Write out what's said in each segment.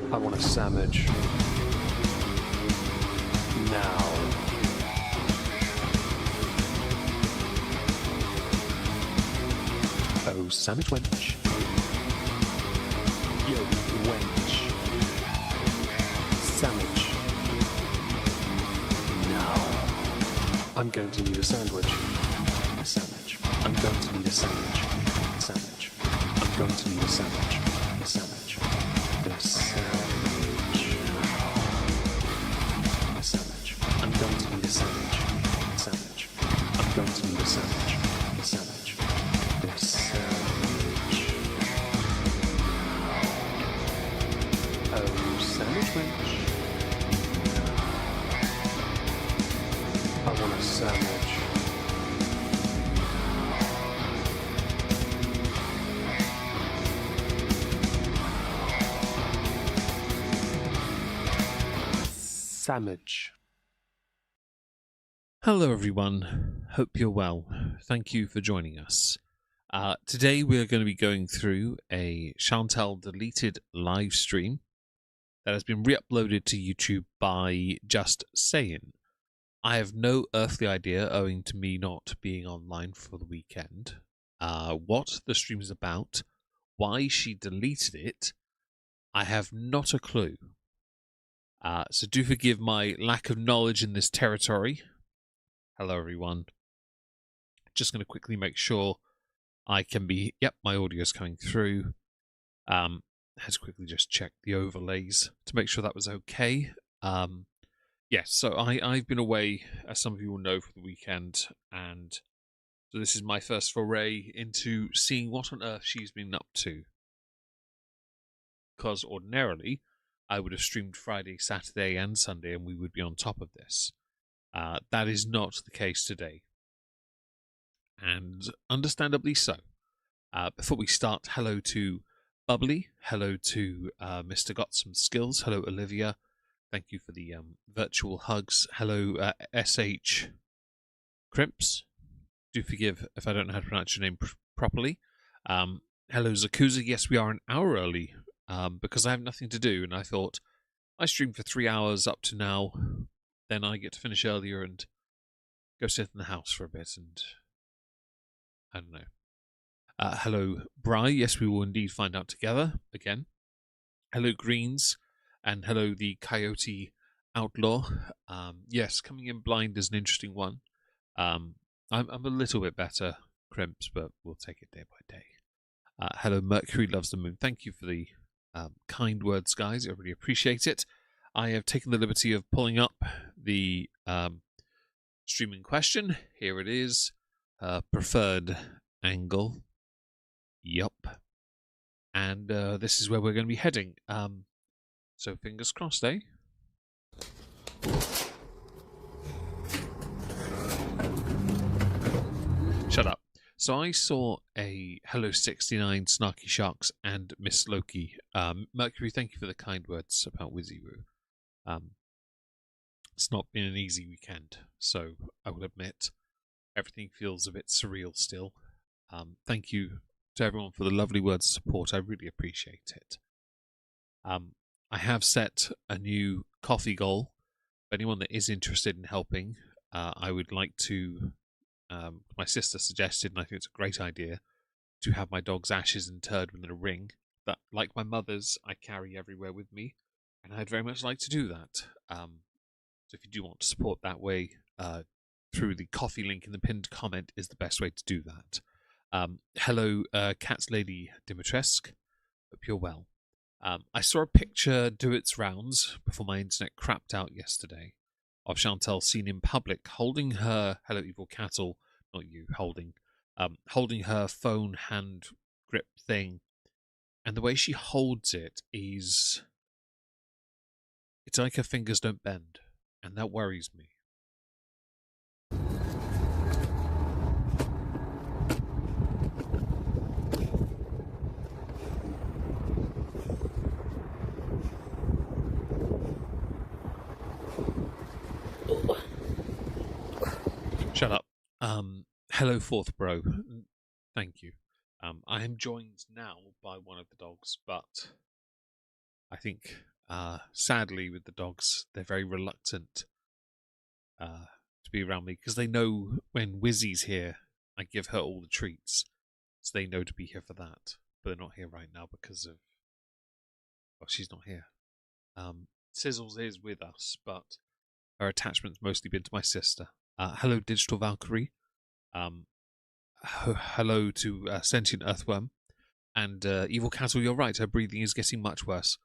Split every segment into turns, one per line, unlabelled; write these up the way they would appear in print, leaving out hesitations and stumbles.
I want a sandwich. Now. Oh, sandwich wench. Yo, wench. Sandwich. Now. I'm going to need a sandwich. A sandwich. I'm going to need a sandwich. Sandwich. I'm going to need a sandwich. A sandwich. A sandwich. A sandwich. I'm going to need a sandwich. Sandwich. I'm going to need a sandwich. A sandwich. A sandwich. Oh, sandwich wench. I want a sandwich. Sandwich.
Hello everyone, hope you're well. Thank you for joining us. Today we're going to be going through a Chantal deleted live stream that has been re-uploaded to YouTube by Just Saying. I have no earthly idea, owing to me not being online for the weekend, what the stream is about, why she deleted it. I have not a clue. So do forgive my lack of knowledge in this territory. Hello, everyone. Just going to quickly make sure I can be... Yep, my audio is coming through. Let's quickly just check the overlays to make sure that was okay. Yes, so I've been away, as some of you will know, for the weekend, and so this is my first foray into seeing what on earth she's been up to. Because ordinarily, I would have streamed Friday, Saturday, and Sunday, and we would be on top of this. That is not the case today. And understandably so. Before we start, hello to Bubbly. Hello to Mr. Got Some Skills. Hello, Olivia. Thank you for the virtual hugs. Hello, SH Crimps. Do forgive if I don't know how to pronounce your name properly. Hello, Zakuza. Yes, we are an hour early. Because I have nothing to do, and I thought I streamed for 3 hours up to now, then I get to finish earlier and go sit in the house for a bit, and I don't know. Hello, Bri. Yes, we will indeed find out together again. Hello, Greens, and hello, the Coyote Outlaw. Yes, coming in blind is an interesting one. I'm a little bit better, Crimps, but we'll take it day by day. Hello, Mercury Loves the Moon. Thank you for the kind words, guys. I really appreciate it. I have taken the liberty of pulling up the stream in question. Here it is. Preferred angle. Yup. And this is where we're going to be heading. So fingers crossed, eh? Shut up. So I saw a Hello 69, Snarky Sharks, and Miss Loki. Mercury, thank you for the kind words about Wizzy-Woo. It's not been an easy weekend, so I will admit everything feels a bit surreal still. Thank you to everyone for the lovely words of support. I really appreciate it. I have set a new coffee goal. For anyone that is interested in helping, I would like to... my sister suggested, and I think it's a great idea, to have my dog's ashes interred within a ring that, like my mother's, I carry everywhere with me, and I'd very much like to do that. So if you do want to support that way, through the coffee link in the pinned comment is the best way to do that. Hello, Cat's Lady Dimitrescu. Hope you're well. I saw a picture do its rounds before my internet crapped out yesterday of Chantal seen in public holding her Hello Evil Cattle, not you, holding her phone hand grip thing, and the way she holds it is, it's like her fingers don't bend, and that worries me. Shut up. Hello, fourth bro. Thank you. I am joined now by one of the dogs, but I think, sadly, with the dogs, they're very reluctant to be around me because they know when Wizzy's here, I give her all the treats, so they know to be here for that. But they're not here right now because of, well, she's not here. Sizzles is with us, but her attachment's mostly been to my sister. Hello, Digital Valkyrie. Hello to Sentient Earthworm. And Evil Cattle, you're right, her breathing is getting much worse.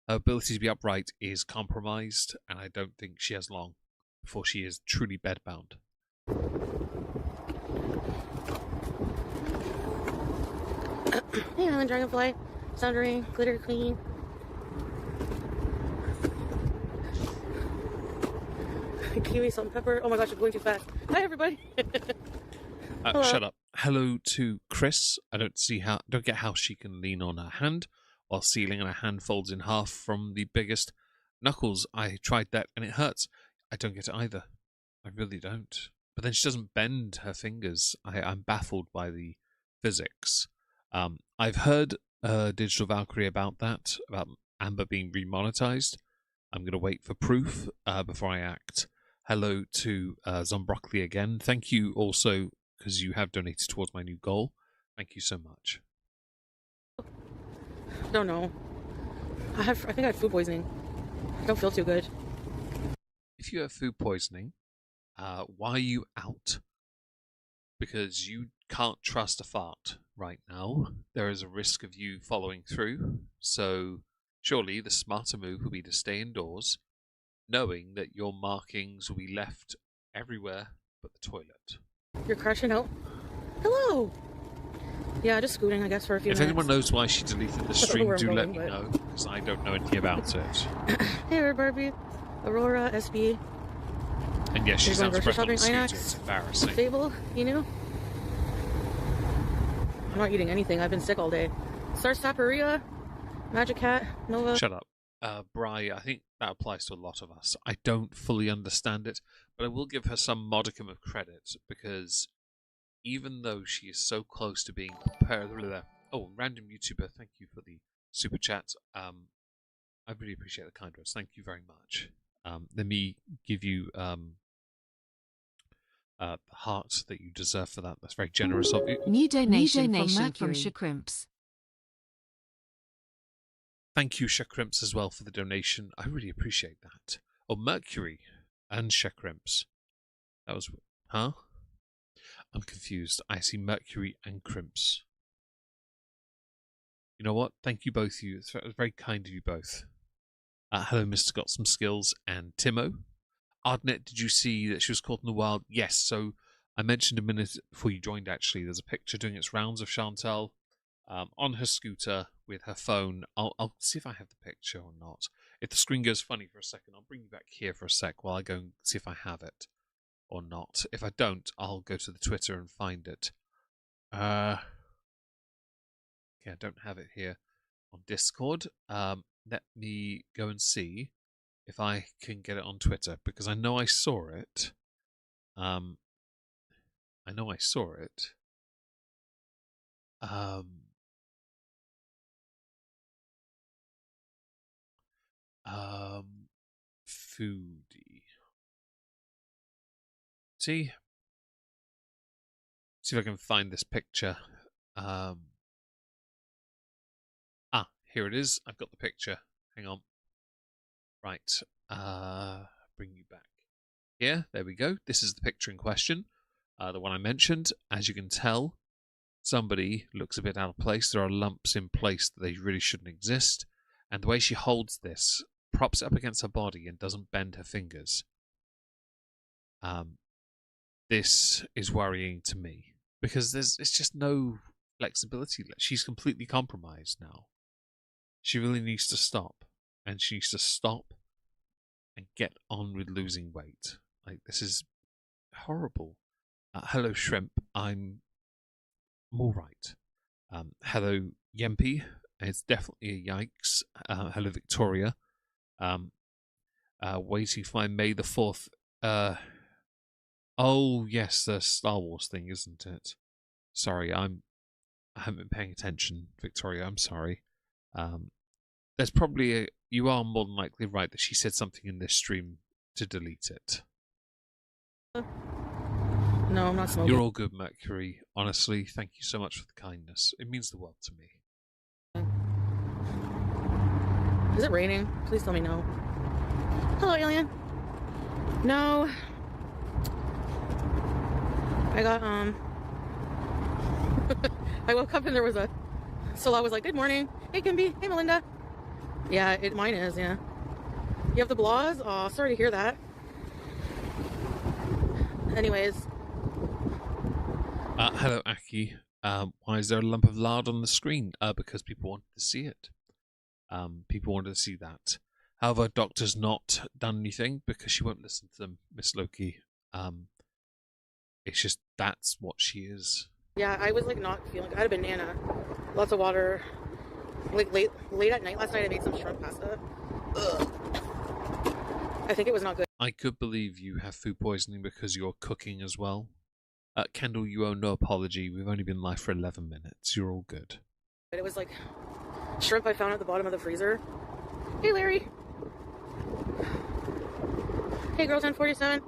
Her ability to be upright is compromised, and I don't think she has long before she is truly bedbound.
Hey, Island Dragonfly, Sundering, Glitter Queen. Kiwi, salt and pepper. Oh my gosh, I'm going too fast. Hi, everybody.
Shut up. Hello to Chris. I don't get how she can lean on her hand while sealing, and her hand folds in half from the biggest knuckles. I tried that and it hurts. I don't get it either. I really don't. But then she doesn't bend her fingers. I'm baffled by the physics. I've heard Digital Valkyrie about that, about Amber being remonetized. I'm going to wait for proof before I act. Hello to Zombroccoli again. Thank you also, because you have donated towards my new goal. Thank you so much.
Don't know. I think I had food poisoning. I don't feel too good.
If you have food poisoning, why are you out? Because you can't trust a fart right now. There is a risk of you following through. So surely the smarter move will be to stay indoors, knowing that your markings will be left everywhere but the toilet.
You're crashing out. Hello. Yeah, just scooting, I guess, for a few minutes.
If anyone knows why she deleted the stream, do let me know, because I don't know anything about it.
Hey there, Barbie. Aurora, SB.
And yes, she sounds breath on the scooter.
Inox,
It's embarrassing.
Fable, you know? I'm not eating anything. I've been sick all day. Star Saparia, Magic Cat, Nova.
Shut up. Bri, I think that applies to a lot of us. I don't fully understand it, but I will give her some modicum of credit, because even though she is so close to being prepared... Oh, random YouTuber, thank you for the super chat. I really appreciate the kind words. Thank you very much. Let me give you the heart that you deserve for that. That's very generous of you.
New donation from Shakrimps.
Thank you, Shakrimps, as well, for the donation. I really appreciate that. Oh, Mercury and Shakrimps. That was... Huh? I'm confused. I see Mercury and Crimps. You know what? Thank you both of you. It was very kind of you both. Hello, Mr. Got Some Skills and Timo. Ardnet, did you see that she was caught in the wild? Yes, so I mentioned a minute before you joined, actually. There's a picture doing its rounds of Chantal on her scooter with her phone. I'll see if I have the picture or not. If the screen goes funny for a second, I'll bring you back here for a sec while I go and see if I have it or not. If I don't, I'll go to the Twitter and find it. Okay, I don't have it here on Discord. Let me go and see if I can get it on Twitter, because I know I saw it. I know I saw it. Foodie. See if I can find this picture. Here it is. I've got the picture. Hang on. Right. Bring you back. Here, there we go. This is the picture in question. The one I mentioned. As you can tell, somebody looks a bit out of place. There are lumps in place that they really shouldn't exist. And the way she holds this, props it up against her body and doesn't bend her fingers. This is worrying to me, because it's just no flexibility. She's completely compromised now. She really needs to stop, and she needs to stop and get on with losing weight. Like, this is horrible. Hello, Shrimp. I'm all right. Hello, Yempy. It's definitely a yikes. Hello, Victoria. Waiting for my May the 4th. Oh yes, the Star Wars thing, isn't it? Sorry, I haven't been paying attention, Victoria. I'm sorry. There's probably you are more than likely right that she said something in this stream to delete it.
No, I'm not smoking.
You're all good, Mercury. Honestly, thank you so much for the kindness. It means the world to me.
Is it raining? Please tell me no. Hello, alien. No. I got, I woke up and there was a, Salah was like, good morning. Hey, Kimby. Hey, Melinda. Yeah, mine is, yeah. You have the blahs? Oh, sorry to hear that. Anyways.
Hello, Aki. Why is there a lump of lard on the screen? Because people wanted to see it. People wanted to see that. However, Doctor's not done anything because she won't listen to them, Miss Loki. It's just that's what she is.
Yeah, I was like not feeling. I had a banana, lots of water. Like late at night last night, I made some shrimp pasta. Ugh. I think it was not good.
I could believe you have food poisoning because you're cooking as well. Kendall, you owe no apology. We've only been live for 11 minutes. You're all good.
But it was like shrimp I found at the bottom of the freezer. Hey, Larry. Hey, girl 1047.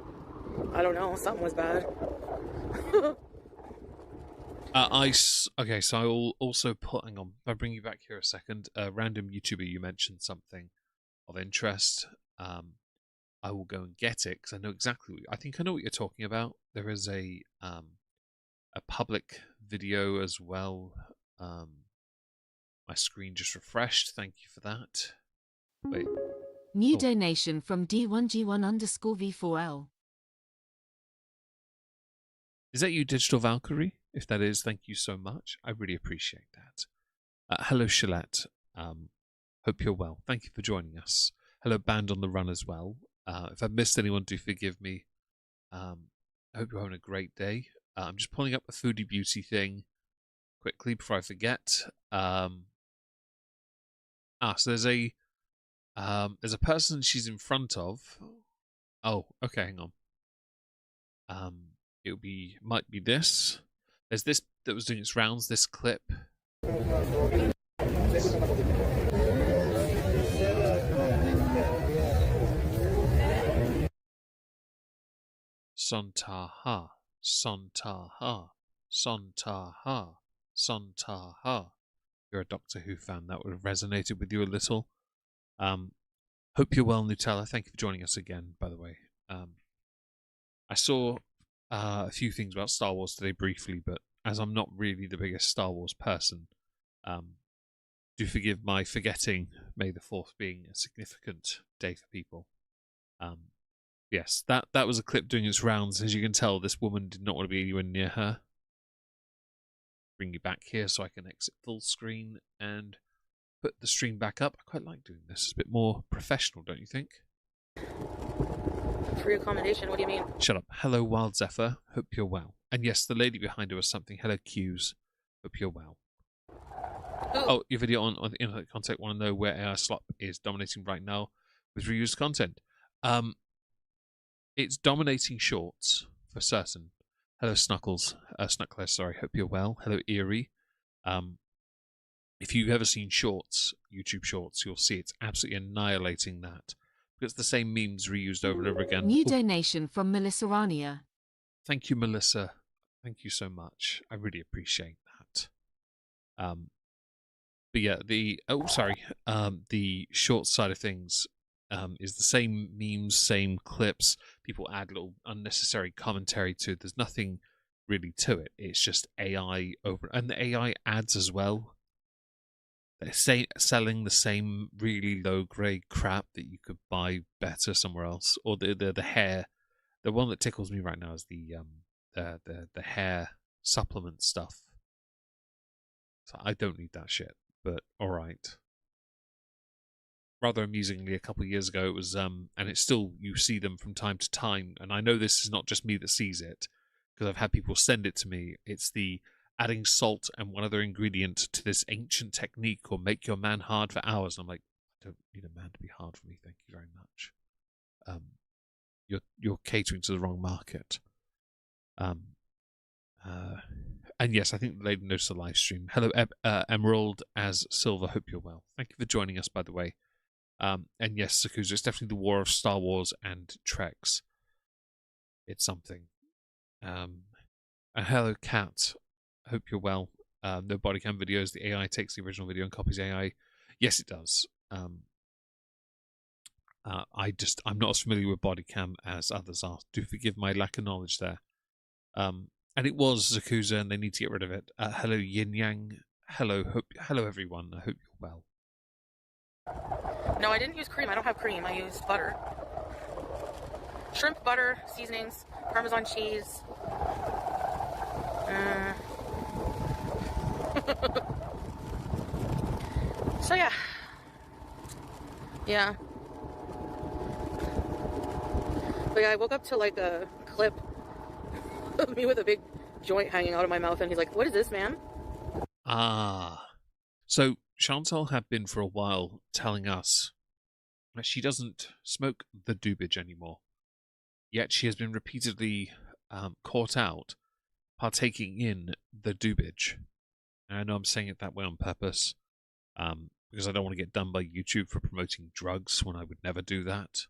I don't know. Something was bad.
Okay, so I will also put. Hang on, if I bring you back here a second. Random YouTuber, you mentioned something of interest. I will go and get it because I know exactly. I think I know what you're talking about. There is a public video as well. My screen just refreshed. Thank you for that. Wait.
New donation from D1G1_V4L.
Is that you, Digital Valkyrie? If that is, thank you so much. I really appreciate that. Hello, Shalette. Hope you're well. Thank you for joining us. Hello, Band on the Run as well. If I've missed anyone, do forgive me. I hope you're having a great day. I'm just pulling up the Foodie Beauty thing quickly before I forget. So there's a person she's in front of. Oh, okay, hang on. Might be this. There's this that was doing its rounds, this clip. Sontaha, Sontaha, Sontaha, Sontaha. You're a Doctor Who fan. That would have resonated with you a little. Hope you're well, Nutella. Thank you for joining us again, by the way. I saw a few things about Star Wars today briefly, but as I'm not really the biggest Star Wars person, do forgive my forgetting May the 4th being a significant day for people. Yes, that was a clip doing its rounds. As you can tell, this woman did not want to be anywhere near her. Bring you back here so I can exit full screen and put the stream back up. I quite like doing this. It's a bit more professional, don't you think?
Free accommodation, what do you mean?
Shut up. Hello, Wild Zephyr. Hope you're well. And yes, the lady behind her was something. Hello, Q's. Hope you're well. Oh, your video on the internet content. Want to know where AI Slop is dominating right now with reused content? It's dominating shorts for certain. Hello, Snuckles. Snuckles, sorry. Hope you're well. Hello, Eerie. If you've ever seen shorts, YouTube shorts, you'll see it's absolutely annihilating that. Because it's the same memes reused over and over again.
New donation from Melissa Rania.
Thank you, Melissa. Thank you so much. I really appreciate that. But yeah, the short side of things is the same memes, same clips. People add little unnecessary commentary to it. There's nothing really to it. It's just AI over, and the AI ads as well. They're selling the same really low grade crap that you could buy better somewhere else. Or the hair. The one that tickles me right now is the hair supplement stuff. So I don't need that shit. But all right. Rather amusingly, a couple of years ago, it was and it's still, you see them from time to time. And I know this is not just me that sees it, because I've had people send it to me. It's the adding salt and one other ingredient to this ancient technique, or make your man hard for hours. And I'm like, I don't need a man to be hard for me. Thank you very much. You're catering to the wrong market. And yes, I think the lady noticed the live stream. Hello, Emerald as Silver. Hope you're well. Thank you for joining us, by the way. And yes, Sakuza, it's definitely the war of Star Wars and Treks. It's something. And hello, Kat. Hope you're well. No body cam videos. The AI takes the original video and copies AI. Yes, it does. I'm not as familiar with body cam as others are. Do forgive my lack of knowledge there. And it was Zakuza, and they need to get rid of it. Hello, Yin Yang. Hello everyone. I hope you're well.
No, I didn't use cream. I don't have cream. I used butter. Shrimp, butter, seasonings, Parmesan cheese. So yeah. Yeah. But yeah, I woke up to like a clip of me with a big joint hanging out of my mouth, and he's like, "What is this, man?"
So Chantal had been for a while telling us that she doesn't smoke the doobage anymore. Yet she has been repeatedly caught out partaking in the doobage. And I know I'm saying it that way on purpose, because I don't want to get done by YouTube for promoting drugs when I would never do that.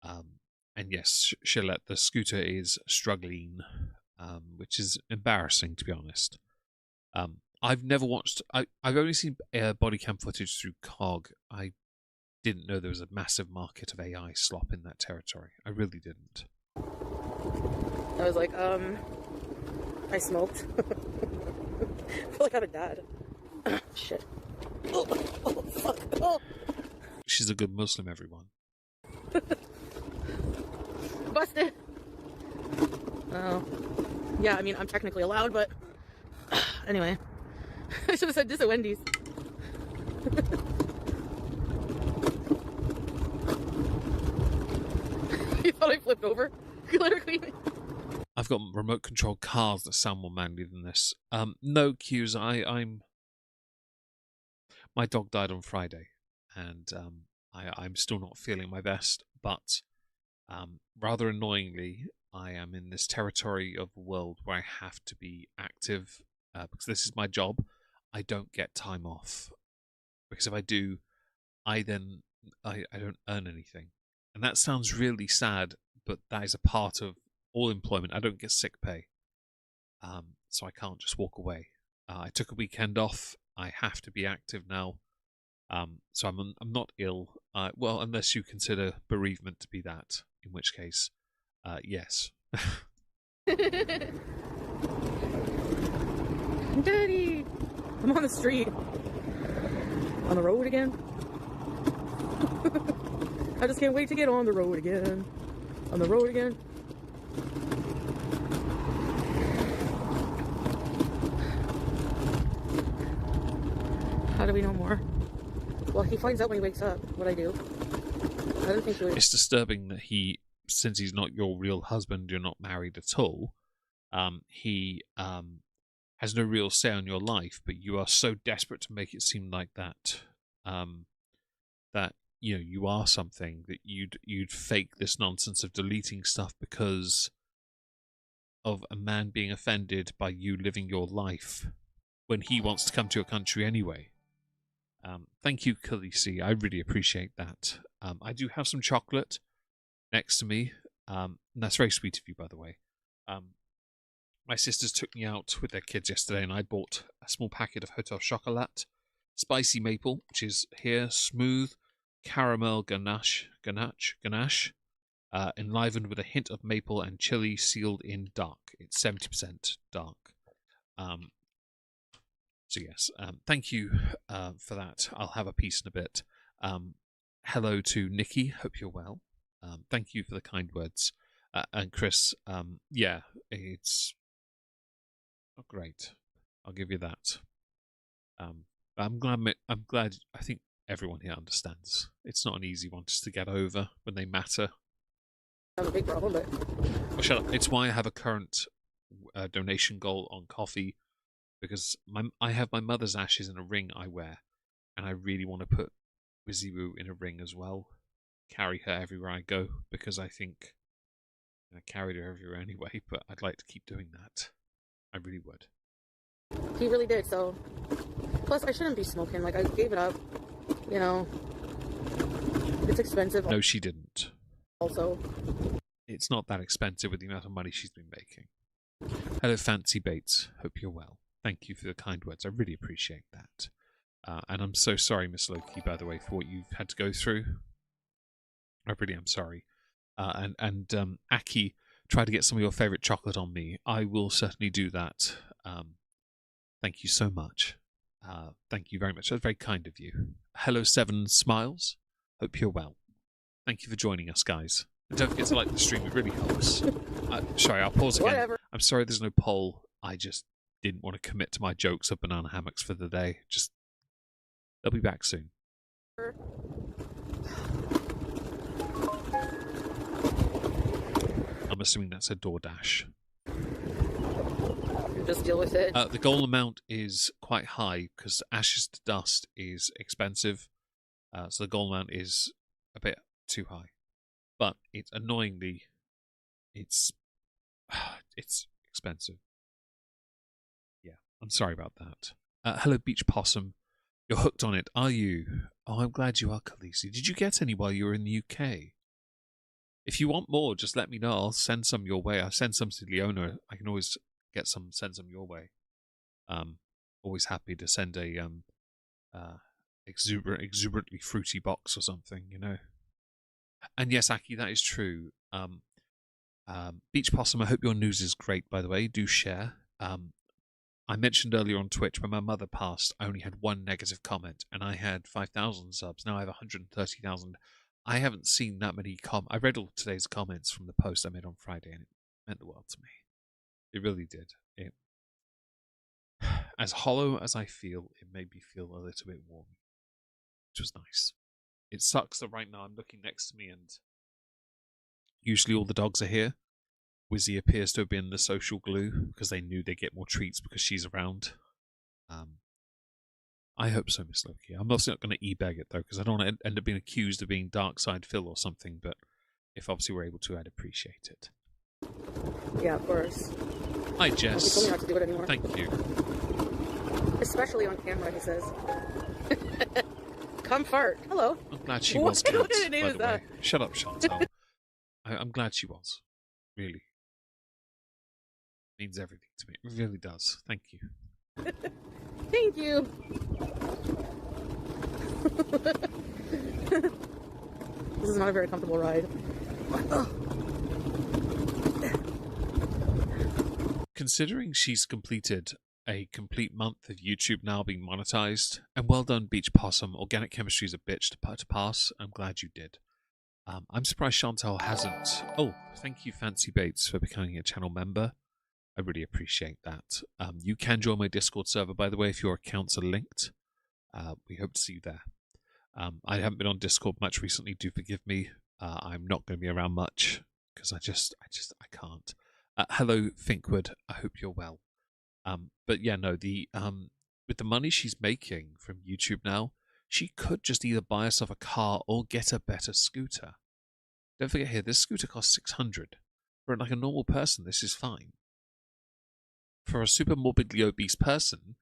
And yes, Chilette, the scooter is struggling, which is embarrassing, to be honest. I've never watched... I've only seen body cam footage through COG. I didn't know there was a massive market of AI slop in that territory. I really didn't.
I was like, I smoked. I feel like I'm a dad. Shit. Oh, fuck. Oh.
She's a good Muslim, everyone.
Busted. Oh. Yeah, I mean, I'm technically allowed, but anyway. I should have said this at Wendy's. You thought I flipped over? Glitter queen.
I've got remote control cars that sound more manly than this. No, Q's. I'm. My dog died on Friday, and I'm still not feeling my best. But rather annoyingly, I am in this territory of the world where I have to be active because this is my job. I don't get time off because if I do, I don't earn anything, and that sounds really sad. But that is a part of all employment. I don't get sick pay, so I can't just walk away. I took a weekend off. I have to be active now, so I'm not ill. Well, unless you consider bereavement to be that, in which case, yes.
Daddy, I'm on the street. On the road again. I just can't wait to get on the road again. On the road again. How do we know more? Well, he finds out when he wakes up what I do. I don't think he would.
It's disturbing that since he's not your real husband, you're not married at all. He has no real say on your life, but you are so desperate to make it seem like that. That you are something, that you'd fake this nonsense of deleting stuff because of a man being offended by you living your life when he wants to come to your country anyway. Thank you, Khaleesi. I really appreciate that. I do have some chocolate next to me. And that's very sweet of you, by the way. My sisters took me out with their kids yesterday, and I bought a small packet of Hotel Chocolat, spicy maple, which is here, smooth caramel ganache, enlivened with a hint of maple and chili, sealed in dark. It's 70% dark. So yes, thank you for that. I'll have a piece in a bit. Hello to Nikki. Hope you're well. Thank you for the kind words. And Chris, yeah, it's not great. I'll give you that. I'm glad. I think everyone here understands. It's not an easy one just to get over when they matter.
That's a big problem, but...
Well, shut up. It's why I have a current donation goal on coffee, because I have my mother's ashes in a ring I wear, and I really want to put Wizzy Woo in a ring as well. Carry her everywhere I go, because I think I carried her everywhere anyway, but I'd like to keep doing that. I really would.
He really did, so... Plus, I shouldn't be smoking. Like, I gave it up. You know... It's expensive.
No, she didn't.
Also.
It's not that expensive with the amount of money she's been making. Hello, Fancy Bates. Hope you're well. Thank you for the kind words. I really appreciate that. And I'm so sorry, Miss Loki, by the way, for what you've had to go through. I really am sorry. Aki, try to get some of your favourite chocolate on me. I will certainly do that. Thank you so much. Thank you very much. That's very kind of you. Hello, Seven Smiles. Hope you're well. Thank you for joining us, guys. And don't forget to like the stream. It really helps. Sorry, I'll pause again.
Whatever.
I'm sorry there's no poll. I just didn't want to commit to my jokes of banana hammocks for the day. Just, they'll be back soon. I'm assuming that's a DoorDash.
Just deal with it.
The goal amount is quite high because Ashes to Dust is expensive. So the goal amount is a bit too high. But it's annoyingly, it's expensive. Yeah, I'm sorry about that. Hello, Beach Possum. You're hooked on it, are you? Oh, I'm glad you are, Khaleesi. Did you get any while you were in the UK? If you want more, just let me know. I'll send some your way. I'll send some to Leona. I can always send some your way. Always happy to send a exuberantly fruity box or something, you know. And yes, Aki, that is true. Beach Possum, I hope your news is great, by the way. Do share. I mentioned earlier on Twitch, when my mother passed, I only had one negative comment, and I had 5,000 subs. Now I have 130,000. I haven't seen that many I read all today's comments from the post I made on Friday, and it meant the world to me. It really did. As hollow as I feel, it made me feel a little bit warm, which was nice. It sucks that right now I'm looking next to me, and usually all the dogs are here. Wizzy appears to have been the social glue because they knew they'd get more treats because she's around. I hope so, Miss Loki. I'm obviously not going to e-bag it, though, because I don't want to end up being accused of being Dark Side Phil or something, but if obviously we're able to, I'd appreciate it.
Yeah, of course.
Hi, Jess.
He told me not to do it anymore.
Thank you.
Especially on camera, he says. Come fart. Hello.
I'm glad she was cat,
What kind of name
by
is
the way.
that?
Shut up, Chantal. I'm glad she was. Really. Means everything to me. It really does. Thank you.
Thank you. This is not a very comfortable ride.
Considering she's completed a complete month of YouTube now being monetized, and well done, Beach Possum. Organic chemistry is a bitch to pass. I'm glad you did. I'm surprised Chantal hasn't. Oh, thank you, Fancy Bates, for becoming a channel member. I really appreciate that. You can join my Discord server, by the way, if your accounts are linked. We hope to see you there. I haven't been on Discord much recently. Do forgive me. I'm not going to be around much because I can't. Hello, Finkwood. I hope you're well. But yeah, no. With the money she's making from YouTube now, she could just either buy herself a car or get a better scooter. Don't forget here, this scooter costs 600. For like a normal person, this is fine. For a super morbidly obese person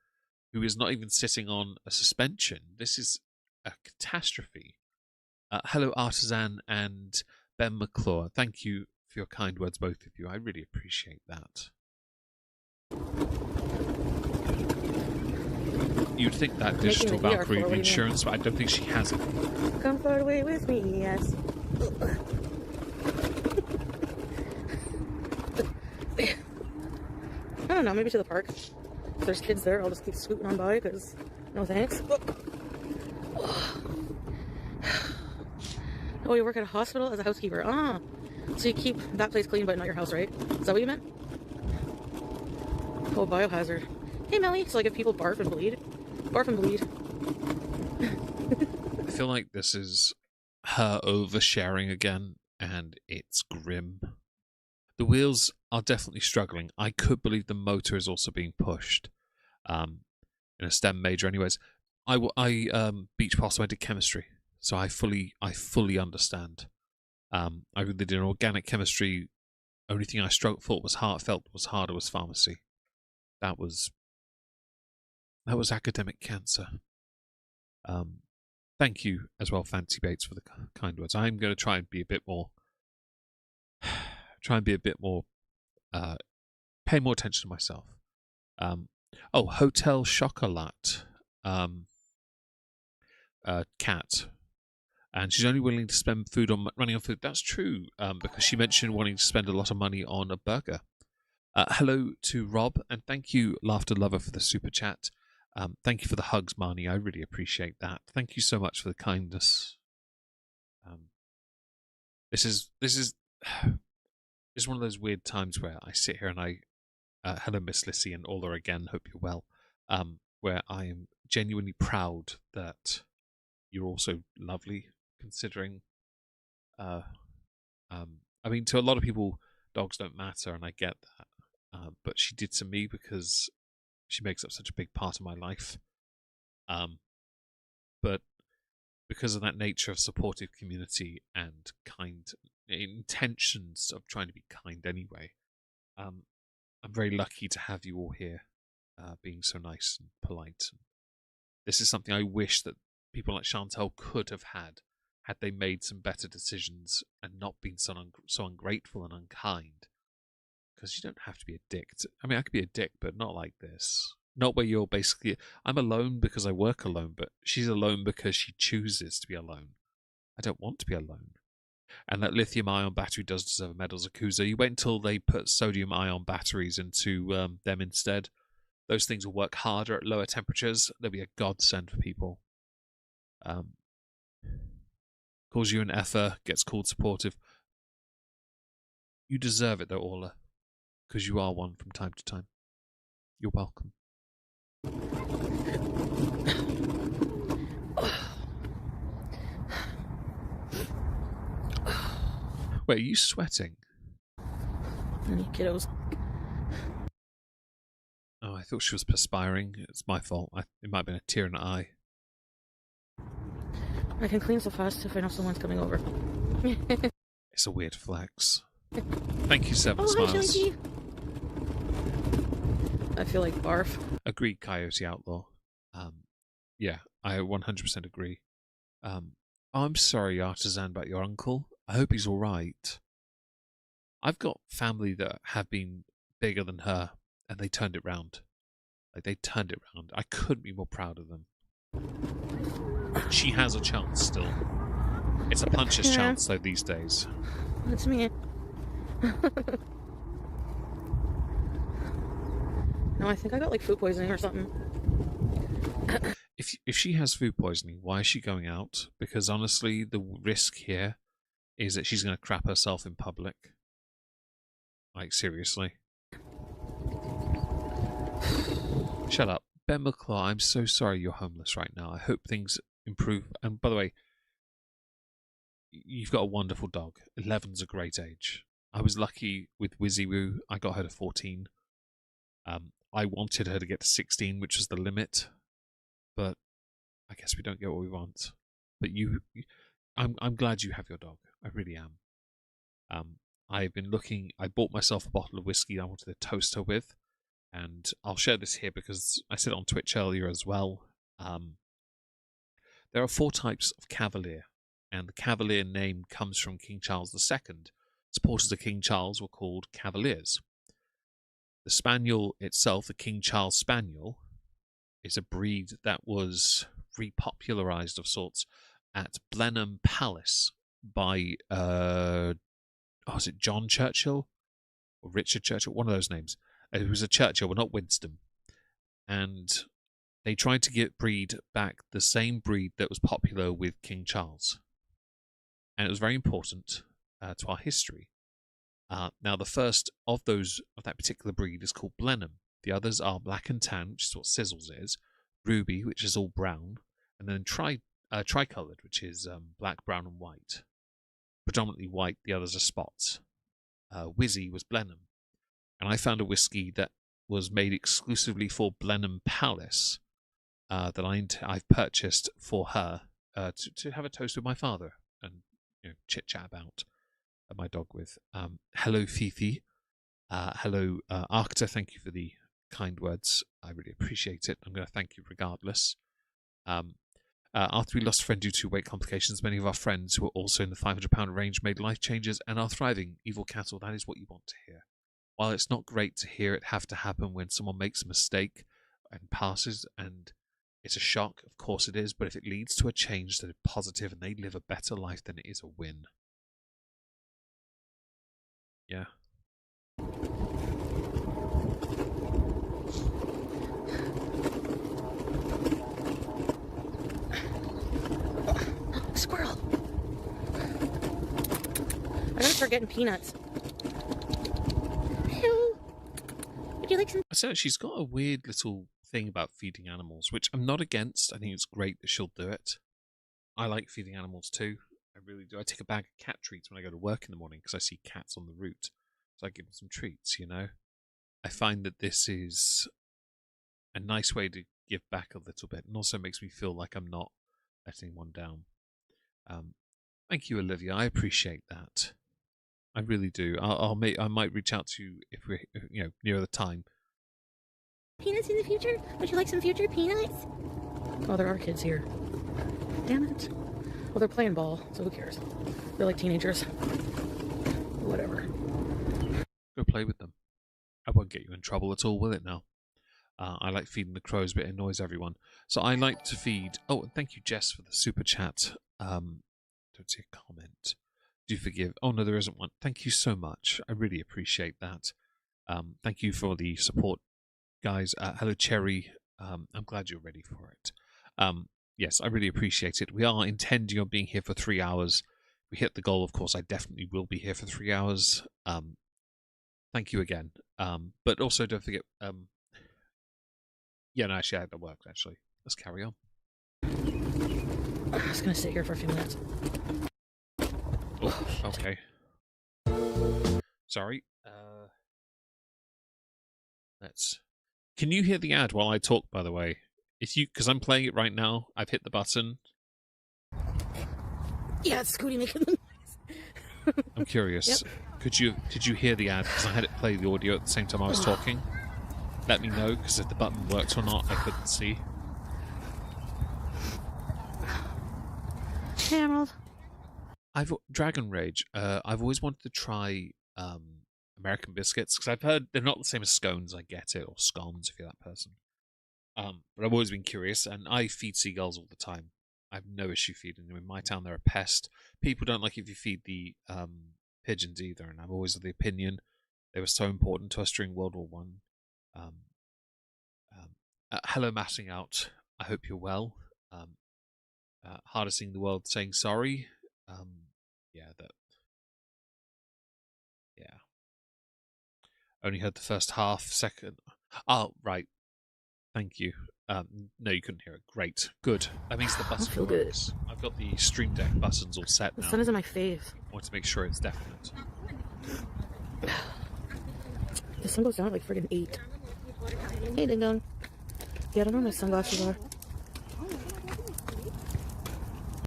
who is not even sitting on a suspension, this is a catastrophe. Hello, Artisan and Ben McClure. Thank you for your kind words, both of you. I really appreciate that. You'd think that digital Valkyrie would be insurance, but I don't think she has it.
Come far away with me, yes. I don't know, maybe to the park. If there's kids there, I'll just keep scooting on by, because no thanks. Oh, you work at a hospital as a housekeeper. Ah, so you keep that place clean, but not your house, right? Is that what you meant? Oh, biohazard. Hey, Melly. So, like, if people barf and bleed? Barf and bleed.
I feel like this is her oversharing again, and it's grim. The wheels are definitely struggling. I could believe the motor is also being pushed in a STEM major. Anyways, Beach Possum, I did chemistry, so I fully understand. I did an organic chemistry Only thing I thought was felt was harder was pharmacy. That was academic cancer. Thank you as well, Fancy Bates, for the kind words. I'm going to try and be a bit more, pay more attention to myself. Hotel Chocolat, cat, and she's only willing to spend food on running on food. That's true, because she mentioned wanting to spend a lot of money on a burger. Hello to Rob, and thank you, Laughter Lover, for the super chat. Thank you for the hugs, Marnie. I really appreciate that. Thank you so much for the kindness. This is one of those weird times where I sit here and I, hello, Miss Lissy and Ola again. Hope you're well. Where I am genuinely proud that you're also lovely, considering. I mean, to a lot of people, dogs don't matter, and I get that. But she did to me because she makes up such a big part of my life. But because of that nature of supportive community and kind intentions of trying to be kind anyway, I'm very lucky to have you all here, being so nice and polite. This is something I wish that people like Chantal could have had they made some better decisions and not been so ungrateful and unkind. Because you don't have to be a dick. I mean, I could be a dick, but not like this. Not where you're basically... I'm alone because I work alone, but she's alone because she chooses to be alone. I don't want to be alone. And that lithium-ion battery does deserve a medal, Zakuza. You wait until they put sodium-ion batteries into them instead. Those things will work harder at lower temperatures. They'll be a godsend for people. Calls you an effer, gets called supportive. You deserve it, though, Orla. Because you are one from time to time. You're welcome. Wait, are you sweating?
Any kiddos?
Oh, I thought she was perspiring. It's my fault. It might have been a tear in the eye.
I can clean so fast if I know someone's coming over.
It's a weird flex. Thank you, Seven
Hi,
Smiles.
Chunky. I feel like barf.
Agreed, Coyote Outlaw. Yeah, I 100% agree. I'm sorry, Artisan, about your uncle. I hope he's all right. I've got family that have been bigger than her, and they turned it round. They turned it round. I couldn't be more proud of them. She has a chance still. It's a puncher's chance, though, these days.
That's me. No, I think I got like food poisoning or something.
If she has food poisoning, why is she going out? Because honestly, the risk here is that she's going to crap herself in public. Like, seriously. Shut up. Ben McClaw, I'm so sorry you're homeless right now. I hope things improve. And by the way, you've got a wonderful dog. 11's a great age. I was lucky with Wizzy Woo. I got her to 14. I wanted her to get to 16, which was the limit. But I guess we don't get what we want. But I'm glad you have your dog. I really am. I've been looking. I bought myself a bottle of whiskey I wanted to toast her with. And I'll share this here because I said it on Twitch earlier as well. There are 4 types of Cavalier, and the Cavalier name comes from King Charles II. Supporters of King Charles were called Cavaliers. The Spaniel itself, the King Charles Spaniel, is a breed that was repopularized of sorts at Blenheim Palace by, is it John Churchill? Or Richard Churchill? One of those names. It was a Churchill, but not Winston. And they tried to breed back the same breed that was popular with King Charles. And it was very important to our history. Now, the first of that particular breed is called Blenheim. The others are Black and Tan, which is what Sizzles is, Ruby, which is all brown, and then Tricolored, which is black, brown, and white. Predominantly white, the others are spots. Wizzy was Blenheim. And I found a whiskey that was made exclusively for Blenheim Palace that I've purchased for her to have a toast with my father and chit-chat about. my dog with. Hello, Fifi. Hello, Arcta. Thank you for the kind words. I really appreciate it. I'm going to thank you regardless. After we lost a friend due to weight complications, many of our friends who are also in the £500 range made life changes and are thriving. Evil cattle, that is what you want to hear. While it's not great to hear it have to happen when someone makes a mistake and passes, and it's a shock, of course it is, but if it leads to a change that is positive and they live a better life, then it is a win. Yeah.
Squirrel. I gotta start getting peanuts. Hello. Would you like some?
So she's got a weird little thing about feeding animals, which I'm not against. I think it's great that she'll do it. I like feeding animals too. I really do. I take a bag of cat treats when I go to work in the morning because I see cats on the route. So I give them some treats, you know. I find that this is a nice way to give back a little bit, and also makes me feel like I'm not letting one down. Thank you, Olivia. I appreciate that. I really do. I might reach out to you if we're near the time.
Peanuts in the future? Would you like some future peanuts? Oh, there are kids here. Damn it. Well, they're playing ball, so who cares? They're like teenagers. Whatever.
Go play with them. I won't get you in trouble at all, will it now? I like feeding the crows, but it annoys everyone. So I like to feed... Oh, and thank you, Jess, for the super chat. Don't see a comment. Do forgive... Oh, no, there isn't one. Thank you so much. I really appreciate that. Thank you for the support, guys. Hello, Cherry. I'm glad you're ready for it. Yes, I really appreciate it. We are intending on being here for 3 hours. If we hit the goal, of course, I definitely will be here for 3 hours. Thank you again. But also, don't forget... Yeah, no, actually, that worked, actually. Let's carry on.
I'm just going to sit here for a few minutes.
Oh, okay. Sorry. Let's... Can you hear the ad while I talk, by the way? Because I'm playing it right now. I've hit the button.
Yeah, it's Scooty making the noise.
I'm curious.
Yep.
Could you hear the ad? Because I had it play the audio at the same time I was talking. Let me know, because if the button worked or not, I couldn't see.
Hey, Emerald.
Dragon Rage. I've always wanted to try American biscuits, because I've heard they're not the same as scones. I get it, or scones if you're that person. But I've always been curious, and I feed seagulls all the time. I have no issue feeding them. In my town, they're a pest. People don't like if you feed the pigeons either, and I've always of the opinion they were so important to us during World War One. Hello, Massing Out. I hope you're well. Hardest thing in the world, saying sorry. Yeah. Only heard the first half, second. Oh, right. Thank you. No, you couldn't hear it. Great. Good. That means the button
feel
works. I've got the Stream Deck buttons all set now.
The sun isn't my fave.
I want to make sure it's definite.
The sun goes down at like friggin' 8. Hey, Ding Dong. Yeah, I don't know where my sunglasses are.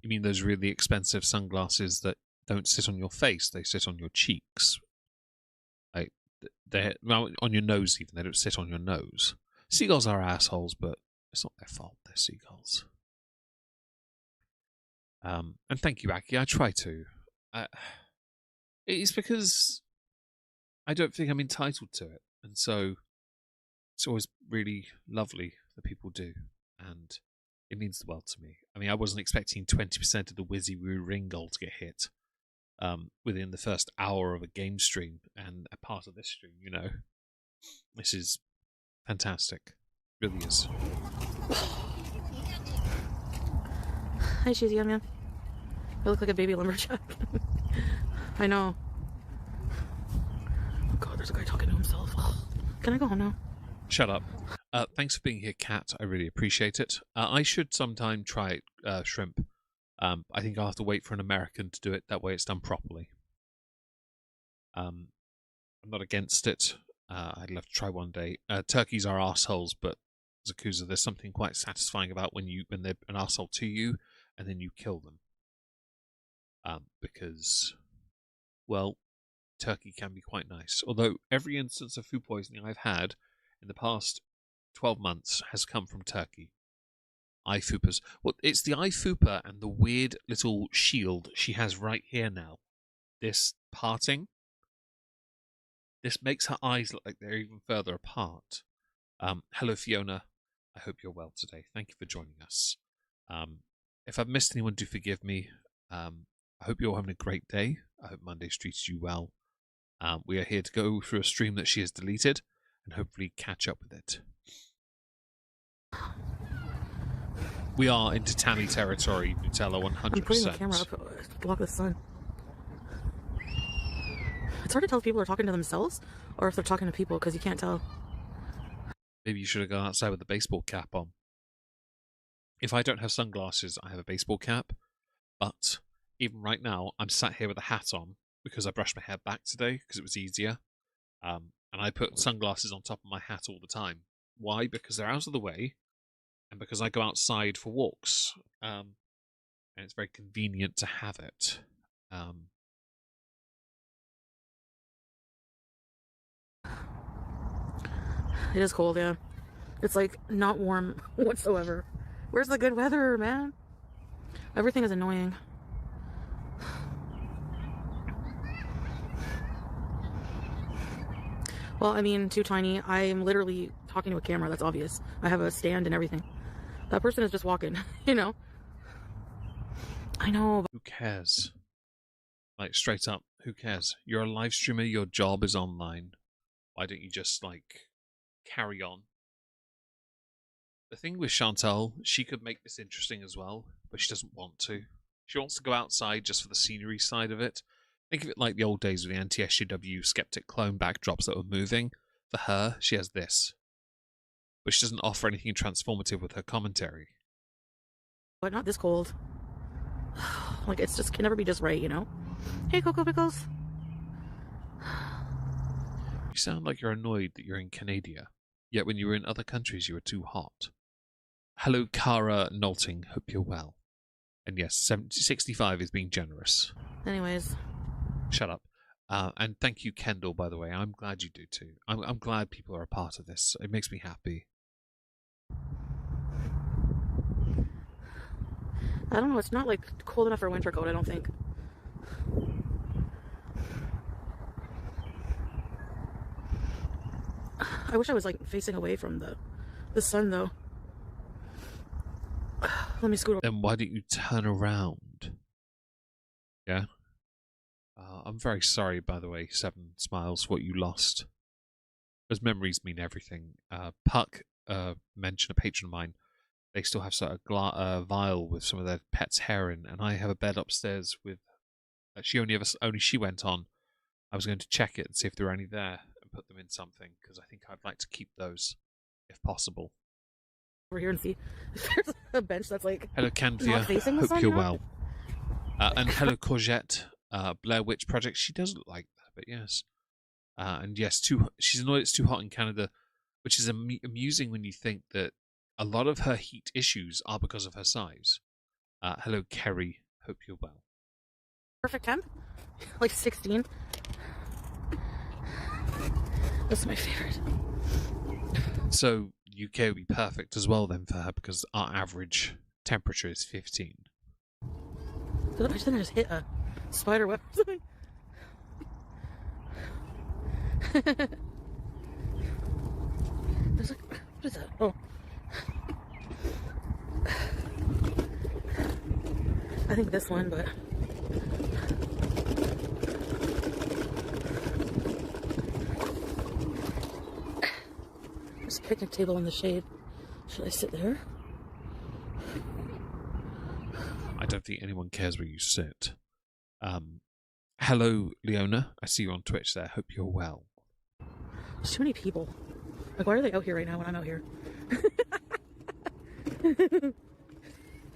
You mean those really expensive sunglasses that don't sit on your face, they sit on your cheeks? Like, they're on your nose even, they don't sit on your nose. Seagulls are assholes, but it's not their fault, they're seagulls. And thank you, Aki, I try to. It's because I don't think I'm entitled to it, and so it's always really lovely that people do, and it means the world to me. I mean, I wasn't expecting 20% of the Wizzy Woo Ring goal to get hit within the first hour of a game stream, and a part of this stream, you know. This is fantastic. It really is.
Hi, Cheesy Young Man. I look like a baby lumberjack. I know. Oh God, there's a guy talking to himself. Can I go home now?
Shut up. Thanks for being here, Kat. I really appreciate it. I should sometime try shrimp. I think I'll have to wait for an American to do it. That way it's done properly. I'm not against it. I'd love to try one day. Turkeys are arseholes, but Zakuza, there's something quite satisfying about when they're an arsehole to you and then you kill them. Because well, turkey can be quite nice. Although every instance of food poisoning I've had in the past 12 months has come from turkey. Eye fupas. Well, it's the eye fupa and the weird little shield she has right here now. This parting. This makes her eyes look like they're even further apart. Hello, Fiona. I hope you're well today. Thank you for joining us. If I've missed anyone, do forgive me. I hope you're having a great day. I hope Monday's treated you well. We are here to go through a stream that she has deleted and hopefully catch up with it. We are into Tammy territory, Nutella, 100%.
I'm putting the camera up to block the sun. It's hard to tell if people are talking to themselves or if they're talking to people because you can't tell.
Maybe you should have gone outside with a baseball cap on. If I don't have sunglasses, I have a baseball cap. But even right now, I'm sat here with a hat on because I brushed my hair back today because it was easier. And I put sunglasses on top of my hat all the time. Why? Because they're out of the way and because I go outside for walks. And it's very convenient to have it.
It is cold, yeah. It's like not warm whatsoever. Where's the good weather, man? Everything is annoying. Well, I mean, too tiny. I am literally talking to a camera. That's obvious. I have a stand and everything. That person is just walking, you know? I know.
Who cares? Like, straight up, who cares? You're a live streamer, your job is online. Why don't you just, like, carry on? The thing with Chantal, she could make this interesting as well, but she doesn't want to. She wants to go outside just for the scenery side of it. Think of it like the old days with the anti-SJW skeptic clone backdrops that were moving. For her, she has this. But she doesn't offer anything transformative with her commentary.
But not this cold. Like, it's just, can never be just right, you know? Hey, Cocoa Pickles.
You sound like you're annoyed that you're in Canada, yet when you were in other countries you were too hot. Hello, Cara Nolting. Hope you're well. And yes, 65 is being generous.
Anyways.
Shut up. And thank you, Kendall, by the way. I'm glad you do too. I'm glad people are a part of this. It makes me happy.
I don't know. It's not like cold enough for a winter coat, I don't think. I wish I was like facing away from the sun though. Let me scoot over.
Then why don't you turn around? Yeah? I'm very sorry, by the way, 7 Smiles, what you lost. Because memories mean everything. Puck mentioned a patron of mine. They still have sort of vial with some of their pet's hair in, and I have a bed upstairs with. Only she went on. I was going to check it and see if there were any there and put them in something because I think I'd like to keep those, if possible.
Over here and see if there's a bench that's like.
Hello, Canvia. Hope
sun,
you're
you know?
well. And hello, Courgette. Blair Witch Project. She does look like that, but yes. And yes, she's annoyed it's too hot in Canada, which is amusing when you think that a lot of her heat issues are because of her size. Hello, Kerry. Hope you're well.
Perfect temp? Like 16. That's my favorite.
So, UK would be perfect as well then for her because our average temperature is 15.
I just hit a spider web or something. There's like, what is that? Oh. I think this one, but there's a picnic table in the shade. Should I sit there?
I don't think anyone cares where you sit. Hello, Leona. I see you on Twitch there. Hope you're well.
There's too many people. Like, why are they out here right now when I'm out here?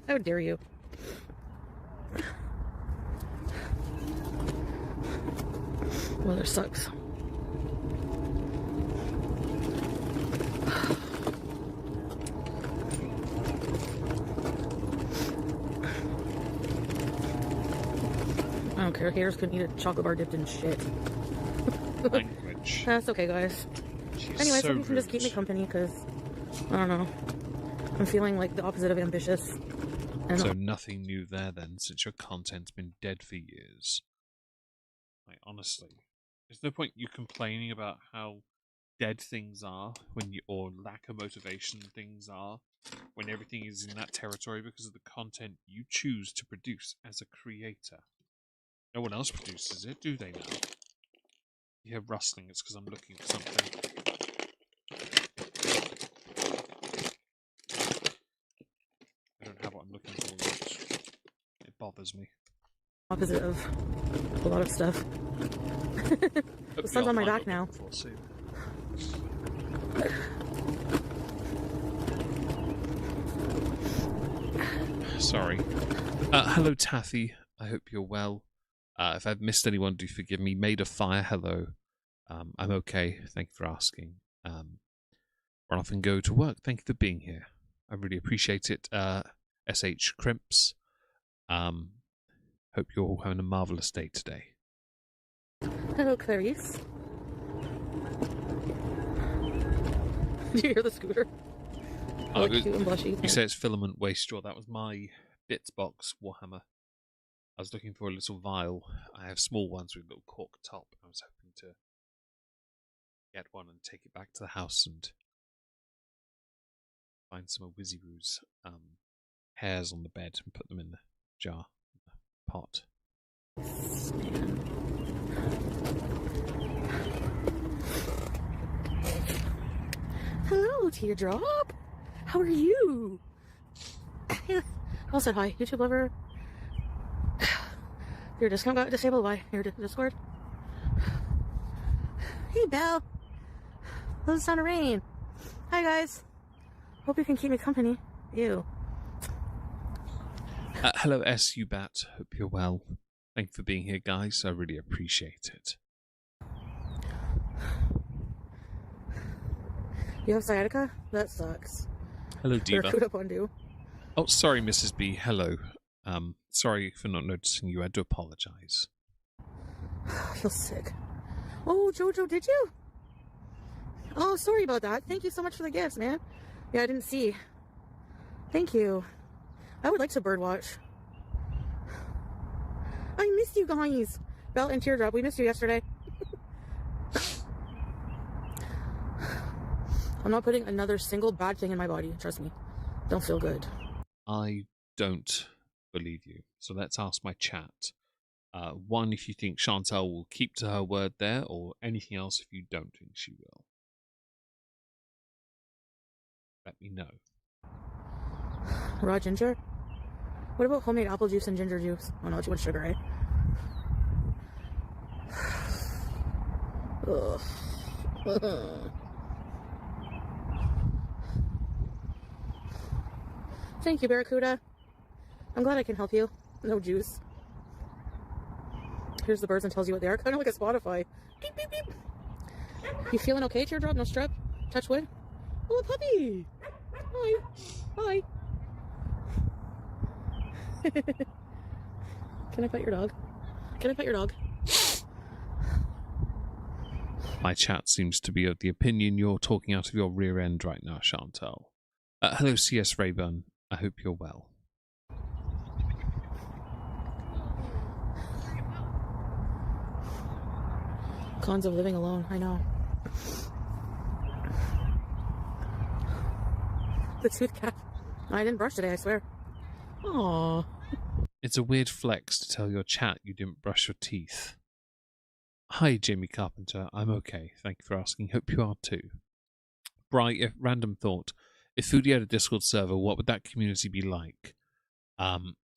How dare you? Weather sucks. I don't care. Haters couldn't eat a chocolate bar dipped in shit.
Language.
That's okay, guys.
She's
Anyway,
so
so you can just keep me
rude.
company, because, I don't know. I'm feeling like the opposite of ambitious. And
So nothing new there then, since your content's been dead for years. Like, honestly, there's no point you complaining about how dead things are when you, or lack of motivation things are, when everything is in that territory because of the content you choose to produce as a creator. No one else produces it, do they now? You hear rustling, it's because I'm looking for something. I don't have what I'm looking for yet. It bothers me.
opposite of a lot of stuff. The sun's on my back now.
Sorry. Hello, Taffy. I hope you're well. If I've missed anyone, do forgive me. Maid of Fire, hello. I'm okay. Thank you for asking. Run off and go to work. Thank you for being here. I really appreciate it. SH Crimps. Hope you're all having a marvellous day today.
Hello, Clarice. Did you hear the scooter?
Oh,
Cute and blushy.
You say it's filament waste straw. That was my Bits box Warhammer. I was looking for a little vial. I have small ones with a little cork top. I was hoping to get one and take it back to the house and find some of Wizzy Woo's hairs on the bed and put them in the jar, the pot.
Hello, Teardrop. How are you? I'll say hi, YouTube lover. Your discount got disabled by your Discord. Hey, Belle. Love the sound of rain. Hi, guys. Hope you can keep me company. Ew.
Hello, SU Bat. Hope you're well. Thank you for being here, guys. I really appreciate it.
You have sciatica? That sucks.
Hello, Diva.
Barracuda Pondu.
Oh, sorry, Mrs. B. Hello. Sorry for not noticing you. I do apologize.
I feel sick. Oh, Jojo, did you? Oh, sorry about that. Thank you so much for the gifts, man. Yeah, I didn't see. Thank you. I would like to birdwatch. I missed you guys. Belle and Teardrop, we missed you yesterday. I'm not putting another single bad thing in my body. Trust me. Don't feel good.
I don't believe you. So let's ask my chat. One, if you think Chantal will keep to her word there, or anything else if you don't think she will. Let me know.
Raw ginger? What about homemade apple juice and ginger juice? Oh no, too much sugar, eh? Ugh. Thank you, Barracuda. I'm glad I can help you. No juice. Here's the birds and tells you what they are. Kind of like a Spotify. Beep, beep, beep. You feeling okay, Teardrop? No strep? Touch wood? Oh, a puppy! Hi. Hi. Can I pet your dog? Can I pet your dog?
My chat seems to be of the opinion you're talking out of your rear end right now, Chantal. Hello, CS Rayburn. I hope you're well.
Cons of living alone, I know. The tooth cap. I didn't brush today, I swear. Aww.
It's a weird flex to tell your chat you didn't brush your teeth. Hi, Jamie Carpenter. I'm okay. Thank you for asking. Hope you are too. Bright, random thought. If Foodie had a Discord server, what would that community be like?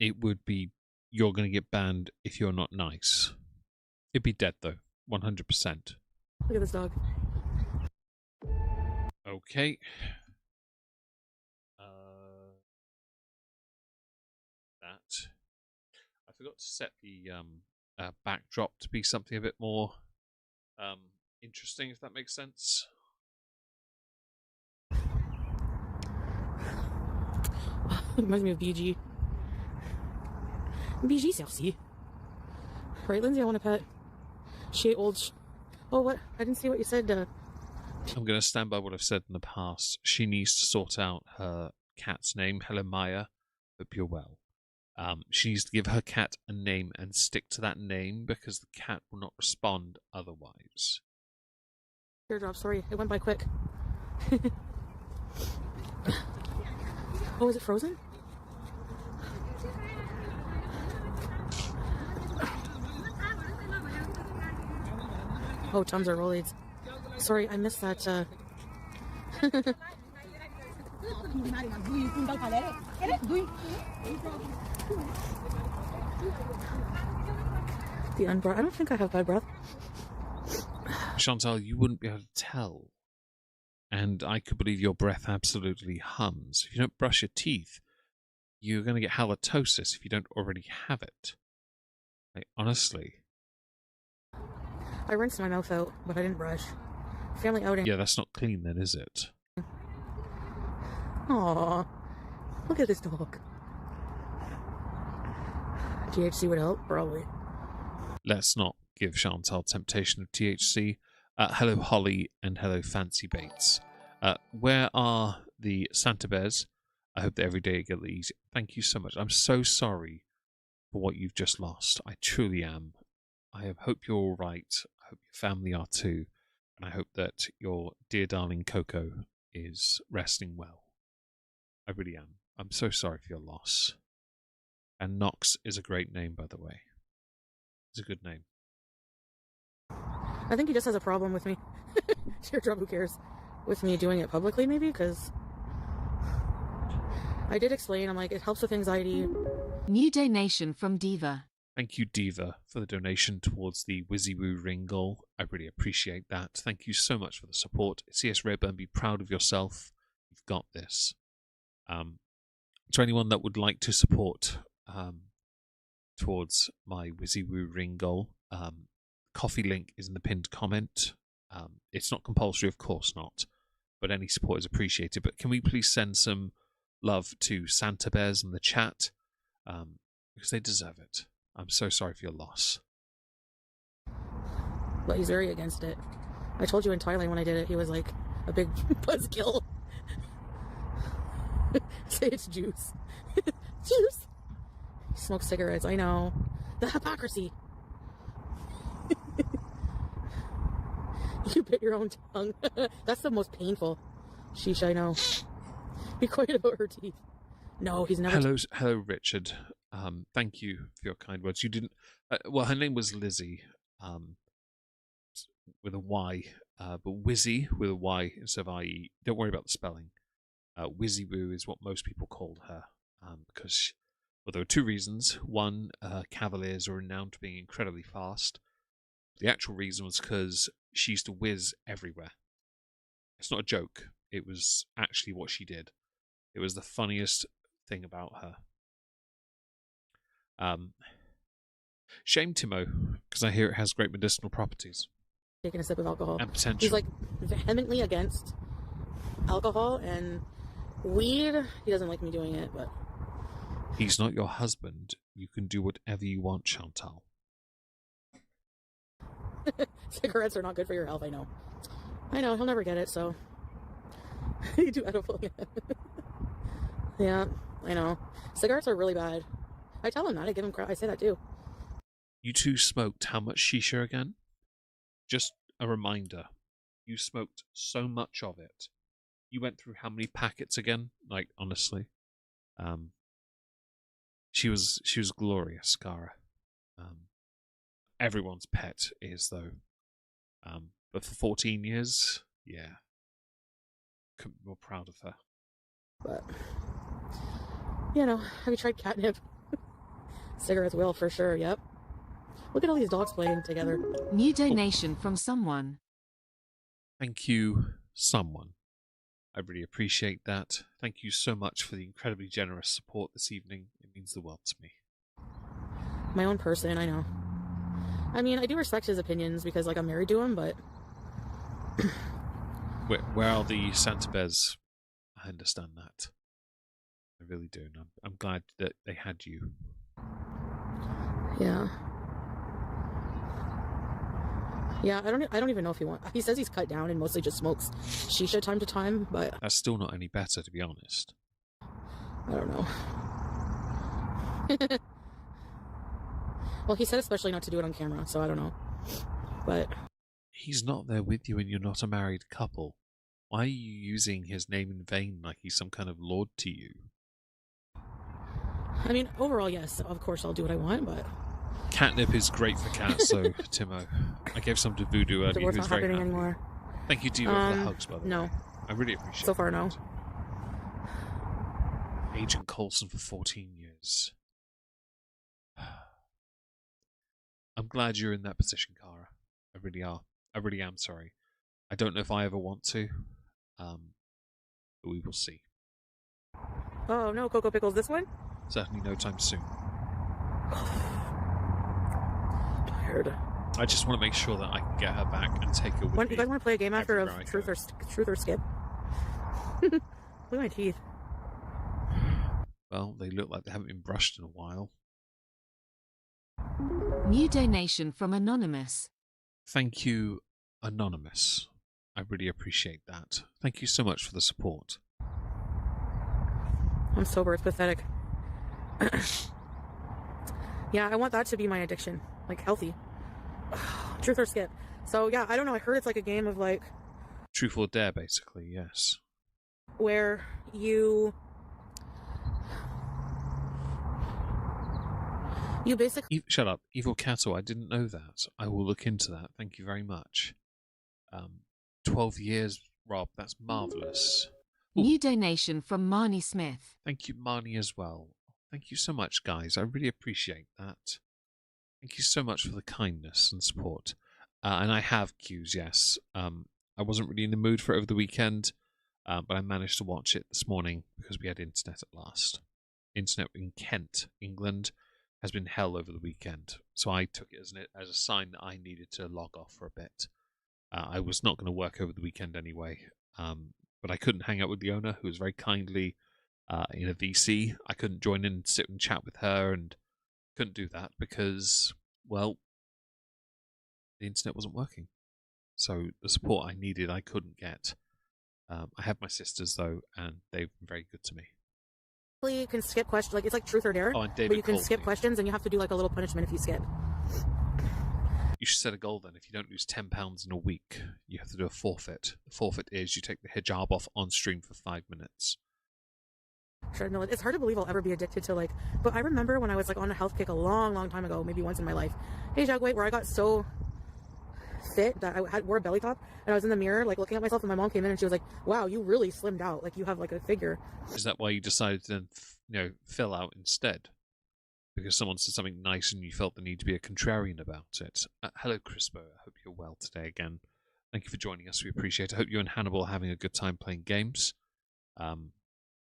It would be, you're going to get banned if you're not nice. It'd be dead, though. 100%.
Look at this dog.
Okay. That. I forgot to set the backdrop to be something a bit more interesting, if that makes sense.
Reminds me of BG. BG Celsi. Right, Lindsay, I want a pet. She ate old... Oh, what? I didn't see what you said.
I'm going to stand by what I've said in the past. She needs to sort out her cat's name. Hello, Maya. Hope you're well. She needs to give her cat a name and stick to that name because the cat will not respond otherwise.
Teardrop, sorry. It went by quick. Oh, is it frozen? Oh, Tums are Rolaids. Sorry, I missed that. The unbreath. I don't think I have bad breath.
Chantal, you wouldn't be able to tell. And I could believe your breath absolutely hums. If you don't brush your teeth, you're going to get halitosis if you don't already have it. Like, honestly.
I rinsed my mouth out, but I didn't brush. Family outing.
Yeah, that's not clean then, is it?
Aww. Look at this dog. THC would help, probably.
Let's not give Chantal temptation of THC. Hello, Holly, and hello, Fancy Bates. Where are the Santa Bears? I hope that every day get easier. Thank you so much. I'm so sorry for what you've just lost. I truly am. I hope you're all right. I hope your family are too. And I hope that your dear darling Coco is resting well. I really am. I'm so sorry for your loss. And Knox is a great name, by the way. It's a good name.
I think he just has a problem with me. Teardrop, who cares? With me doing it publicly, maybe? Because I did explain, I'm like, it helps with anxiety.
New donation from Diva.
Thank you, Diva, for the donation towards the Wizzy Woo ring goal. I really appreciate that. Thank you so much for the support. CS Redburn, be proud of yourself. You've got this. To anyone that would like to support towards my Wizzy Woo ring goal, coffee link is in the pinned comment. It's not compulsory, of course not, but any support is appreciated. But can we please send some love to Santa Bears in the chat? Because they deserve it. I'm so sorry for your loss.
But he's very against it. I told you in Thailand when I did it, he was like a big buzzkill. Say it's juice. Juice! He smokes cigarettes, I know. The hypocrisy. You bit your own tongue. That's the most painful. Sheesh, I know. Be quiet about her teeth. No, he's never...
Hello, Richard. Thank you for your kind words. You didn't... well, her name was Lizzie, with a Y, but Wizzy with a Y instead of IE. Don't worry about the spelling. Wizzy Woo is what most people called her, because... Well, there were two reasons. One, Cavaliers are renowned for being incredibly fast. The actual reason was because she used to whiz everywhere. It's not a joke. It was actually what she did. It was the funniest thing about her. Shame, Timo, because I hear it has great medicinal properties.
Taking a sip of alcohol.
And potential.
He's like vehemently against alcohol and weed. He doesn't like me doing it, but...
He's not your husband. You can do whatever you want, Chantal.
Cigarettes are not good for your health, I know. I know, he'll never get it, so... You do edible again. Yeah, I know. Cigarettes are really bad. I tell him that, I give him crap, I say that too.
You two smoked how much shisha again? Just a reminder. You smoked so much of it. You went through how many packets again? Like, honestly. She was glorious, Cara. Everyone's pet is, though. But for 14 years, yeah. Couldn't be more proud of her.
But, you know, have you tried catnip? Cigarettes will, for sure, yep. Look at all these dogs playing together.
New donation from someone.
Thank you, someone. I really appreciate that. Thank you so much for the incredibly generous support this evening. It means the world to me.
My own person, I know. I mean, I do respect his opinions because, like, I'm married to him, but...
Where are the Santa Bears? I understand that. I really do. And I'm glad that they had you.
Yeah. Yeah, I don't even know if he wants. He says he's cut down and mostly just smokes shisha time to time, but
That's still not any better, to be honest.
I don't know. Well, he said especially not to do it on camera, so I don't know. But
He's not there with you and you're not a married couple. Why are you using his name in vain like he's some kind of lord to you?
I mean, overall, yes, of course I'll do what I want, but
Catnip is great for cats, so Timo. I gave some to Voodoo earlier.
divorce
He was
not
very
happening
happy.
anymore.
Thank you, Diva, for the hugs, by the
no.
way. I really appreciate it.
So far, no.
Agent Coulson for 14 years. I'm glad you're in that position, Kara. I really are. I really am sorry. I don't know if I ever want to, but we will see.
Oh no, Cocoa Pickles, this one?
Certainly no time soon.
Tired.
I just want to make sure that I can get her back and take her with me.
You guys want to play a game after of
everywhere I
truth or skip? Look at my teeth.
Well, they look like they haven't been brushed in a while.
New donation from Anonymous.
Thank you, Anonymous. I really appreciate that. Thank you so much for the support.
I'm sober. It's pathetic. Yeah, I want that to be my addiction. Like, healthy. Truth or skip. So, yeah, I don't know. I heard it's like a game of, like...
Truth or dare, basically, yes.
Where you basically...
Shut up. Evil Cattle, I didn't know that. I will look into that. Thank you very much. 12 years, Rob. That's marvellous.
New donation from Marnie Smith.
Thank you, Marnie, as well. Thank you so much, guys. I really appreciate that. Thank you so much for the kindness and support. And I have cues, yes. I wasn't really in the mood for it over the weekend, but I managed to watch it this morning because we had internet at last. Internet in Kent, England, has been hell over the weekend. So I took it as a sign that I needed to log off for a bit. I was not going to work over the weekend anyway, but I couldn't hang out with the owner, who was very kindly in a VC. I couldn't join in and sit and chat with her, and couldn't do that because, well, the internet wasn't working. So the support I needed, I couldn't get. I have my sisters, though, and they've been very good to me.
You can skip questions. Like, it's like truth or dare.
Oh, and David
but you can
called
skip
me.
questions, and you have to do, like, a little punishment if you skip.
You should set a goal then. If you don't lose £10 in a week, you have to do a forfeit. The forfeit is you take the hijab off on stream for 5 minutes.
Sure, no, it's hard to believe I'll ever be addicted to, like... But I remember when I was, like, on a health kick a long, long time ago, maybe once in my life. Hey, Jack, wait, where I got so fit that I wore a belly top, and I was in the mirror, like, looking at myself, and my mom came in, and she was like, wow, you really slimmed out. Like, you have, like, a figure.
Is that why you decided to then, fill out instead? Because someone said something nice and you felt the need to be a contrarian about it. Hello, Crispo. I hope you're well today again. Thank you for joining us. We appreciate it. I hope you and Hannibal are having a good time playing games. I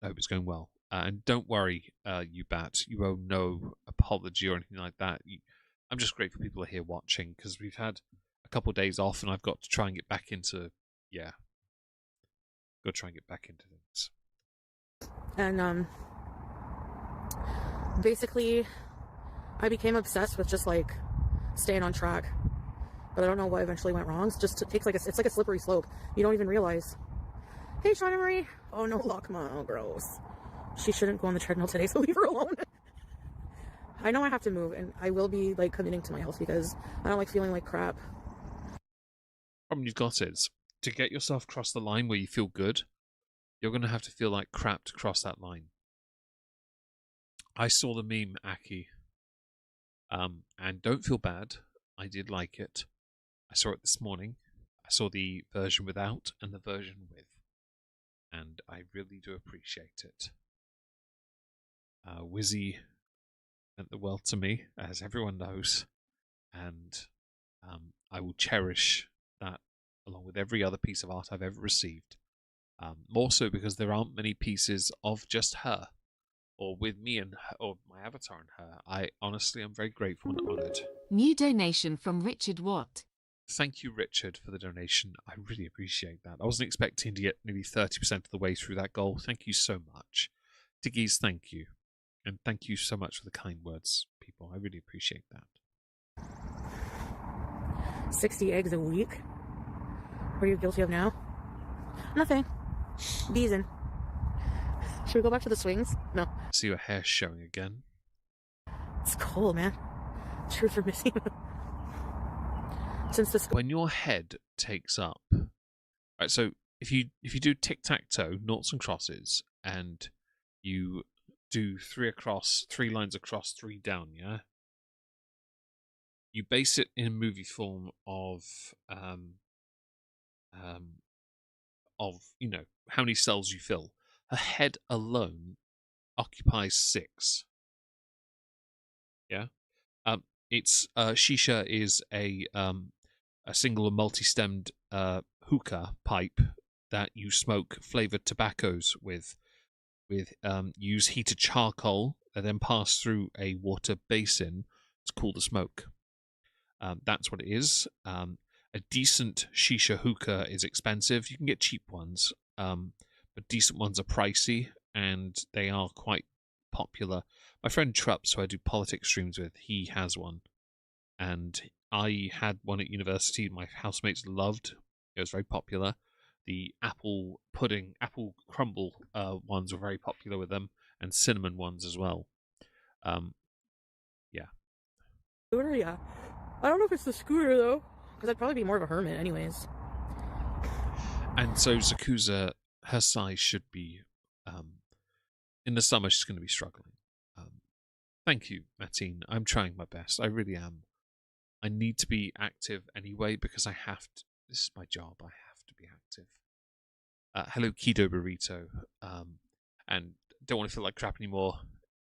hope it's going well. And don't worry, you Bat. You owe no apology or anything like that. I'm just grateful people are here watching because we've had a couple of days off and I've got to try and get back into, things.
And, basically, I became obsessed with just, like, staying on track. But I don't know what eventually went wrong. It takes, like, it's like a slippery slope. You don't even realize. Hey, Shauna Marie. Oh, no, Lockma. Oh, gross. She shouldn't go on the treadmill today, so leave her alone. I know I have to move, and I will be, like, committing to my health because I don't like feeling like crap.
Problem you've got is, to get yourself across the line where you feel good, you're going to have to feel like crap to cross that line. I saw the meme, Aki, and don't feel bad. I did like it. I saw it this morning. I saw the version without and the version with, and I really do appreciate it. Wizzy meant the world to me, as everyone knows, and I will cherish that along with every other piece of art I've ever received. More so because there aren't many pieces of just her, or with me and her, or my avatar and her. I honestly am very grateful and honoured.
New donation from Richard Watt.
Thank you, Richard, for the donation. I really appreciate that. I wasn't expecting to get nearly 30% of the way through that goal. Thank you so much. Diggies, thank you. And thank you so much for the kind words, people. I really appreciate that.
60 eggs a week. What are you guilty of now? Nothing. Beezing. Should we go back to the swings? No.
See your hair showing again.
It's cold, man. Truth or missing. Since the
When your head takes up, right? So if you do tic-tac-toe, noughts and crosses, and you do 3 lines across, 3 down, yeah. You base it in movie form of you know how many cells you fill. Her head alone occupies 6. Yeah. It's shisha is a single and multi-stemmed hookah pipe that you smoke flavored tobaccos with. Use heated charcoal and then pass through a water basin to cool the smoke. That's what it is. A decent shisha hookah is expensive. You can get cheap ones, but decent ones are pricey, and they are quite popular. My friend Trups, who I do politics streams with, he has one, and I had one at university. My housemates loved. It was very popular. The apple crumble ones were very popular with them, and cinnamon ones as well. Yeah.
scooter, yeah. I don't know if it's the scooter though, because I'd probably be more of a hermit anyways.
And so Zakuza, her size should be, in the summer she's going to be struggling. Thank you, Mateen. I'm trying my best. I really am. I need to be active anyway because I have to. This is my job. I have to be active. Hello, Kido Burrito. And don't want to feel like crap anymore.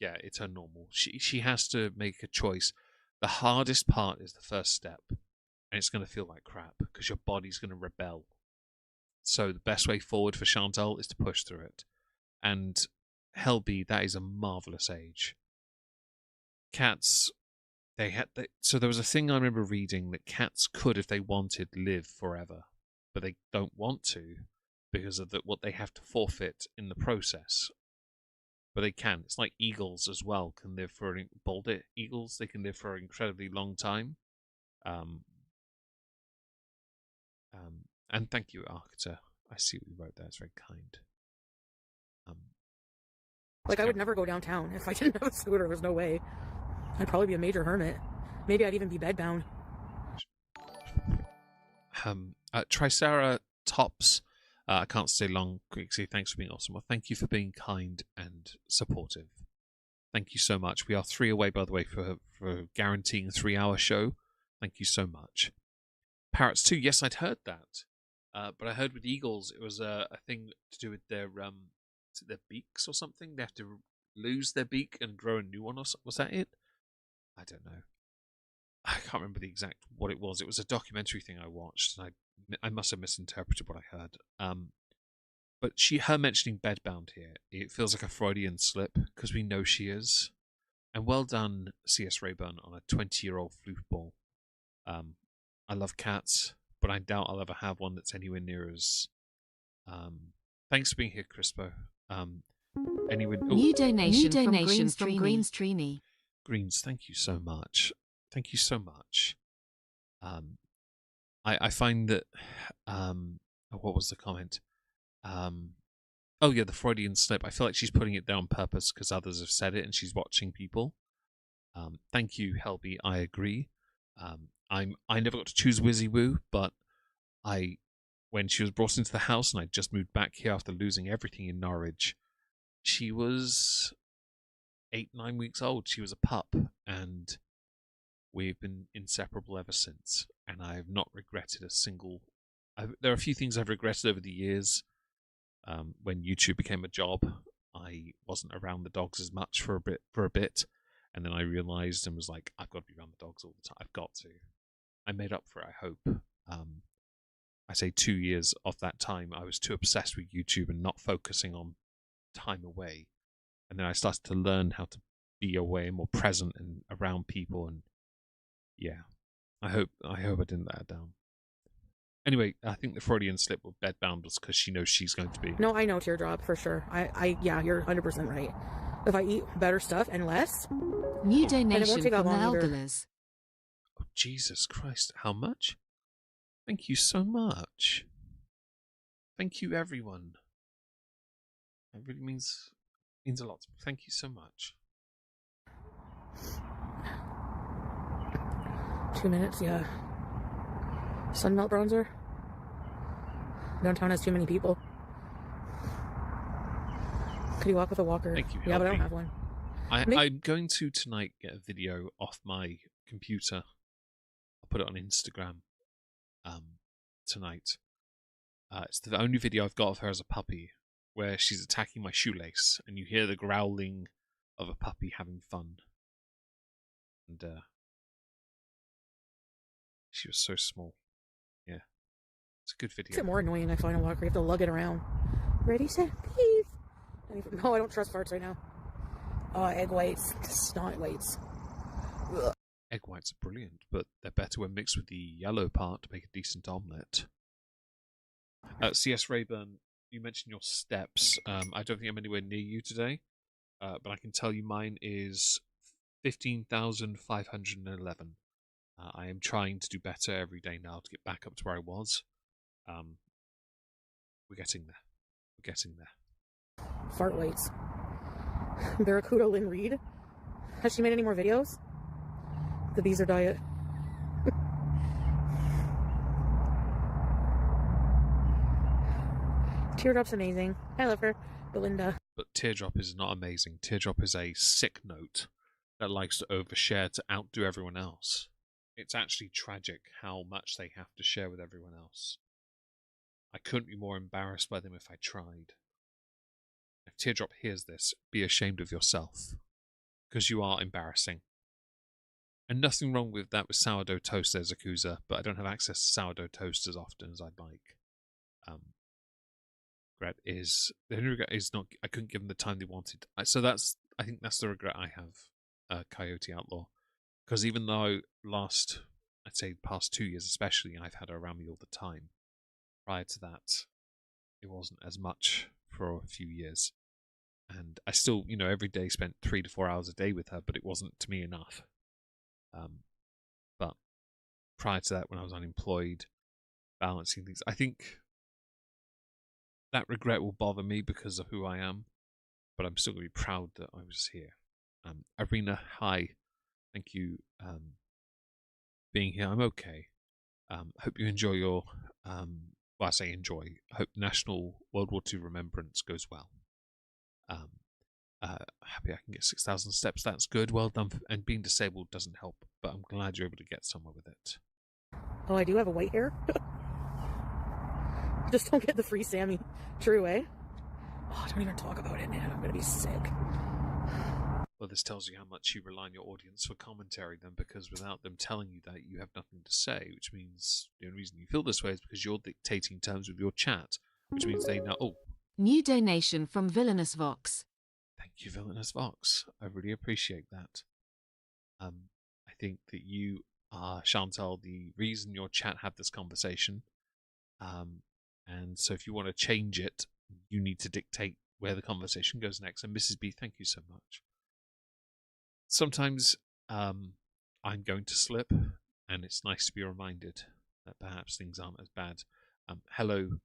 Yeah, it's her normal. She has to make a choice. The hardest part is the first step, and it's going to feel like crap because your body's going to rebel. So the best way forward for Chantal is to push through it. And hell be, that is a marvelous age. Cats, so there was a thing I remember reading that cats could, if they wanted, live forever, but they don't want to because of what they have to forfeit in the process. But they can. It's like eagles as well can live for bald eagles. They can live for an incredibly long time. And thank you, Arcata. I see what you wrote there. It's very kind.
Like, I would never go downtown. If I didn't have a scooter, there's no way. I'd probably be a major hermit. Maybe I'd even be bedbound.
Trisara Tops. I can't stay long. Quickly, thanks for being awesome. Well, thank you for being kind and supportive. Thank you so much. We are 3 away, by the way, for guaranteeing a 3-hour show. Thank you so much. Parrots too. Yes, I'd heard that. But I heard with eagles, it was a thing to do with their beaks or something. They have to lose their beak and grow a new one, or was that it? I don't know. I can't remember the exact what it was. It was a documentary thing I watched, and I must have misinterpreted what I heard. But her mentioning bedbound here, it feels like a Freudian slip because we know she is. And well done, C.S. Rayburn, on a 20-year-old floofball. I love cats, but I doubt I'll ever have one that's anywhere near as. Thanks for being here, Crispo. Anyway,
New donation from Greens Trini.
Greens, thank you so much. Thank you so much. I find that. What was the comment? Oh yeah, the Freudian slip. I feel like she's putting it there on purpose because others have said it, and she's watching people. Thank you, Helby. I agree. I never got to choose Wizzy Woo, but when she was brought into the house and I just moved back here after losing everything in Norwich, she was 8-9 weeks old. She was a pup, and we've been inseparable ever since. And I have not regretted a single. There are a few things I've regretted over the years. When YouTube became a job, I wasn't around the dogs as much for a bit, and then I realized and was like, I've got to be around the dogs all the time. I've got to. I made up for it, I hope. I say 2 years of that time, I was too obsessed with YouTube and not focusing on time away. And then I started to learn how to be away and more present and around people. And yeah, I hope I didn't let her down. Anyway, I think the Freudian slip with bedbound was because she knows she's going to be.
No, I know, Teardrop, for sure. Yeah, you're 100% right. If I eat better stuff and less,
New donation from the
long either.
Elderlers.
Oh, Jesus Christ. How much? Thank you so much. Thank you, everyone. It really means a lot. Thank you so much.
2 minutes, yeah. Sunmelt bronzer. Downtown has too many people. Could you walk with a walker?
Thank you.
Yeah, but I don't have one.
I'm going to tonight get a video off my computer. I'll put it on Instagram tonight. It's the only video I've got of her as a puppy, where she's attacking my shoelace, and you hear the growling of a puppy having fun. And she was so small. Yeah. It's a good video.
It's more annoying, I find, a walker. You have to lug it around. Ready, set, please. No, I don't trust farts right now. Oh, egg whites. Snot whites. Ugh.
Egg whites are brilliant, but they're better when mixed with the yellow part to make a decent omelette. CS Rayburn, you mentioned your steps. I don't think I'm anywhere near you today, but I can tell you mine is 15,511. I am trying to do better every day now to get back up to where I was. We're getting there. We're getting there.
Fart weights. Barracuda Lynn Reed. Has she made any more videos? The Beezer diet. Teardrop's amazing. I love her. Belinda.
But Teardrop is not amazing. Teardrop is a sick note that likes to overshare to outdo everyone else. It's actually tragic how much they have to share with everyone else. I couldn't be more embarrassed by them if I tried. If Teardrop hears this, be ashamed of yourself. Because you are embarrassing. And nothing wrong with that with sourdough toast there, Zakuza, but I don't have access to sourdough toast as often as I'd like. Regret is the only regret is not I couldn't give them the time they wanted. I think that's the regret I have, Coyote Outlaw. Because even though I'd say past 2 years especially, I've had her around me all the time. Prior to that, it wasn't as much for a few years. And I still, every day spent 3 to 4 hours a day with her, but it wasn't to me enough. But prior to that, when I was unemployed, balancing things, I think that regret will bother me because of who I am, but I'm still going to be proud that I was here. Arena, hi. Thank you being here. I'm okay. Hope you enjoy your, I say enjoy. Hope National World War II Remembrance goes well. Happy I can get 6,000 steps. That's good. Well done. And being disabled doesn't help, but I'm glad you're able to get somewhere with it.
Oh, I do have a white hair. Just don't get the free Sammy. True, eh? Oh, don't even talk about it, man. I'm gonna be sick.
Well, this tells you how much you rely on your audience for commentary then, because without them telling you that, you have nothing to say, which means the only reason you feel this way is because you're dictating terms with your chat, which means they know, oh.
New donation from Villainous Vox.
Thank you, Villainous Vox. I really appreciate that. I think that you are, Chantal, the reason your chat had this conversation. And so if you want to change it, you need to dictate where the conversation goes next. And Mrs. B, thank you so much. Sometimes I'm going to slip, and it's nice to be reminded that perhaps things aren't as bad. Hello,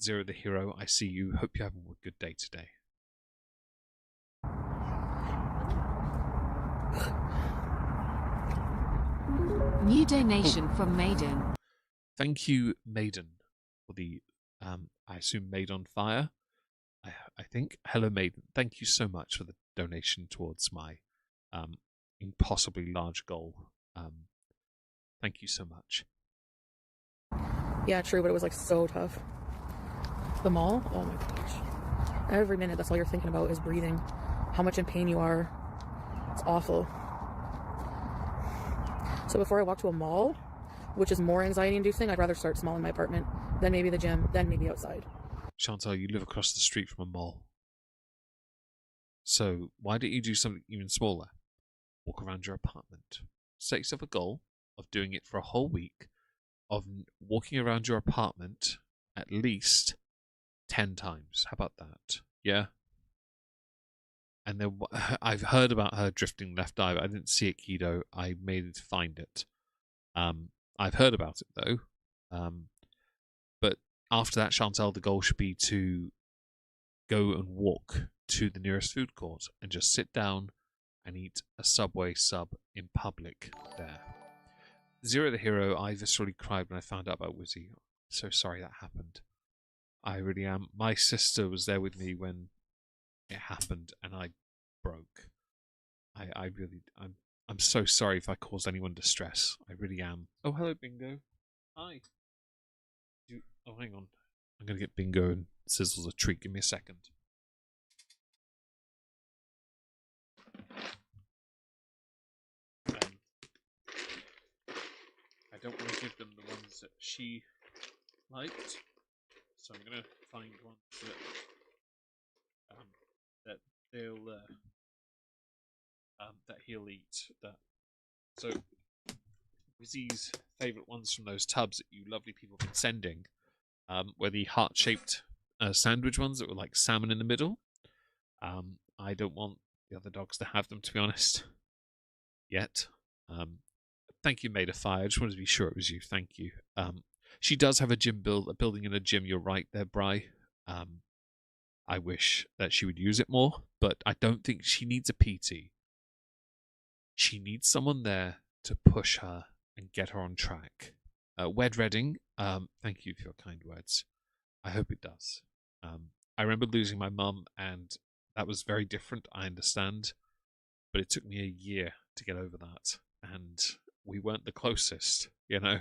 Zero the Hero. I see you. Hope you have a good day today.
New donation from Maiden.
Thank you, Maiden, for the, I assume, Made on Fire. I think. Hello, Maiden. Thank you so much for the donation towards my impossibly large goal. Thank you so much.
Yeah, true, but it was like so tough. The mall? Oh my gosh. Every minute, that's all you're thinking about is breathing. How much in pain you are. It's awful. So before I walk to a mall, which is more anxiety-inducing, I'd rather start small in my apartment, then maybe the gym, then maybe outside.
Chantal, you live across the street from a mall. So why don't you do something even smaller? Walk around your apartment. Set yourself a goal of doing it for a whole week, of walking around your apartment at least 10 times. How about that? Yeah? And then I've heard about her drifting left eye, but I didn't see it, Kido. I made it to find it. I've heard about it, though. But after that, Chantal, the goal should be to go and walk to the nearest food court and just sit down and eat a Subway sub in public there. Zero the hero, I viscerally cried when I found out about Wizzy. I'm so sorry that happened. I really am. My sister was there with me when it happened, and I broke. I'm so sorry if I caused anyone distress. I really am. Oh, hello, Bingo. Hi. Oh, hang on. I'm gonna get Bingo and Sizzles a treat. Give me a second. I don't want to give them the ones that she liked, so I'm gonna find ones that they'll that he'll eat. So Wizzy's favourite ones from those tubs that you lovely people have been sending were the heart-shaped sandwich ones that were like salmon in the middle. I don't want the other dogs to have them, to be honest, yet. Thank you, Maid of Fire. I just wanted to be sure it was you. Thank you. She does have a building in a gym. You're right there, Bri. I wish that she would use it more, but I don't think she needs a PT. She needs someone there to push her and get her on track. Wed Redding, thank you for your kind words. I hope it does. I remember losing my mum, and that was very different, I understand. But it took me a year to get over that. And we weren't the closest, you know?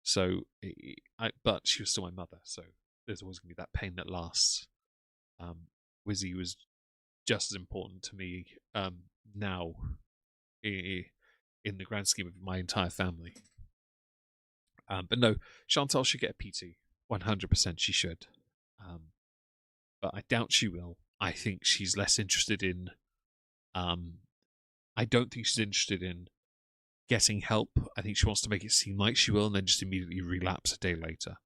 So, but she was still my mother, so there's always going to be that pain that lasts. Wizzy was just as important to me now in the grand scheme of my entire family. But no, Chantal should get a PT. 100% she should. But I doubt she will. I think she's less interested in... I don't think she's interested in getting help. I think she wants to make it seem like she will and then just immediately relapse a day later.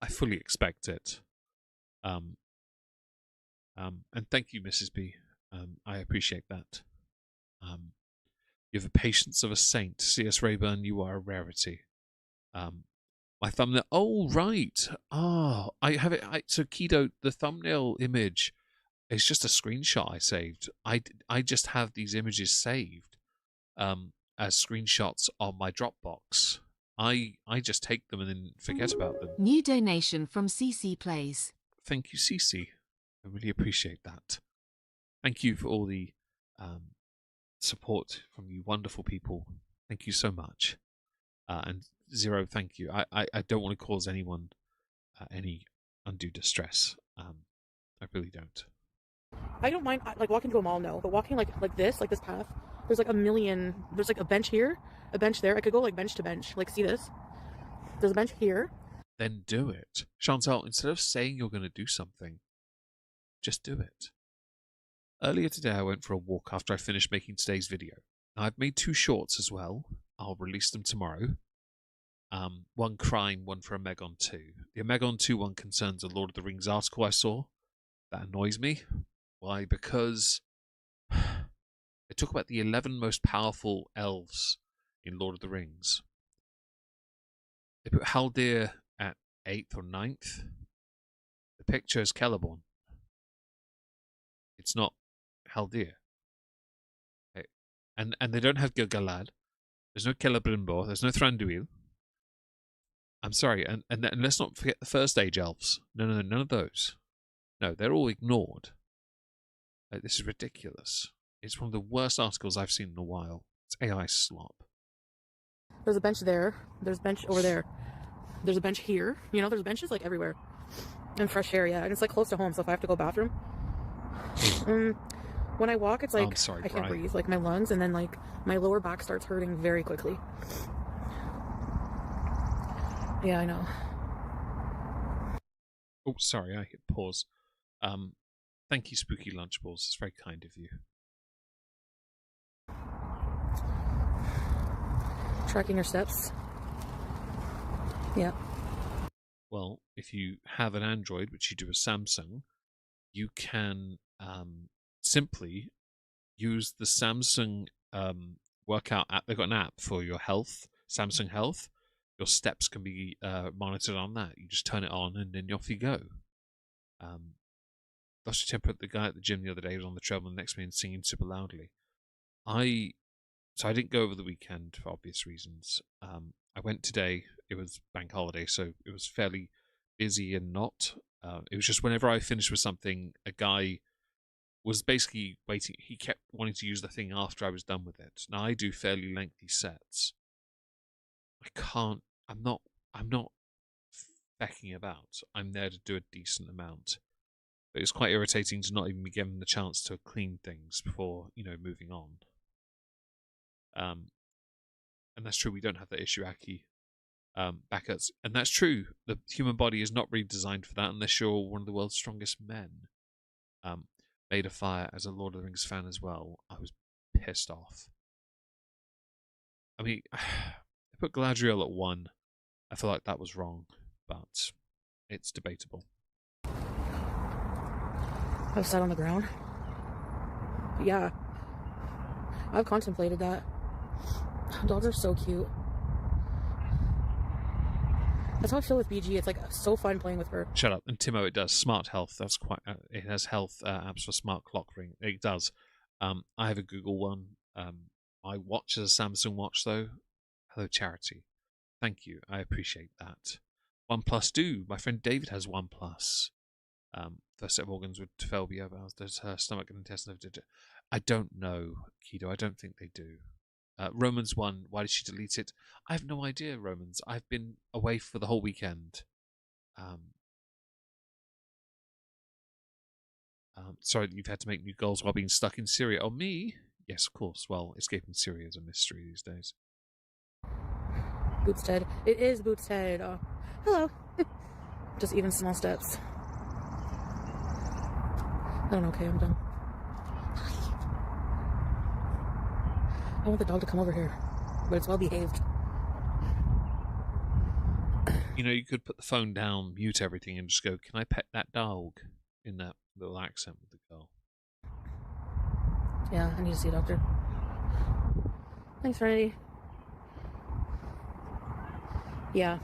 I fully expect it. And thank you, Mrs. B. I appreciate that. You have the patience of a saint. C.S. Rayburn, you are a rarity. My thumbnail... Oh, right. Oh, I have it... So, Kido, the thumbnail image is just a screenshot I saved. I just have these images saved as screenshots on my Dropbox. I just take them and then forget about them.
New donation from CC Plays.
Thank you, Cece. I really appreciate that. Thank you for all the support from you wonderful people. Thank you so much. And Zero, thank you. I don't want to cause anyone any undue distress. I really don't.
I don't mind, like, walking to a mall, no. But walking, like this path, there's, like, a million... There's, like, a bench here, a bench there. I could go, like, bench to bench. Like, see this? There's a bench here.
Then do it. Chantal, instead of saying you're going to do something, just do it. Earlier today, I went for a walk after I finished making today's video. Now, I've made 2 shorts as well. I'll release them tomorrow. One crime, one for Omegon 2. The Omegon 2 one concerns a Lord of the Rings article I saw. That annoys me. Why? Because they talk about the 11 most powerful elves in Lord of the Rings. They put Haldir at 8th or 9th. The picture is Celeborn. It's not Haldir. Okay. And they don't have Gil-galad. There's no Celebrimbor. There's no Thranduil. I'm sorry, and let's not forget the First Age elves. No, none of those. No, they're all ignored. This is ridiculous. It's one of the worst articles I've seen in a while. It's AI slop.
There's a bench there. There's a bench over there. There's a bench here. You know, there's benches, like, everywhere. And fresh air, yeah. And it's, like, close to home, so if I have to go bathroom... when I walk, it's like...
I'm sorry,
I can't
Brian.
breathe. Like, my lungs, and then, like, my lower back starts hurting very quickly. Yeah, I know.
Oh, sorry, I hit pause. Thank you, Spooky Lunchballs. It's very kind of you.
Tracking your steps. Yeah.
Well, if you have an Android, which you do with Samsung, you can simply use the Samsung workout app. They've got an app for your health, Samsung Health. Your steps can be monitored on that. You just turn it on and then off you go. Lost your temper at the guy at the gym the other day. He was on the treadmill next to me and singing super loudly. So I didn't go over the weekend for obvious reasons. I went today. It was bank holiday, so it was fairly busy and not. It was just whenever I finished with something, a guy was basically waiting. He kept wanting to use the thing after I was done with it. Now I do fairly lengthy sets. I can't. I'm not fecking about. I'm there to do a decent amount. But it's quite irritating to not even be given the chance to clean things before, moving on. And that's true. We don't have that issue, Aki. Backups. And that's true. The human body is not really designed for that unless you're one of the world's strongest men. Made of Fire, as a Lord of the Rings fan as well, I was pissed off. I mean, I put Galadriel at 1. I feel like that was wrong, but it's debatable.
I've sat on the ground. Yeah. I've contemplated that. Dogs are so cute. That's how I feel with BG. It's like so fun playing with her.
Shut up. And Timo, it does. Smart Health. That's quite. It has health apps for smart clock ring. It does. I have a Google one. My watch is a Samsung watch, though. Hello, charity. Thank you. I appreciate that. OnePlus do. My friend David has OnePlus. First set of organs with Tfelbia. Does her stomach and intestine? I don't know, Kido. I don't think they do. Romans 1, why did she delete it? I have no idea, Romans. I've been away for the whole weekend. Sorry that you've had to make new goals while being stuck in Syria. Oh, me? Yes, of course. Well, escaping Syria is a mystery these days.
Boots Ted. It is Boots Ted. Oh, hello. Just even small steps. I don't know. Okay, I'm done. I want the dog to come over here, but it's well behaved.
You could put the phone down, mute everything, and just go, "Can I pet that dog?" in that little accent with the girl.
Yeah, I need to see a doctor. Thanks, Randy. Yeah.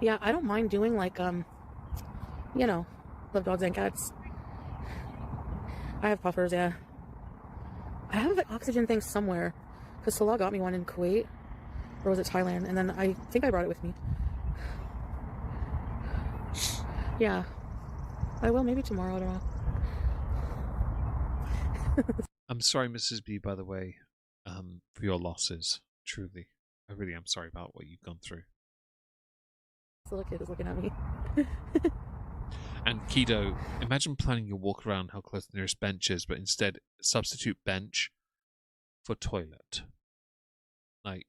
Yeah, I don't mind doing like, love dogs and cats. I have puffers, yeah. I have an oxygen thing somewhere, because Salah got me one in Kuwait, or was it Thailand? And then I think I brought it with me. Yeah. I will, maybe tomorrow, I don't know.
I'm sorry, Mrs. B, by the way, for your losses. Truly. I really am sorry about what you've gone through.
This little kid is looking at me.
And Kido, imagine planning your walk around how close the nearest bench is, but instead substitute bench for toilet. Like,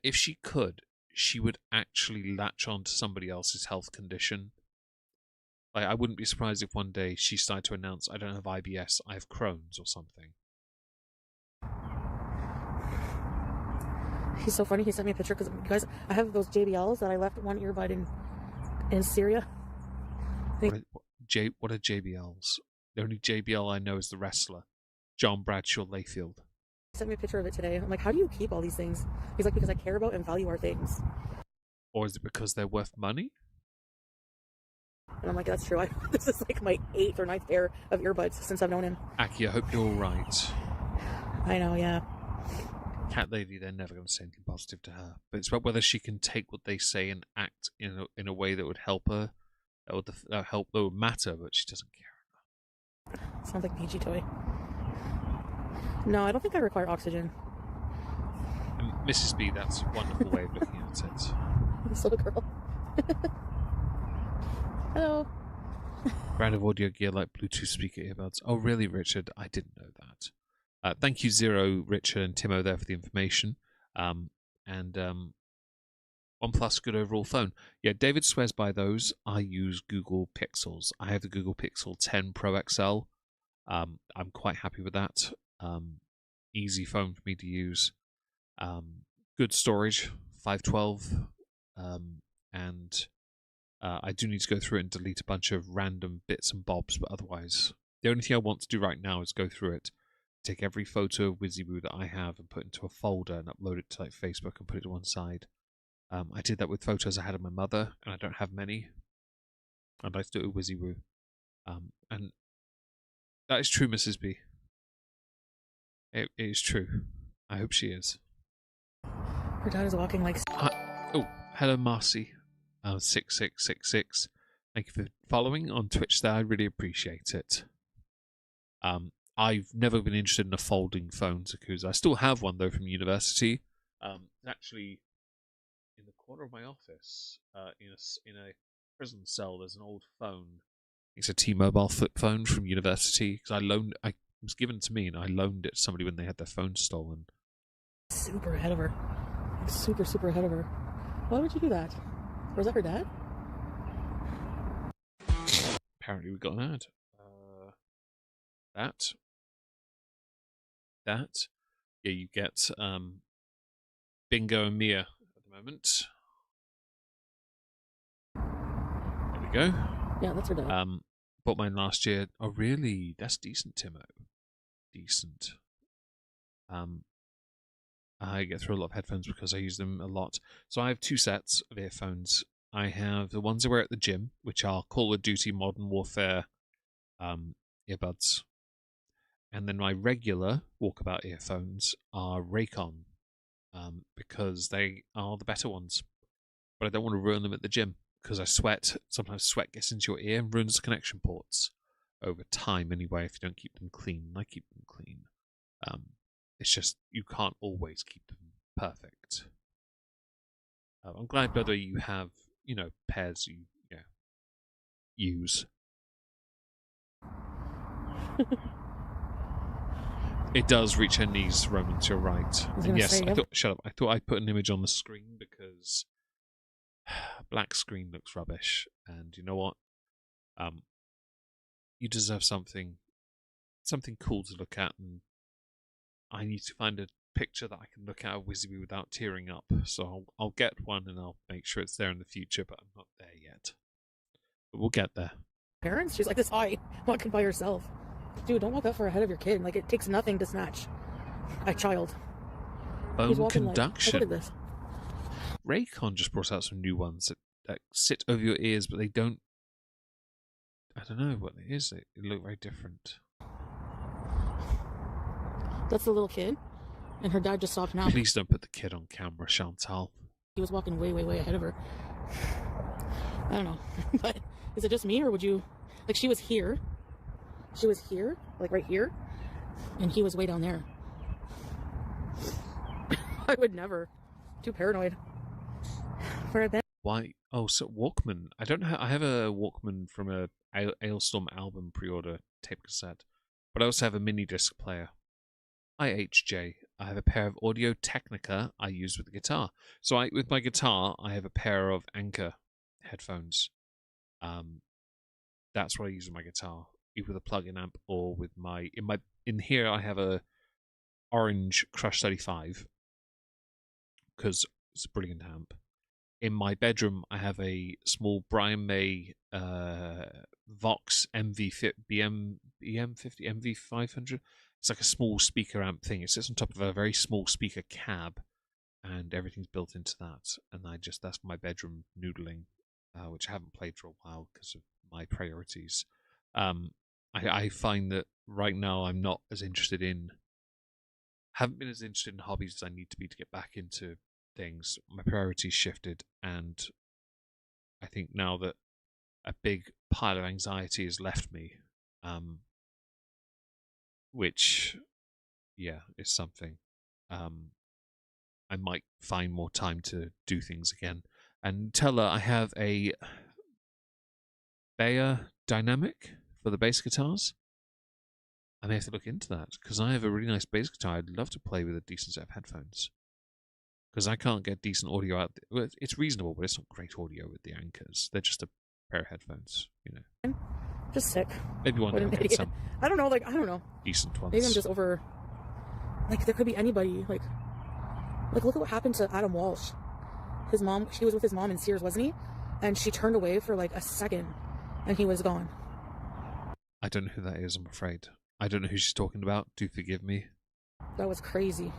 if she could, she would actually latch on to somebody else's health condition. Like, I wouldn't be surprised if one day she started to announce, I don't have IBS, I have Crohn's or something.
He's so funny. He sent me a picture because, you guys, I have those JBLs that I left one earbud in Syria.
What are JBLs? The only JBL I know is the wrestler, John Bradshaw Layfield.
He sent me a picture of it today. I'm like, how do you keep all these things? He's like, because I care about and value our things.
Or is it because they're worth money?
And I'm like, that's true. This is like my 8th or 9th pair of earbuds since I've known him.
Aki, I hope you're alright.
I know, yeah.
Cat lady, they're never going to say anything positive to her. But it's about whether she can take what they say and act in a way that would help her. That would matter, but she doesn't care.
Sounds like PG toy. No, I don't think I require oxygen.
And Mrs. B, that's a wonderful way of looking at it.
This little girl. Hello.
Brand of audio gear like Bluetooth speaker earbuds. Oh, really, Richard? I didn't know that. Thank you, Zero, Richard, and Timo there for the information. OnePlus, good overall phone. Yeah, David swears by those. I use Google Pixels. I have the Google Pixel 10 Pro XL. I'm quite happy with that. Easy phone for me to use. Good storage, 512. And I do need to go through it and delete a bunch of random bits and bobs, but otherwise, the only thing I want to do right now is go through it, take every photo of WYSIWYG that I have and put it into a folder and upload it to like Facebook and put it to one side. I did that with photos I had of my mother, and I don't have many. I'd like to do it with WYSIWYG. And that is true, Mrs. B. It is true. I hope she is.
Her dad is walking like...
Oh, hello, Marcy. 6666. Thank you for following on Twitch there. I really appreciate it. I've never been interested in a folding phone, Zakuza. I still have one, though, from university. Actually, in the corner of my office, in a prison cell, there's an old phone. It's a T-Mobile flip phone from university, because it was given to me, and I loaned it to somebody when they had their phone stolen.
super ahead of her. Like super, super ahead of her. Why would you do that? Or is that her dad?
Apparently we got an ad. That. Yeah, you get Bingo and Mia at the moment. There we go.
Yeah, that's her dad.
Bought mine last year. Oh, really? That's decent, Timo. Decent. I get through a lot of headphones because I use them a lot. So I have two sets of earphones. I have the ones I wear at the gym, which are Call of Duty Modern Warfare earbuds. And then my regular walkabout earphones are Raycon, because they are the better ones. But I don't want to ruin them at the gym, because I sweat. Sometimes sweat gets into your ear and ruins the connection ports over time anyway if you don't keep them clean. I keep them clean. It's just you can't always keep them perfect. I'm glad, by the way, you have, pairs you use. It does reach her knees, Romans, you're right. And yes, shut up. I thought I put an image on the screen because black screen looks rubbish. And you know what? You deserve something cool to look at, and I need to find a picture that I can look at of WYSIWYG without tearing up. So I'll get one and I'll make sure it's there in the future, but I'm not there yet. But we'll get there.
Parents? She's like this high, walking by herself. Dude, don't walk that far ahead of your kid. Like, it takes nothing to snatch a child.
Bone conduction.
Look at this.
Raycon just brought out some new ones that sit over your ears, but they don't. I don't know what it is. They look very different.
That's the little kid, and her dad just stopped now.
Please don't put the kid on camera, Chantal.
He was walking way, way, way ahead of her. I don't know, but is it just me, or would you... Like, she was here, like right here, and he was way down there. I would never. Too paranoid. Where I've been.
Why? Oh, so Walkman. I don't know. I have a Walkman from a Ailstorm album pre-order tape cassette, but I also have a mini disc player. IHJ. I have a pair of Audio Technica I use with the guitar. So with my guitar, I have a pair of Anchor headphones. That's what I use with my guitar, either with a plug-in amp or with in here I have a orange Crush 35 because it's a brilliant amp. In my bedroom, I have a small Brian May Vox BM50 MV500. It's like a small speaker amp thing. It sits on top of a very small speaker cab, and everything's built into that. And that's my bedroom noodling, which I haven't played for a while because of my priorities. I find that right now I'm not as interested haven't been as interested in hobbies as I need to be to get back into things. My priorities shifted, and I think now that a big pile of anxiety has left me, which, is something. I might find more time to do things again. And tell her I have a Bayer Dynamic for the bass guitars. I may have to look into that, because I have a really nice bass guitar. I'd love to play with a decent set of headphones, because I can't get decent audio out there. Well, it's reasonable, but it's not great audio with the Anchors. They're just a pair of headphones,
Just sick.
Maybe one day I'll get some
I don't know.
decent ones.
Maybe I'm just over... Like, there could be anybody. Like, look at what happened to Adam Walsh. His mom, he was with his mom in Sears, wasn't he? And she turned away for like a second, and he was gone.
I don't know who that is, I'm afraid. I don't know who she's talking about. Do forgive me.
That was crazy.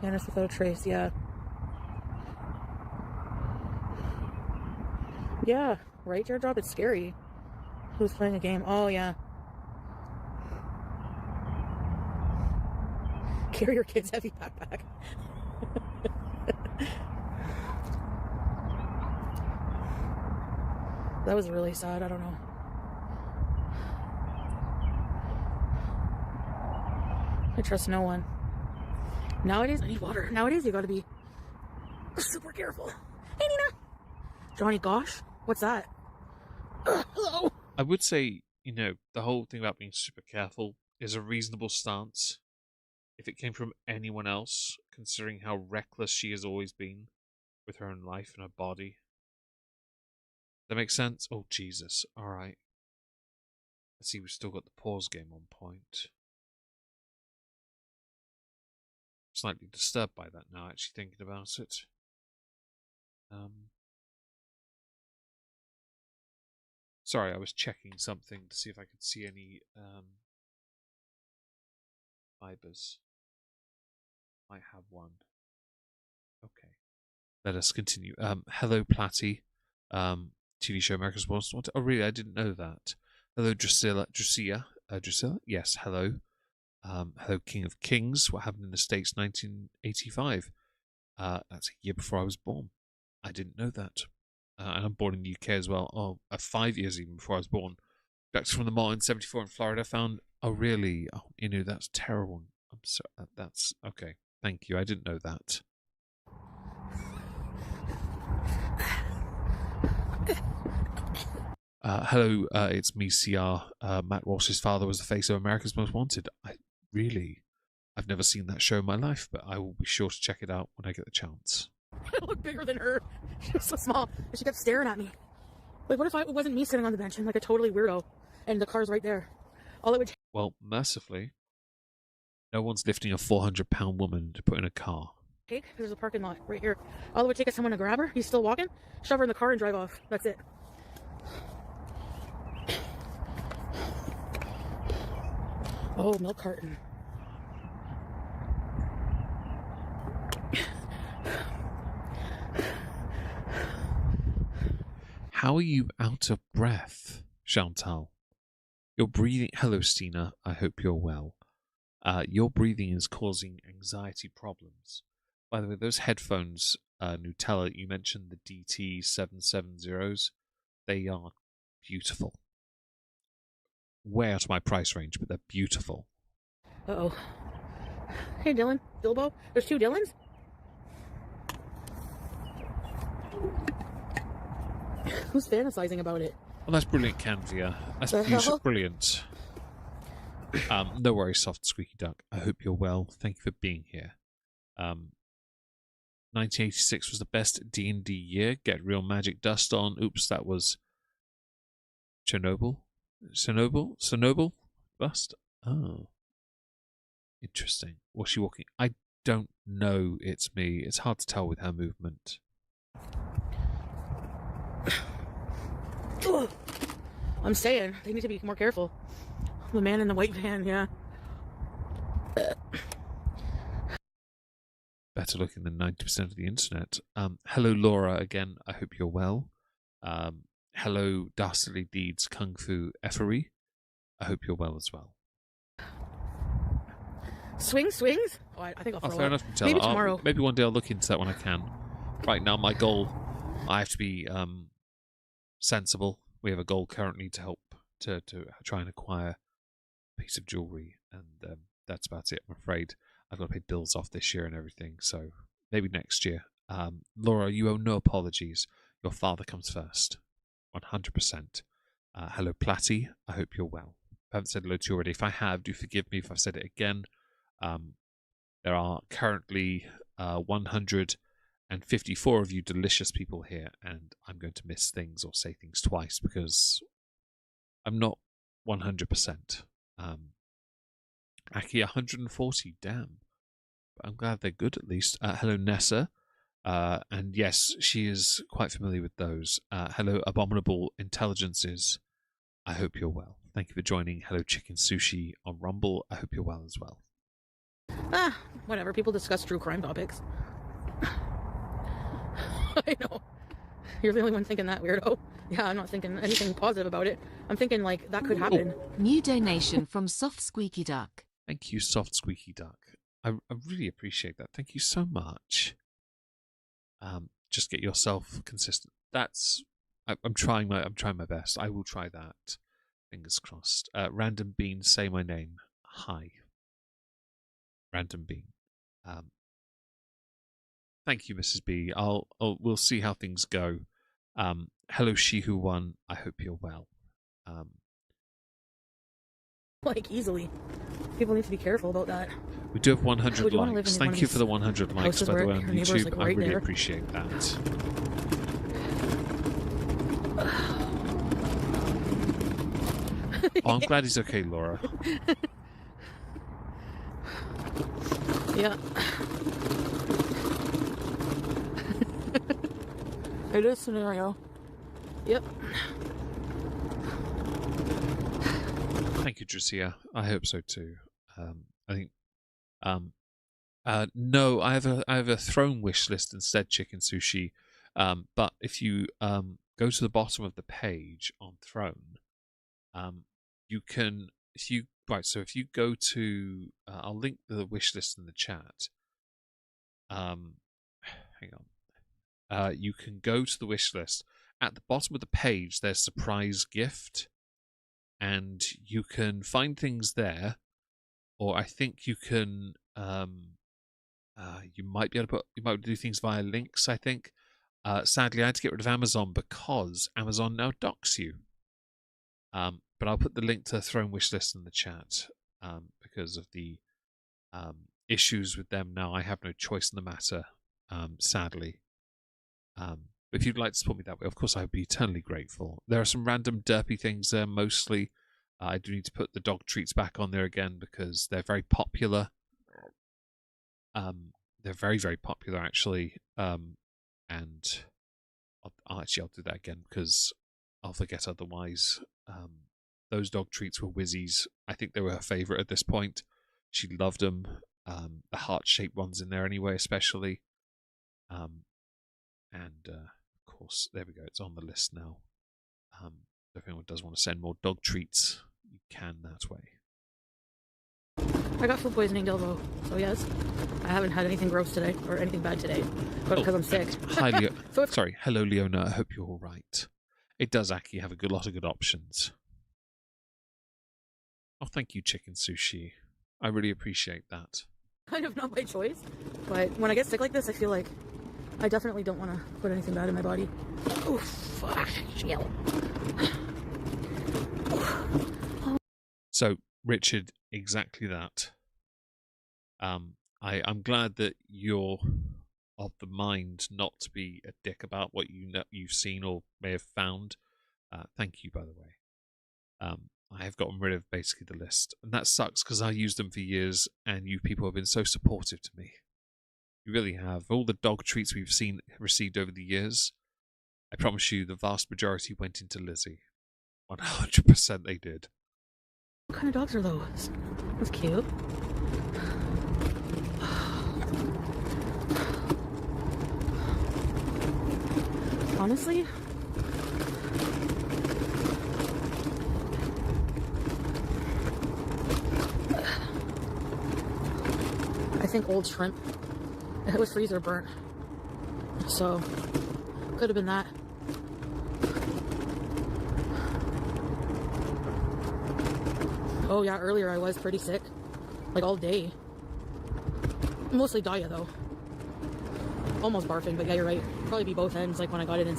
Janice without a trace, yeah. Yeah, right, Teardrop? It's scary. Who's playing a game? Oh, yeah. Carry your kid's heavy backpack. That was really sad. I don't know. I trust no one. Nowadays, I need water. Nowadays, you gotta be super careful. Hey, Nina! Johnny Gosh? What's that? Hello!
I would say, you know, the whole thing about being super careful is a reasonable stance. If it came from anyone else, considering how reckless she has always been with her own life and her body. That makes sense? Oh, Jesus. Alright. Let's see, we've still got the pause game on point. Slightly disturbed by that now, actually thinking about it. Sorry, I was checking something to see if I could see any fibers. Might have one. Okay. Let us continue. Hello, Platty. TV show America's Most Wanted. Oh, really? I didn't know that. Hello, Drusilla. Drusilla? Yes, hello. Hello, King of Kings. What happened in the States 1985? That's a year before I was born. I didn't know that. And I'm born in the UK as well. Oh, 5 years even before I was born. Back from the mall in 74 in Florida. Found, oh, really? Oh, you know, that's terrible. I'm sorry. That's, okay. Thank you. I didn't know that. Hello, it's me, CR. Matt Walsh's father was the face of America's Most Wanted. I've never seen that show in my life, but I will be sure to check it out when I get the chance.
I look bigger than her. She was so small, and she kept staring at me. Like, what if it wasn't me sitting on the bench and like a totally weirdo, and the car's right there? All it would.
Well, mercifully, no one's lifting a 400-pound woman to put in a car.
Take, there's a parking lot right here. All it would take is someone to grab her. He's still walking. Shove her in the car and drive off. That's it. Oh, milk carton.
How are you out of breath, Chantal? Your breathing... Hello, Stina. I hope you're well. Your breathing is causing anxiety problems. By the way, those headphones, Nutella, you mentioned the DT770s. They are beautiful. Way out of my price range, but they're beautiful.
Uh-oh. Hey, Dylan. Bilbo. There's 2 Dylans? Who's fantasizing about it?
Well, that's brilliant, Canvia. That's brilliant. No worries, soft squeaky duck. I hope you're well. Thank you for being here. 1986 was the best D&D year. Get real magic dust on. Oops, that was Chernobyl. Chernobyl? Bust? Oh. Interesting. Was she walking? I don't know. It's me. It's hard to tell with her movement.
I'm saying, they need to be more careful. The man in the white van, yeah.
Better looking than 90% of the internet. Hello, Laura, again. I hope you're well. Hello, Dastardly Deeds Kung Fu Effery. I hope you're well as well.
Swings? Oh, I think I'll throw
fair
up.
enough, Nutella.
Maybe tomorrow.
Maybe one day I'll look into that when I can. Right now, my goal, I have to be sensible. We have a goal currently to help to try and acquire a piece of jewellery, and that's about it, I'm afraid. I've got to pay bills off this year and everything, so maybe next year. Laura, you owe no apologies. Your father comes first. 100%. Hello, Platty. I hope you're well. I haven't said hello to you already. If I have, do forgive me if I've said it again. There are currently 154 of you delicious people here, and I'm going to miss things or say things twice because I'm not 100%. Aki, 140, damn. But I'm glad they're good at least. Hello, Nessa. And yes, she is quite familiar with those. Hello, abominable intelligences. I hope you're well. Thank you for joining. Hello, Chicken Sushi on Rumble. I hope you're well as well.
Whatever. People discuss true crime topics. I know. You're the only one thinking that, weirdo. Yeah, I'm not thinking anything positive about it. I'm thinking, like, that could happen.
New donation from Soft Squeaky Duck.
Thank you, Soft Squeaky Duck. I really appreciate that. Thank you so much. Just get yourself consistent. I'm trying my best. I will try that. Fingers crossed. Random Bean, say my name. Hi. Random Bean. Thank you, Mrs. B. We'll see how things go. Hello, she who won. I hope you're well.
Like, easily. People need to be careful about that.
We do have 100
Would you wanna live
likes.
in one
Thank
of
you
these
for the 100 likes,
houses
by the
where
way, on
your neighbor's,
YouTube.
like,
I
right
really
there?
appreciate that. Oh, I'm glad he's okay, Laura.
Yeah. It is scenario. Yep.
Thank you, Dracia. I hope so too. I think. No, I have a throne wish list instead, Chicken Sushi. But if you go to the bottom of the page on throne, you can if you go to I'll link the wish list in the chat. Hang on. You can go to the wish list. At the bottom of the page, there's surprise gift, and you can find things there, or I think you can. You might be able to do things via links. I think. Sadly, I had to get rid of Amazon because Amazon now docks you. But I'll put the link to the Throne wish list in the chat because of the issues with them now. I have no choice in the matter, sadly. If you'd like to support me that way, of course, I would be eternally grateful. There are some random derpy things there, mostly. I do need to put the dog treats back on there again because they're very popular. They're very, very popular, actually. And I'll do that again because I'll forget otherwise. Those dog treats were Wizzy's. I think they were her favourite at this point. She loved them. The heart-shaped ones in there anyway, especially. Of course, there we go. It's on the list now. If anyone does want to send more dog treats, you can that way.
I got food poisoning, Delvo. So yes, I haven't had anything gross today or anything bad today, but because I'm sick.
Hi, Leo.
So
Sorry, hello, Leona. I hope you're all right. It does actually have a lot of good options. Oh, thank you, Chicken Sushi. I really appreciate that.
Kind of not by choice, but when I get sick like this, I feel like I definitely don't want to put anything bad in my body. Oh, fuck. Chill.
So, Richard, exactly that. I'm glad that you're of the mind not to be a dick about what you've seen or may have found. Thank you, by the way. I have gotten rid of basically the list, and that sucks because I used them for years, and you people have been so supportive to me. You really have. All the dog treats we've received over the years, I promise you, the vast majority went into Lizzie. 100% they did.
What kind of dogs are those? That's cute. Honestly, I think old shrimp. It was freezer burnt, so could have been that. Oh yeah, earlier I was pretty sick, like all day. Mostly diarrhea though. Almost barfing, but yeah, you're right. Probably be both ends, like when I got it in.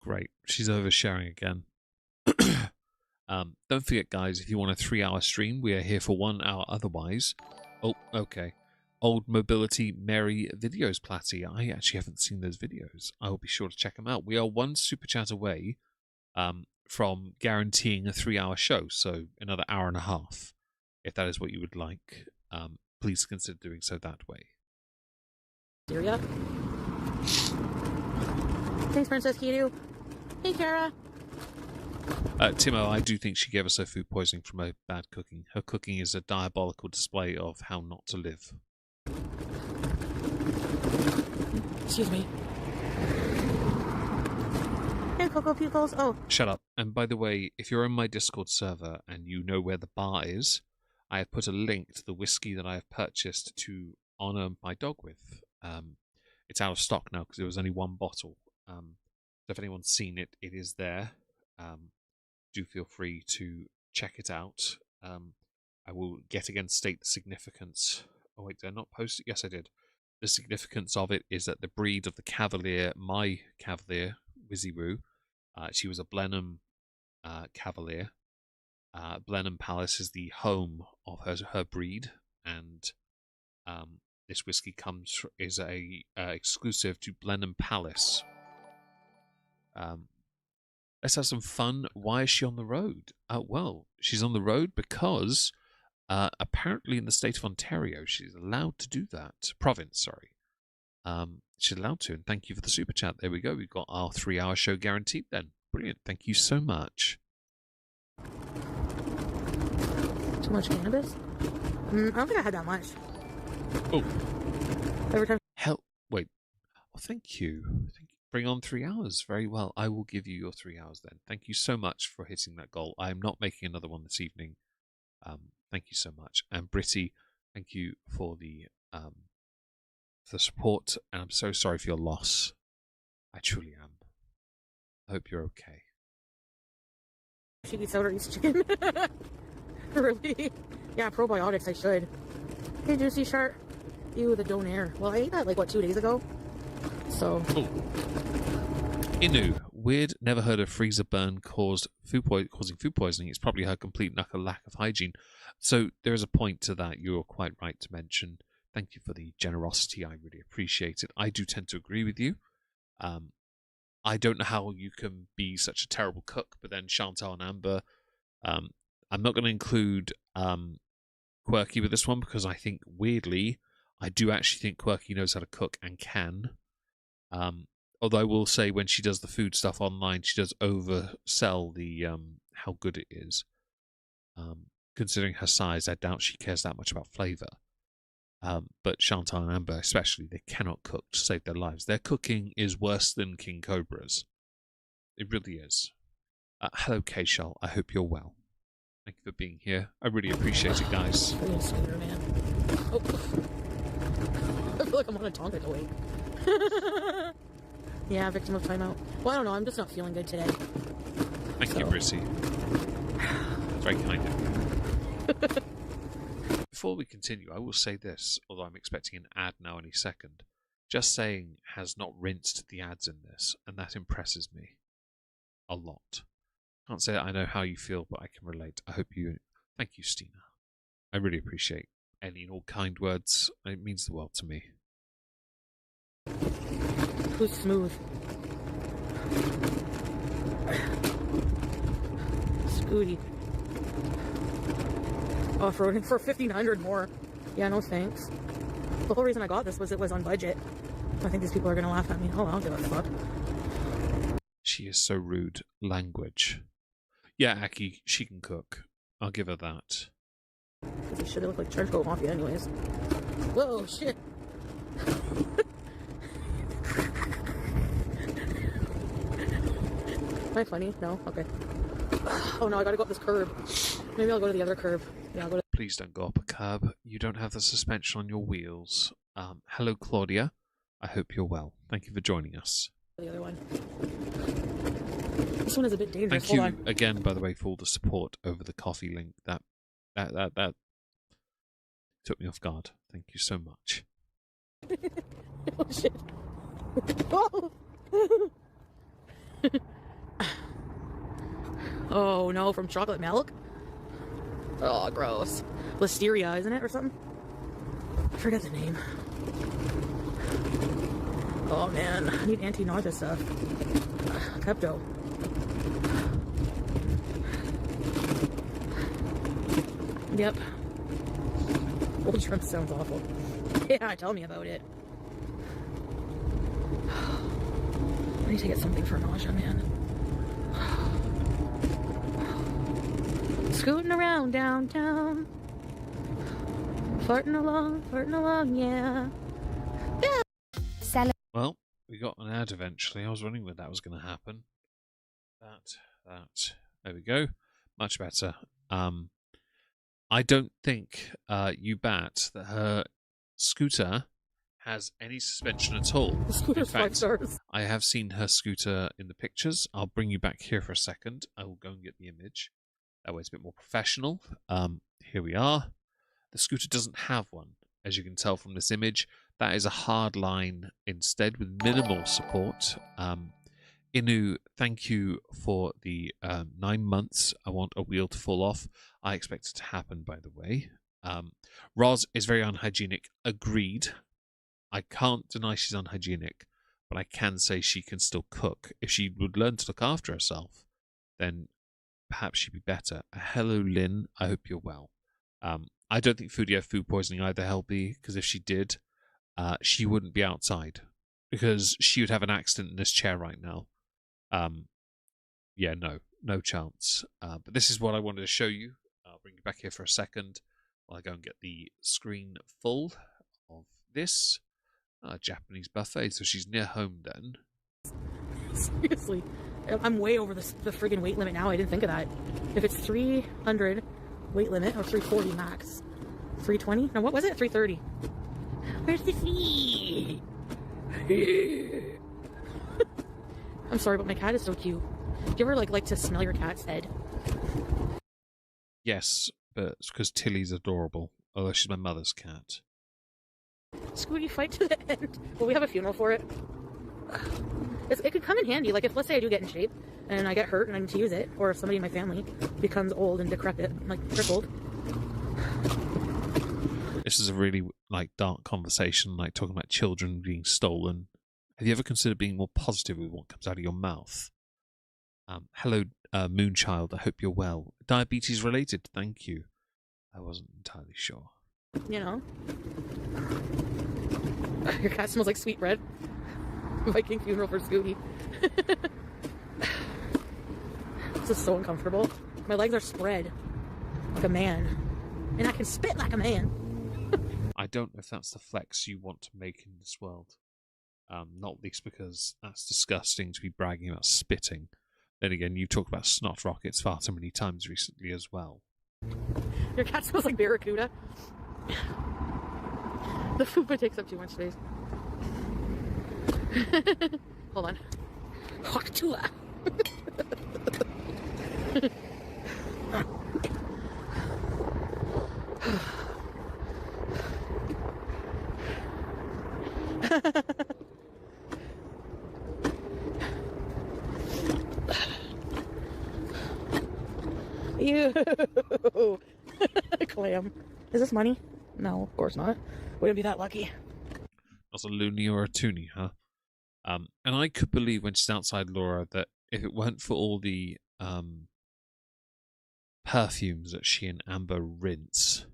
Great. She's oversharing again. Don't forget, guys, if you want a 3-hour stream, we are here for 1 hour otherwise. Oh, okay. Old Mobility Mary videos, Platty. I actually haven't seen those videos. I will be sure to check them out. We are one super chat away from guaranteeing a 3-hour show, so another hour and a half. If that is what you would like, please consider doing so that way.
Syria? Thanks, Princess Kidu. Hey, Kara.
Timo, I do think she gave us her food poisoning from her bad cooking. Her cooking is a diabolical display of how not to live.
Excuse me. Hey, Cocoa Pupils. Oh.
Shut up. And by the way, if you're on my Discord server and you know where the bar is, I have put a link to the whiskey that I have purchased to honour my dog with. It's out of stock now because there was only one bottle. So if anyone's seen it, it is there. Do feel free to check it out. I will yet again state the significance. Oh wait, did I not post it? Yes, I did. The significance of it is that the breed of the Cavalier, my Cavalier, Wizzywoo, she was a Blenheim Cavalier. Blenheim Palace is the home of her breed, and this whiskey is a exclusive to Blenheim Palace. Let's have some fun. Why is she on the road? Well, she's on the road because apparently in the state of Ontario, she's allowed to do that. Province, sorry. She's allowed to, and thank you for the super chat. There we go. We've got our 3-hour show guaranteed then. Brilliant. Thank you so much.
Too much cannabis? I don't think I had that much.
Oh.
Every time.
Hell, wait. Oh, thank you. Bring on 3 hours. Very well. I will give you your 3 hours then. Thank you so much for hitting that goal. I am not making another one this evening. Thank you so much. And Britty, thank you for the support. And I'm so sorry for your loss. I truly am. I hope you're okay.
She eats out or eats chicken. Really? Yeah, probiotics, I should. Hey, Juicy Shark. Ew, the donair. Well, I ate that, like, what, 2 days ago? So.
Oh. Inu. Weird, never heard of freezer burn causing food poisoning. It's probably her complete lack of hygiene. So there is a point to that. You're quite right to mention. Thank you for the generosity. I really appreciate it. I do tend to agree with you. I don't know how you can be such a terrible cook, but then Chantal and Amber, I'm not going to include Quirky with this one because I think, weirdly, I do actually think Quirky knows how to cook and can. Although I will say when she does the food stuff online, she does oversell the how good it is. Considering her size, I doubt she cares that much about flavour. But Chantal and Amber especially, they cannot cook to save their lives. Their cooking is worse than King Cobra's. It really is. Hello, K-Shell. I hope you're well. Thank you for being here. I really appreciate it, guys.
I'm a scooter, man. Oh. I feel like I'm on a Tonka away. Yeah, victim of timeout. Well, I don't know. I'm just not feeling good today.
Thank you, Rissy. Very kind of you. Before we continue, I will say this, although I'm expecting an ad now any second. Just Saying has not rinsed the ads in this, and that impresses me a lot. Can't say that I know how you feel, but I can relate. I hope you... Thank you, Stina. I really appreciate any and all kind words. It means the world to me.
Who's smooth? Scooty. Off-roading for 1,500 more. Yeah, no thanks. The whole reason I got this was it was on budget. I think these people are going to laugh at me. Oh, I don't give a fuck.
She is so rude. Language. Yeah, Aki, she can cook. I'll give her that.
Because they should look like charcoal mafia anyways. Whoa, shit. Am I funny? No? Okay. Oh no, I gotta go up this curb. Maybe I'll go to the other curb. Yeah, I'll go to...
Please don't go up a curb. You don't have the suspension on your wheels. Hello, Claudia. I hope you're well. Thank you for joining us.
The other one. This one is a bit dangerous.
Thank you again, by the way, for all the support over the coffee link. That took me off guard. Thank you so much.
Oh shit. Oh. Oh no, from chocolate milk? Oh, gross. Listeria, isn't it, or something? I forget the name. Oh man, I need anti-nausea stuff. Pepto. Yep. Old shrimp sounds awful. Yeah, tell me about it. need to get something for nausea, man. Scooting around downtown. Farting along, yeah.
Well, we got an ad eventually. I was wondering when that was going to happen. That. There we go. Much better. I don't think you bat that her scooter has any suspension at all.
The scooter's
In fact,
5 stars.
I have seen her scooter in the pictures. I'll bring you back here for a second. I will go and get the image. That way it's a bit more professional. Here we are. The scooter doesn't have one, as you can tell from this image. That is a hard line instead with minimal support. Inu, thank you for the 9 months. I want a wheel to fall off. I expect it to happen, by the way. Roz is very unhygienic. Agreed. I can't deny she's unhygienic, but I can say she can still cook. If she would learn to look after herself, then perhaps she'd be better. Hello, Lynn. I hope you're well. I don't think Foodie had food poisoning either, Helby, because if she did, she wouldn't be outside, because she would have an accident in this chair right now. Yeah, no chance. But this is what I wanted to show you. I'll bring you back here for a second while I go and get the screen full of this Japanese buffet. So she's near home then.
Seriously. I'm way over the friggin' weight limit now. I didn't think of that. If it's 300 weight limit, or 340 max. 320? No, what was it? 330. Where's the feet? I'm sorry, but my cat is so cute. Do you ever like to smell your cat's head?
Yes, but it's because Tilly's adorable. Although she's my mother's cat.
Scooty, fight to the end. Will we have a funeral for it? It could come in handy. Like, if, let's say I do get in shape and I get hurt and I need to use it, or if somebody in my family becomes old and decrepit, like crippled.
This is a really dark conversation, talking about children being stolen. Have you ever considered being more positive with what comes out of your mouth? Hello, Moonchild. I hope you're well. Diabetes related, thank you. I wasn't entirely sure.
You know? Your cat smells like sweetbread. Viking funeral for Scooty. This is so uncomfortable. My legs are spread like a man. And I can spit like a man.
I don't know if that's the flex you want to make in this world. Not least because that's disgusting to be bragging about spitting. Then again, you talked about snot rockets far too many times recently as well.
Your cat smells like barracuda. The fupa takes up too much space. Hold on. Hawktula. Ew. Clam. Is this money? No, of course not. Wouldn't be that lucky.
That's a loony or a toonie, huh? And I could believe when she's outside Laura that if it weren't for all the perfumes that she and Amber rinse,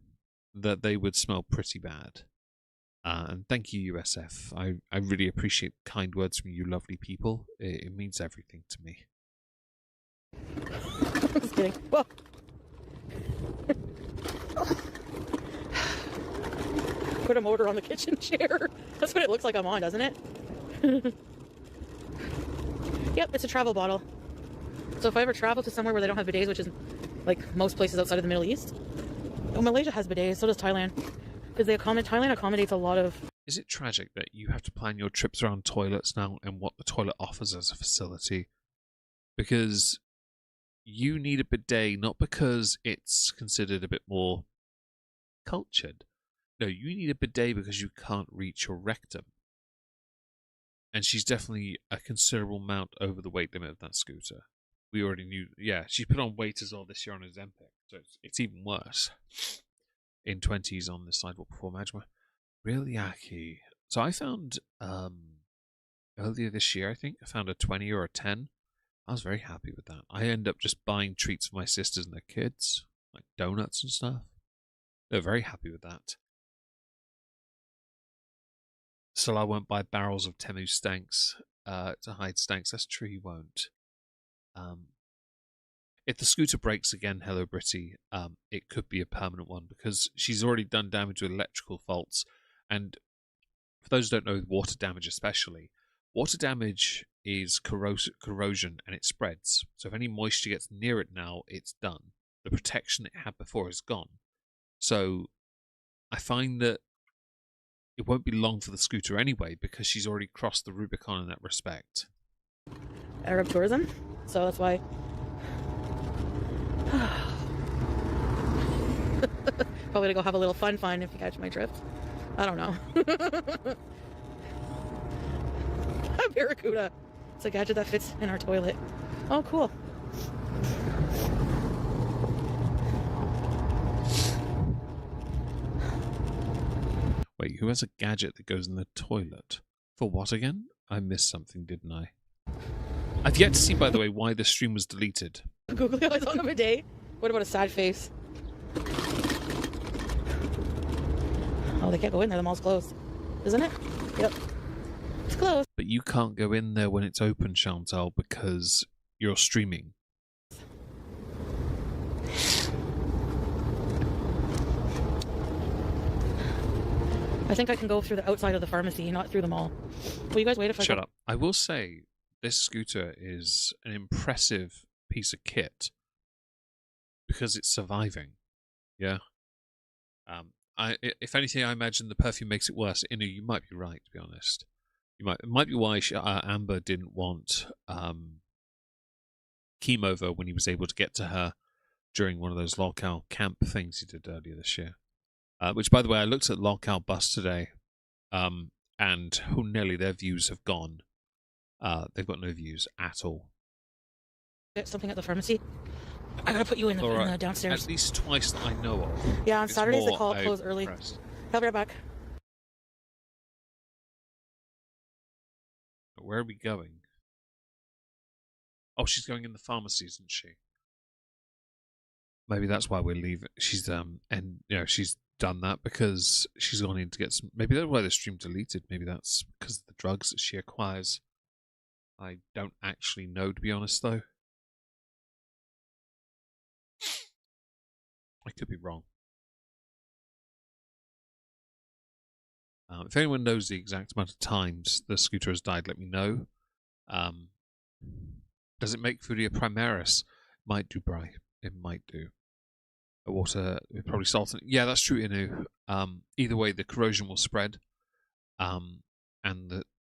that they would smell pretty bad. And thank you, USF. I really appreciate kind words from you lovely people. It means everything to me.
I'm just kidding. Whoa. Put a motor on the kitchen chair. That's what it looks like I'm on, doesn't it? Yep, it's a travel bottle. So if I ever travel to somewhere where they don't have bidets, which is like most places outside of the Middle East. Oh, Malaysia has bidets, so does Thailand. Because Thailand accommodates a lot of...
Is it tragic that you have to plan your trips around toilets now and what the toilet offers as a facility? Because you need a bidet not because it's considered a bit more cultured. No, you need a bidet because you can't reach your rectum. And she's definitely a considerable amount over the weight limit of that scooter. We already knew. Yeah, she put on weight as well this year on Ozempic, so it's even worse. In 20s on the sidewalk before Majma. Really, Aki. So I found earlier this year, I think, I found a 20 or a 10. I was very happy with that. I ended up just buying treats for my sisters and their kids, like donuts and stuff. They're very happy with that. So I won't buy barrels of Temu Stanks. to hide stanks. That's true, he won't. If the scooter breaks again, hello Britty, it could be a permanent one because she's already done damage with electrical faults. And for those who don't know, water damage especially, water damage is corrosion and it spreads. So if any moisture gets near it now, it's done. The protection it had before is gone. So I find that it won't be long for the scooter anyway because she's already crossed the Rubicon in that respect.
Arab tourism, so that's why. Probably to go have a little fun if you catch my drift. I don't know. A barracuda. It's a gadget that fits in our toilet. Oh, cool.
Wait, who has a gadget that goes in the toilet? For what again? I missed something, didn't I? I've yet to see, by the way, why the stream was deleted.
Googly eyes on a bidet. What about a sad face? Oh, they can't go in there. The mall's closed. Isn't it? Yep. It's closed.
But you can't go in there when it's open, Chantal, because you're streaming.
I think I can go through the outside of the pharmacy, not through the mall. Will you guys wait if I
Shut up. I will say, this scooter is an impressive piece of kit because it's surviving. Yeah. If anything, I imagine the perfume makes it worse. You might be right, to be honest. It might be why Amber didn't want Keem over when he was able to get to her during one of those locale camp things he did earlier this year. Which, by the way, I looked at locale bus today, and nearly their views have gone. They've got no views at all.
get something at the pharmacy? I gotta put you in the downstairs.
At least twice that I know of.
Yeah, on Saturdays they close early. I'll be right back.
Where are we going? Oh, she's going in the pharmacy, isn't she? Maybe that's why we're leaving. She's she's done that because she's gone in to get some. Maybe that's why the stream deleted. Maybe that's because of the drugs that she acquires. I don't actually know, to be honest, though. I could be wrong. If anyone knows the exact amount of times the scooter has died, let me know. Does it make Foodie a Primaris? Might do, Bri. It might do. Water, probably salt. Yeah, that's true, Inu. Either way, the corrosion will spread, and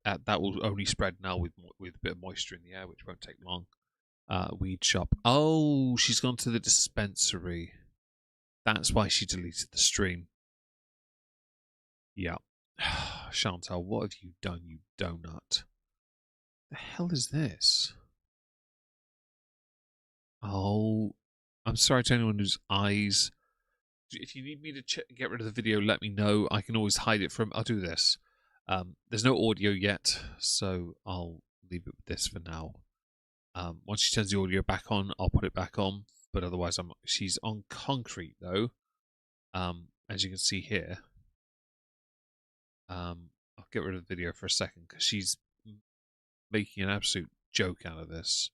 that will only spread now with a bit of moisture in the air, which won't take long. Weed shop. Oh, she's gone to the dispensary. That's why she deleted the stream. Yeah. Chantal, what have you done, you donut? The hell is this? Oh, I'm sorry to anyone whose eyes. If you need me to get rid of the video, let me know. I can always hide it from. I'll do this. There's no audio yet, so I'll leave it with this for now. Once she turns the audio back on, I'll put it back on. But otherwise, she's on concrete though. As you can see here. I'll get rid of the video for a second because she's making an absolute joke out of this.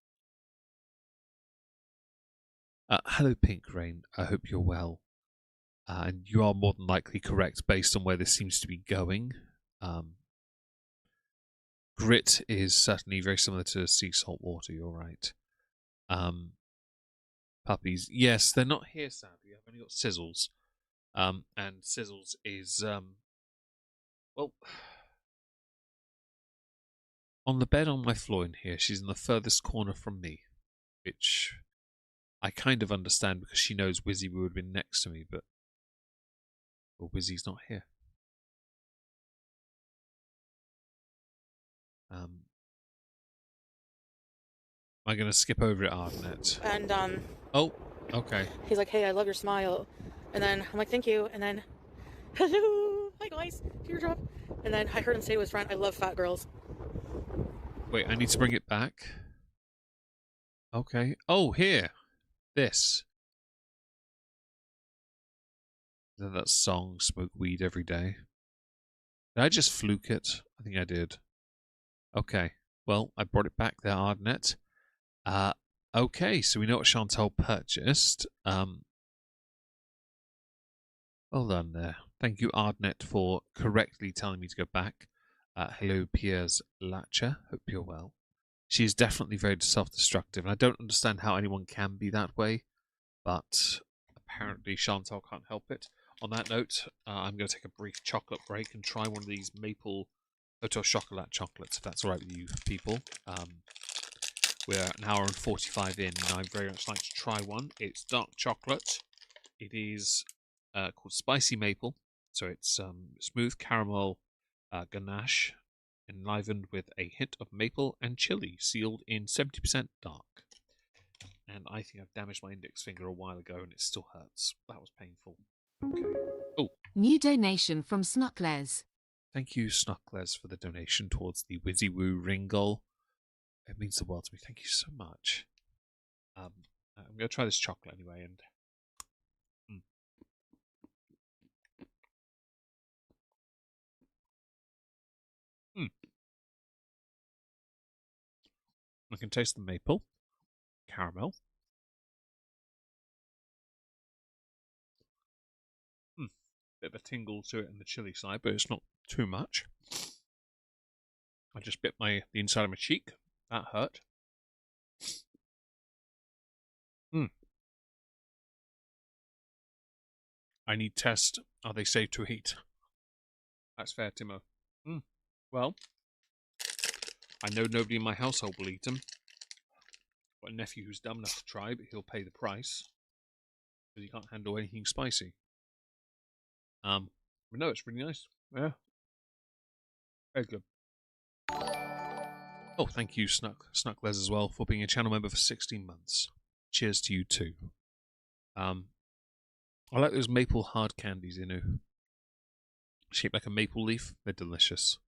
Hello, Pink Rain. I hope you're well. And you are more than likely correct based on where this seems to be going. Grit is certainly very similar to sea salt water, you're right. Puppies. Yes, they're not here, sadly. I've only got Sizzles. And Sizzles is... well, on the bed on my floor in here, she's in the furthest corner from me, which I kind of understand because she knows Wizzy would have been next to me, but well, Wizzy's not here. Am I going to skip over it, Arnett?
And
oh, okay.
He's like, "Hey, I love your smile," and then I'm like, "Thank you," and then, "Hello, hi guys, teardrop," and then I heard him say to his friend, "I love fat girls."
Wait, I need to bring it back. Okay. Oh, here. This. Then that song, Smoke Weed Every Day. Did I just fluke it? I think I did. Okay. Well, I brought it back there, Ardnet. Okay, so we know what Chantal purchased. Well done there. Thank you, Ardnet, for correctly telling me to go back. Hello, Piers Latcher. Hope you're well. She is definitely very self-destructive, and I don't understand how anyone can be that way, but apparently Chantal can't help it. On that note, I'm going to take a brief chocolate break and try one of these maple Hotel Chocolat chocolates, if that's all right with you people. We're an hour and 45 in, and I'd very much like to try one. It's dark chocolate. It is called Spicy Maple, so it's smooth caramel ganache, enlivened with a hint of maple and chili, sealed in 70% dark. And I think I've damaged my index finger a while ago, and it still hurts. That was painful. Okay. Oh.
New donation from Snuckles.
Thank you, Snuckles, for the donation towards the Wizzy Woo Ringle. It means the world to me. Thank you so much. I'm going to try this chocolate anyway, and I can taste the maple, caramel. Bit of a tingle to it in the chili side, but it's not too much. I just bit the inside of my cheek. That hurt. I need test. Are they safe to eat? That's fair, Timo. Well, I know nobody in my household will eat them. Got a nephew who's dumb enough to try, but he'll pay the price because he can't handle anything spicy. But no, it's really nice. Yeah, very good. Oh, thank you, Snuckles, as well, for being a channel member for 16 months. Cheers to you too. I like those maple hard candies, you know, shaped like a maple leaf. They're delicious.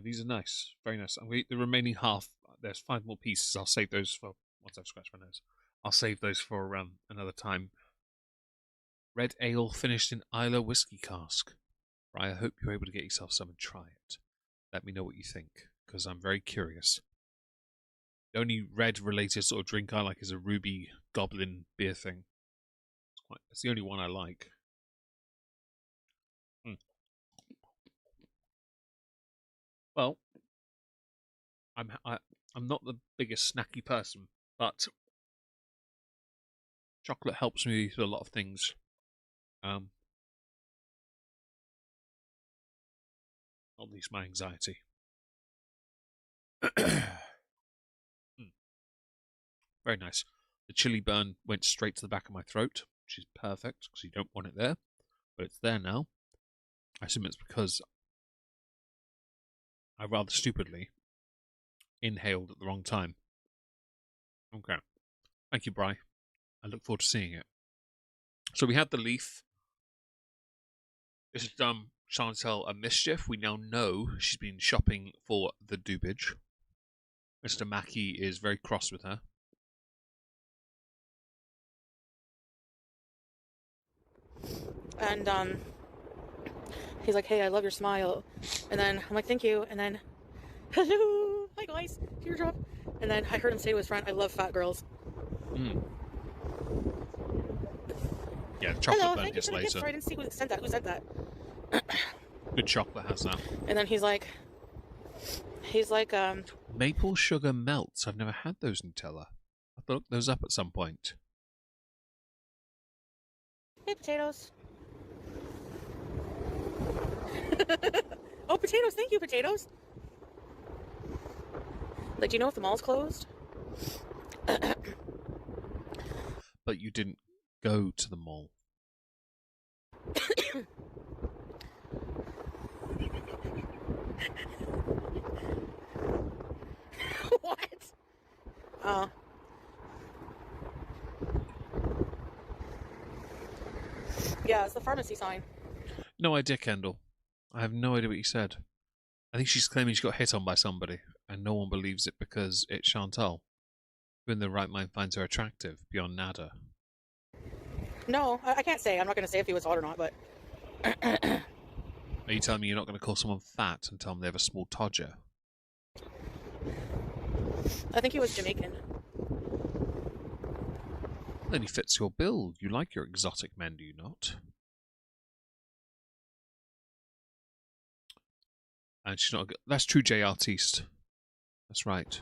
These are nice, very nice. I'm going to eat the remaining half. There's 5 more pieces. I'll save those for once I've scratched my nose. I'll save those for another time. Red ale finished in Isla whiskey cask. I hope you're able to get yourself some and try it. Let me know what you think, because I'm very curious. The only red-related sort of drink I like is a Ruby Goblin beer thing. It's the only one I like. Well, I'm not the biggest snacky person, but chocolate helps me with a lot of things. Not least my anxiety. Very nice. The chili burn went straight to the back of my throat, which is perfect because you don't want it there, but it's there now. I assume it's because I rather stupidly inhaled at the wrong time. Okay. Thank you, Bri. I look forward to seeing it. So we had the leaf. This has done Chantal a mischief. We now know she's been shopping for the dubage. Mr. Mackey is very cross with her.
And he's like, hey, I love your smile. And then I'm like, thank you. And then, hello, hi guys, teardrop. And then I heard him say to his friend, I love fat girls.
Yeah, the chocolate
hello,
burn
thank you
gets
for the
later.
gift. I didn't see who sent that. Who sent that?
Good chocolate has that.
And then he's like,
Maple sugar melts. I've never had those Nutella. I thought those up at some point.
hey, potatoes. Oh, potatoes. Thank you, potatoes. Like, do you know if the mall's closed?
But you didn't go to the mall.
What? Yeah, it's the pharmacy sign.
No idea, Kendall. I have no idea what you said. I think she's claiming she got hit on by somebody, and no one believes it because it's Chantal, who in their right mind finds her attractive beyond nada.
No, I can't say. I'm not going to say if he was hot or not, but...
Are you telling me you're not going to call someone fat and tell them they have a small todger?
I think he was Jamaican.
Then he fits your bill. You like your exotic men, do you not? And she's not. That's true, J Artiste. That's right.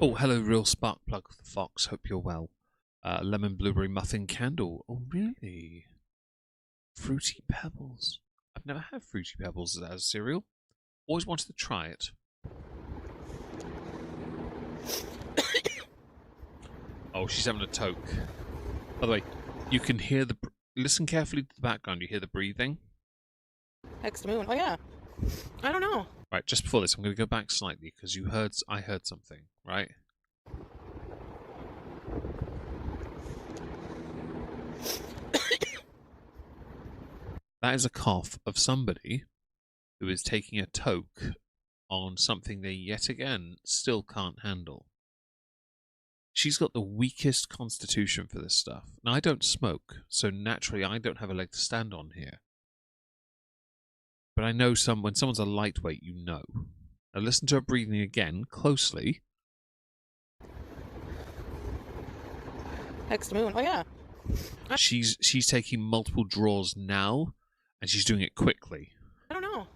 Oh, hello, real spark plug for the fox. Hope you're well. Lemon blueberry muffin candle. Oh, really? Fruity Pebbles. I've never had Fruity Pebbles as a cereal. Always wanted to try it. Oh, she's having a toke. By the way, you can hear the... Listen carefully to the background. You hear the breathing?
Next moon. Oh, yeah. I don't know.
Right, just before this, I'm going to go back slightly because I heard something, right? That is a cough of somebody who is taking a toke on something they yet again still can't handle. She's got the weakest constitution for this stuff. Now, I don't smoke, so naturally I don't have a leg to stand on here. But I know when someone's a lightweight, you know. Now listen to her breathing again, closely.
Next moon. Oh, yeah.
She's taking multiple draws now, and she's doing it quickly.
I don't know.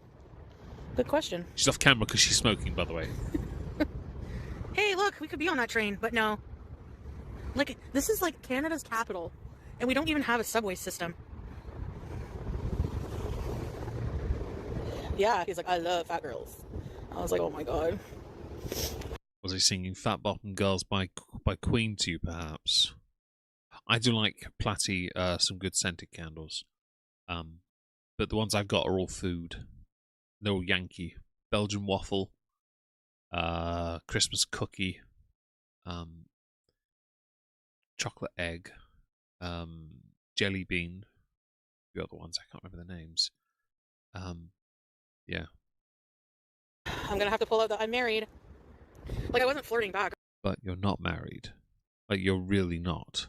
Good question.
She's off camera because she's smoking, by the way.
Hey, look, we could be on that train, but no. Like, this is like Canada's capital, and we don't even have a subway system. Yeah, he's like, I love fat girls. I was like, oh my god.
Was he singing Fat Bottom Girls by Queen to you, perhaps? I do like Platty, some good scented candles. But the ones I've got are all food. They're all Yankee. Belgian waffle, Christmas cookie, chocolate egg, jelly bean, the other ones, I can't remember the names. Yeah.
I'm gonna have to pull out the I'm married. Like, I wasn't flirting back.
But you're not married. Like, you're really not.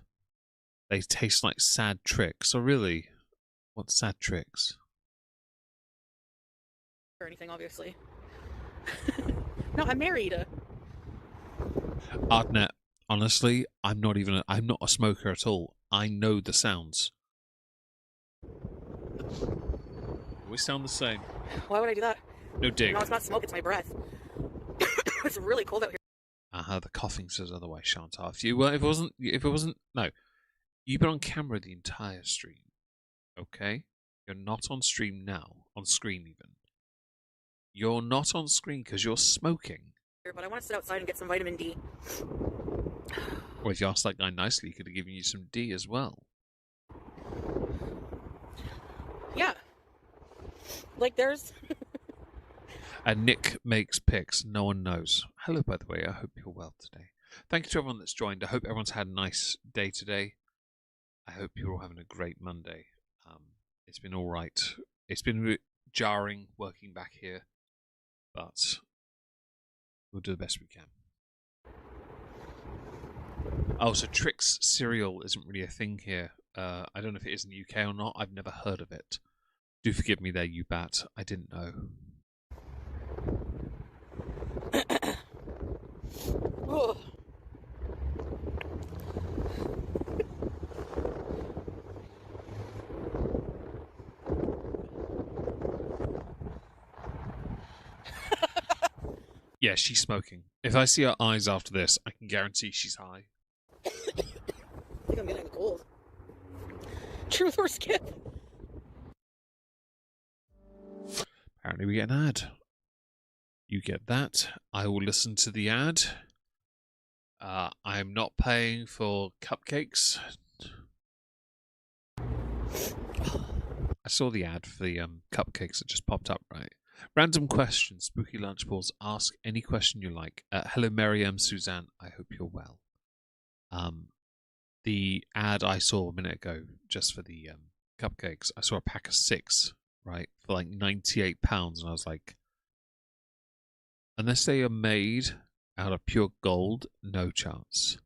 They taste like sad tricks. So really, what's sad tricks?
Or anything, obviously. No, I'm married.
Ardnet, honestly, I'm not a smoker at all. I know the sounds. We sound the same.
Why would I do that?
No dig.
No, it's not smoke, it's my breath. It's really cold out here.
The coughing says otherwise, Chantal. If it wasn't, no. You've been on camera the entire stream, okay? You're not on stream now, on screen even. You're not on screen because you're smoking.
But I want to sit outside and get some vitamin D.
Well, if you asked that guy nicely, he could have given you some D as well.
Yeah. Like, there's...
And Nick makes pics. No one knows. Hello, by the way. I hope you're well today. Thank you to everyone that's joined. I hope everyone's had a nice day today. I hope you're all having a great Monday. It's been all right. It's been a bit jarring working back here, but we'll do the best we can. Oh, so Trix cereal isn't really a thing here. I don't know if it is in the UK or not. I've never heard of it. Do forgive me there, you bat. I didn't know. Yeah, she's smoking. If I see her eyes after this, I can guarantee she's high.
I think I'm getting a cold. Truth or skip?
Apparently we get an ad. You get that. I will listen to the ad. I'm not paying for cupcakes. I saw the ad for the cupcakes that just popped up, right? Random questions, spooky lunchballs. Ask any question you like. Hello, Miriam, Suzanne. I hope you're well. The ad I saw a minute ago, just for the cupcakes, I saw a pack of 6, right, for like £98, and I was like, unless they are made out of pure gold, no chance.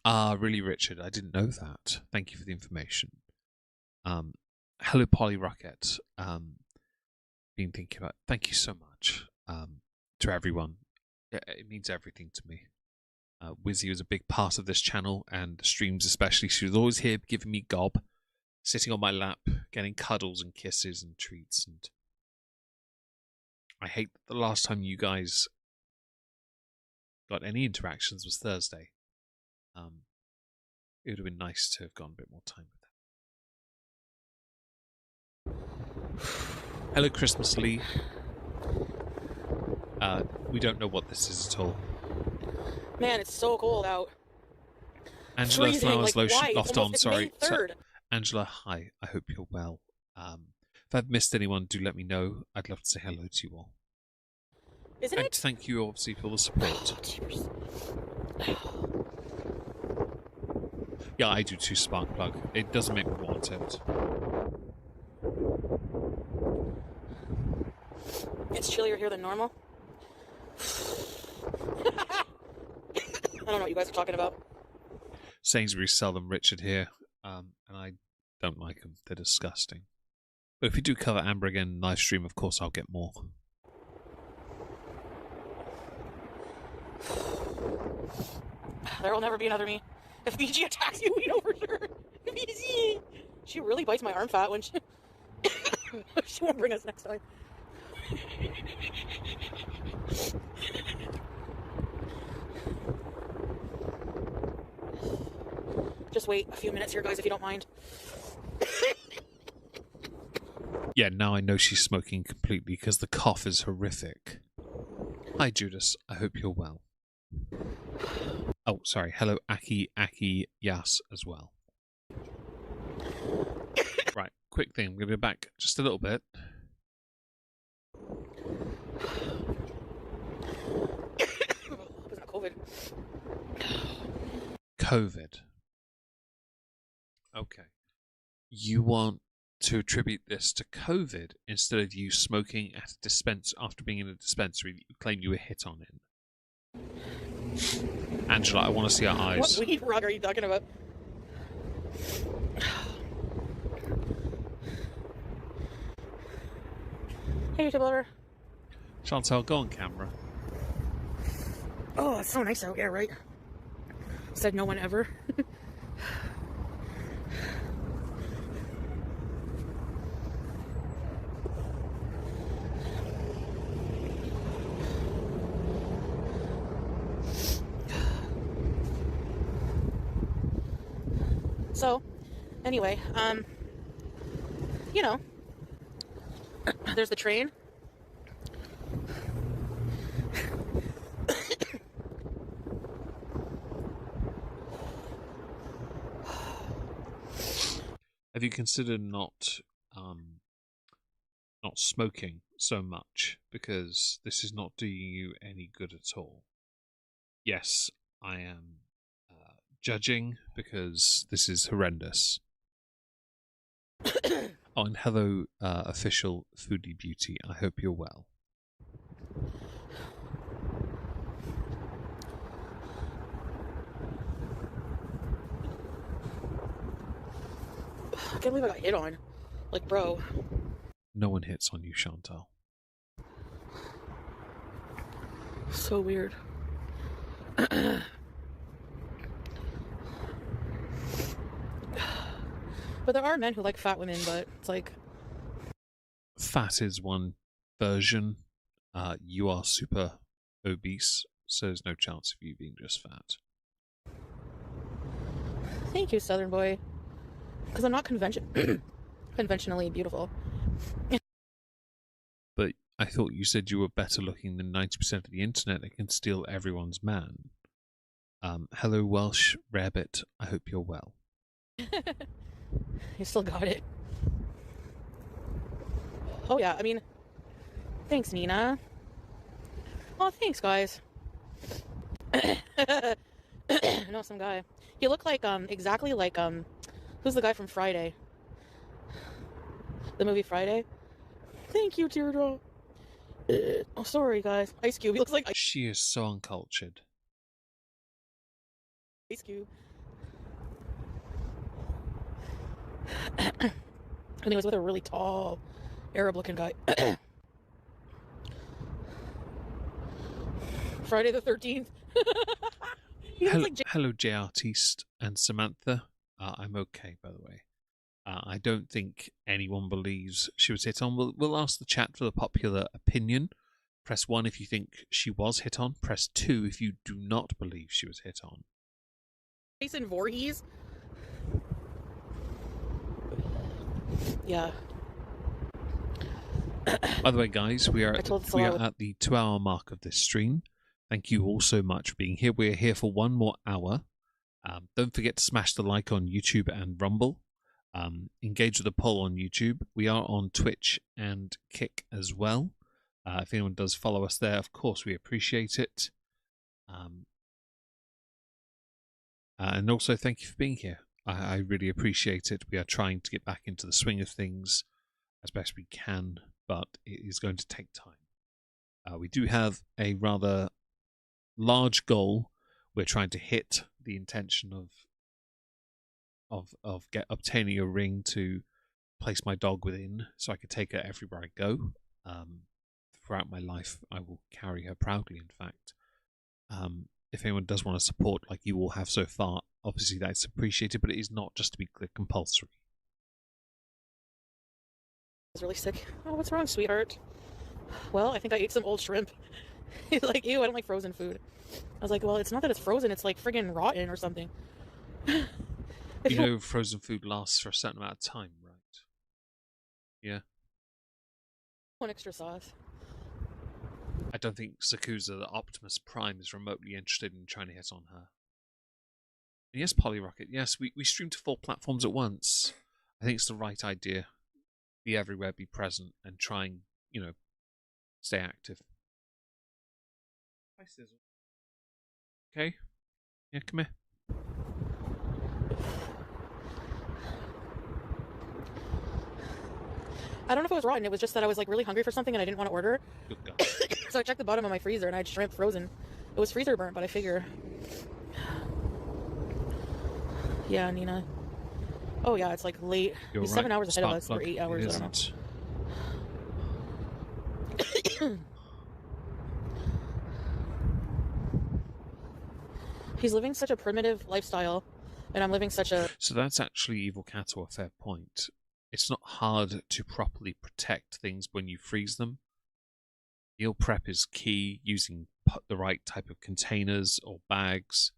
Really, Richard, I didn't know that. Thank you for the information. Hello, Polly Rocket. Been thinking about. Thank you so much. to everyone. It means everything to me. Wizzy was a big part of this channel and the streams especially. She was always here giving me gob, sitting on my lap, getting cuddles and kisses and treats. And I hate that the last time you guys got any interactions was Thursday. It would have been nice to have gone a bit more time with them. Hello, Christmas Lee. We don't know what this is at all.
Man, it's so cold out.
Angela
Freezing,
Flowers
like,
Lotion
why?
Loft
Almost
On,
May
sorry.
3rd.
Angela, hi. I hope you're well. If I've missed anyone, do let me know. I'd love to say hello to you all.
Isn't
And
it?
thank you, obviously, for the support.
Oh, cheers.
Yeah, I do too, Sparkplug. It doesn't make me want it.
It's chillier here than normal. I don't know what you guys are talking about.
Sainsbury's sell them Richard here, and I don't like them. They're disgusting. But if we do cover Amber again in live stream, of course I'll get more.
There will never be another me. If BG attacks you, we know for sure. BG! She really bites my arm fat when she... she won't bring us next time. Just wait a few minutes here, guys, if you don't mind.
Yeah, now I know she's smoking completely because the cough is horrific. Hi, Judas. I hope you're well. Oh, sorry. Hello, Aki, Yas as well. Right, quick thing. I'm going to be back just a little bit.
Wasn't it COVID?
COVID. Okay. You want to attribute this to COVID instead of you smoking at a dispense after being in a dispensary that you claim you were hit on in. Angela, I want to see her eyes.
What weed rug are you talking about? Hey, YouTube lover.
Chantal, go on camera.
Oh, it's so nice out. Yeah, right. Said no one ever. So, anyway, you know, there's the train.
Have you considered not smoking so much because this is not doing you any good at all? Yes, I am judging because this is horrendous. Oh, and hello, official Foodie Beauty. I hope you're well.
I can't believe I got hit on. Like, bro.
No one hits on you, Chantal.
So weird. But there are men who like fat women, but it's like...
Fat is one version. You are super obese, so there's no chance of you being just fat.
Thank you, Southern boy. Because I'm not conventionally beautiful.
But I thought you said you were better looking than 90% of the internet that can steal everyone's man. Hello, Welsh Rabbit. I hope you're well.
You still got it. Oh yeah, I mean, thanks, Nina. Oh, thanks, guys. I know some guy. He looked like exactly like who's the guy from Friday? The movie Friday. Thank you, Teardrop. Oh, sorry, guys. Ice Cube. He looks like
She is so uncultured.
Ice Cube. And he was with a really tall, Arab-looking guy. Friday the 13th.
Hello, J Artiste and Samantha. I'm okay, by the way. I don't think anyone believes she was hit on. We'll ask the chat for the popular opinion. Press 1 if you think she was hit on. Press 2 if you do not believe she was hit on.
Jason Voorhees. Yeah.
By the way, guys, we are at the 2-hour mark of this stream. Thank you all so much for being here. We're here for 1 more hour. Don't forget to smash the like on YouTube and Rumble. Engage with the poll on YouTube. We are on Twitch and Kick as well. If anyone does follow us there, of course, we appreciate it. And also, thank you for being here. I really appreciate it. We are trying to get back into the swing of things as best we can, but it is going to take time. We do have a rather large goal. We're trying to hit the intention of obtaining a ring to place my dog within, so I could take her everywhere I go. Throughout my life, I will carry her proudly. In fact, if anyone does want to support, like you all have so far, obviously that's appreciated. But it is not, just to be clear, compulsory.
I was really sick. Oh, what's wrong, sweetheart? Well, I think I ate some old shrimp. He's like, ew, I don't like frozen food. I was like, well, it's not that it's frozen, it's like friggin' rotten or something.
You know, frozen food lasts for a certain amount of time, right? Yeah.
1 extra sauce.
I don't think Sakusa, the Optimus Prime, is remotely interested in trying to hit on her. And yes, Polyrocket, yes, we stream to 4 platforms at once. I think it's the right idea. Be everywhere, be present, and try and, stay active. Hi, Sizzle. Okay? Yeah, come here.
I don't know if it was rotten. It was just that I was like really hungry for something and I didn't want to order.
Good guy.
So I checked the bottom of my freezer and I had shrimp frozen. It was freezer burnt, but I figure. Yeah, Nina. Oh yeah, it's like late.
You're
He's
right.
7 hours ahead of
Spark
us,
plug.
or 8 hours.
It
I don't know.
isn't.
He's living such a primitive lifestyle, and I'm living such a.
So that's actually, Evil Cattle, a fair point. It's not hard to properly protect things when you freeze them. Meal prep is key. Using the right type of containers or bags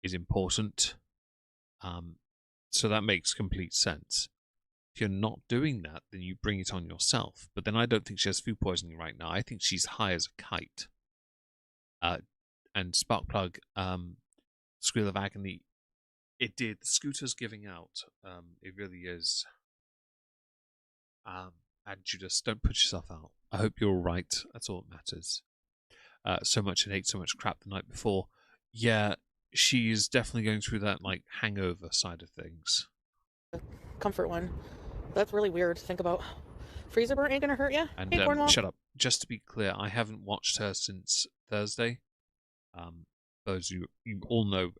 is important. So that makes complete sense. If you're not doing that, then you bring it on yourself. But then I don't think she has food poisoning right now. I think she's high as a kite. And Sparkplug, Squeal of Agony, it did. The scooter's giving out. It really is. And Judas, don't put yourself out. I hope you're all right. That's all that matters. So much and ate so much crap the night before. Yeah, she is definitely going through that like hangover side of things.
Comfort one. That's really weird to think about. Freezer burn ain't gonna hurt ya.
And
Hey, Cornwall.
shut up. Just to be clear, I haven't watched her since Thursday. Those you all know,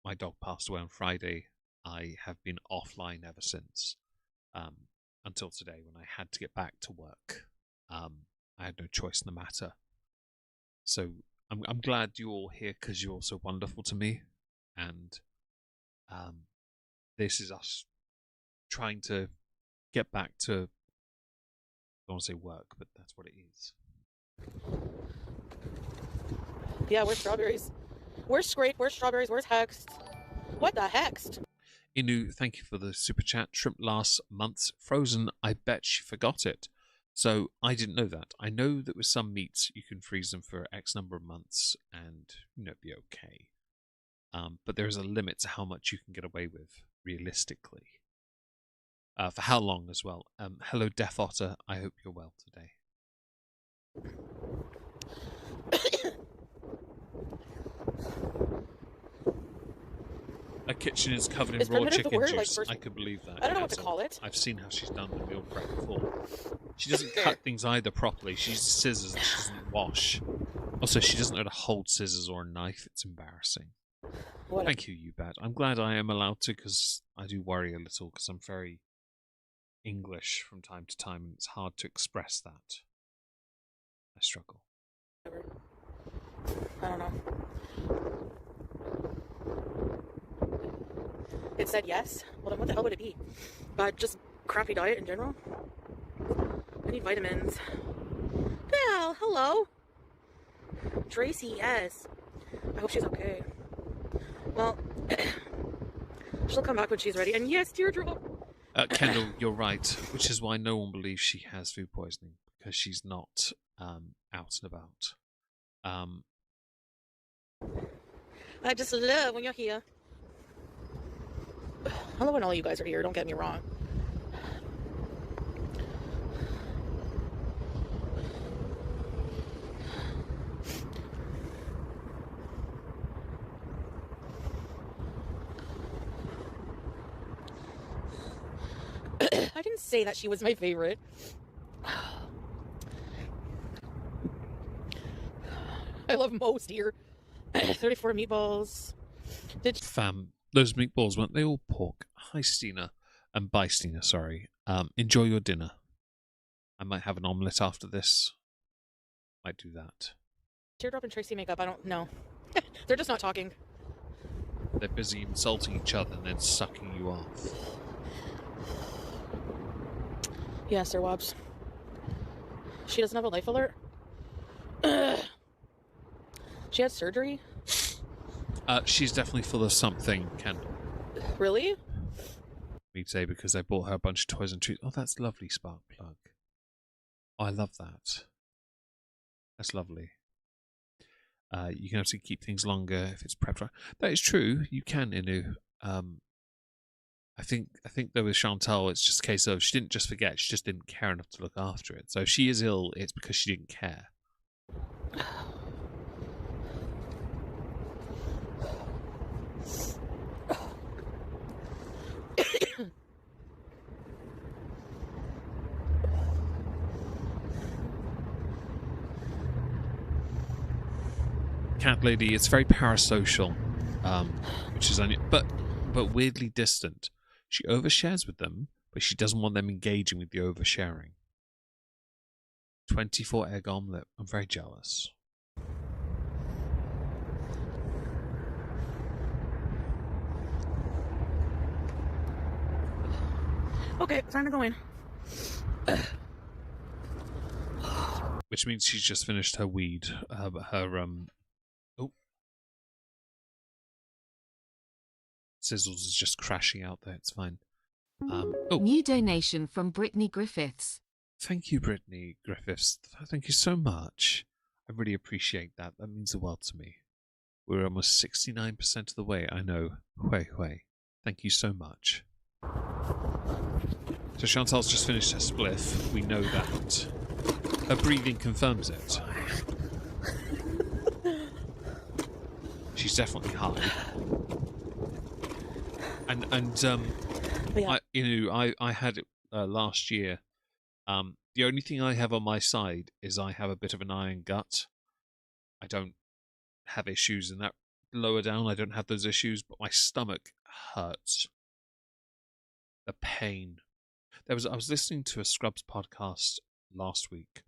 my dog passed away on Friday. I have been offline ever since. Until today, when I had to get back to work. I had no choice in the matter. So I'm glad you're all here because you're also wonderful to me, and this is us trying to get back to. I don't want to say work, but that's what it is.
Yeah, where's strawberries? Where's Scrape? Where's strawberries? Where's Hext? What the Hext?
Inu, thank you for the super chat. Shrimp last month's frozen. I bet she forgot it. So I didn't know that. I know that with some meats you can freeze them for X number of months and be okay. But there is a limit to how much you can get away with realistically. For how long as well. Hello, Death Otter. I hope you're well today. A kitchen is covered in raw chicken juice. I could believe that.
I don't know what to call it.
I've seen how she's done the meal prep before. She doesn't cut things either properly. She uses scissors and she doesn't wash. Also, she doesn't know how to hold scissors or a knife. It's embarrassing. Thank you, Ubat. I'm glad I am allowed to, because I do worry a little, because I'm very English from time to time, and it's hard to express that. I struggle.
I don't know. It said yes. Well, then what the hell would it be? Just crappy diet in general. I need vitamins. Belle, hello. Tracy, yes. I hope she's okay. Well, she'll come back when she's ready. And yes, teardrop.
Kendall, you're right, which is why no one believes she has food poisoning, because she's not out and about.
I just love when you're here. I love when all you guys are here, don't get me wrong. I didn't say that she was my favorite. I love most here. 34 meatballs.
Fam, those meatballs, weren't they all pork? Hi, Stina. Bye, Stina, sorry. Enjoy your dinner. I might have an omelette after this. Might do that.
Teardrop and Tracy makeup, I don't know. They're just not talking.
They're busy insulting each other and then sucking you off.
Yeah, Sir Wobbs. She doesn't have a life alert? She had surgery?
She's definitely full of something, Kendall.
Really?
Me say, because I bought her a bunch of toys and treats. Oh, that's lovely, Spark Plug. Oh, I love that. That's lovely. You can actually keep things longer if it's prepped right. That is true. You can, Inu. I think though with Chantal, it's just a case of she didn't just forget. She just didn't care enough to look after it. So if she is ill, it's because she didn't care. Cat lady, it's very parasocial, which is but weirdly distant. She overshares with them, but she doesn't want them engaging with the oversharing. 24 egg omelette. I'm very jealous.
Okay, time to go in.
Which means she's just finished her weed. Sizzles is just crashing out there. It's fine.
New donation from Brittany Griffiths.
Thank you, Brittany Griffiths. Thank you so much. I really appreciate that. That means the world to me. We're almost 69% of the way. I know. Hui. Thank you so much. So Chantal's just finished her spliff. We know that. Her breathing confirms it. She's definitely high.
Yeah.
I had it last year. The only thing I have on my side is I have a bit of an iron gut. I don't have issues in that lower down. I don't have those issues, but my stomach hurts. The pain. I was listening to a Scrubs podcast last week,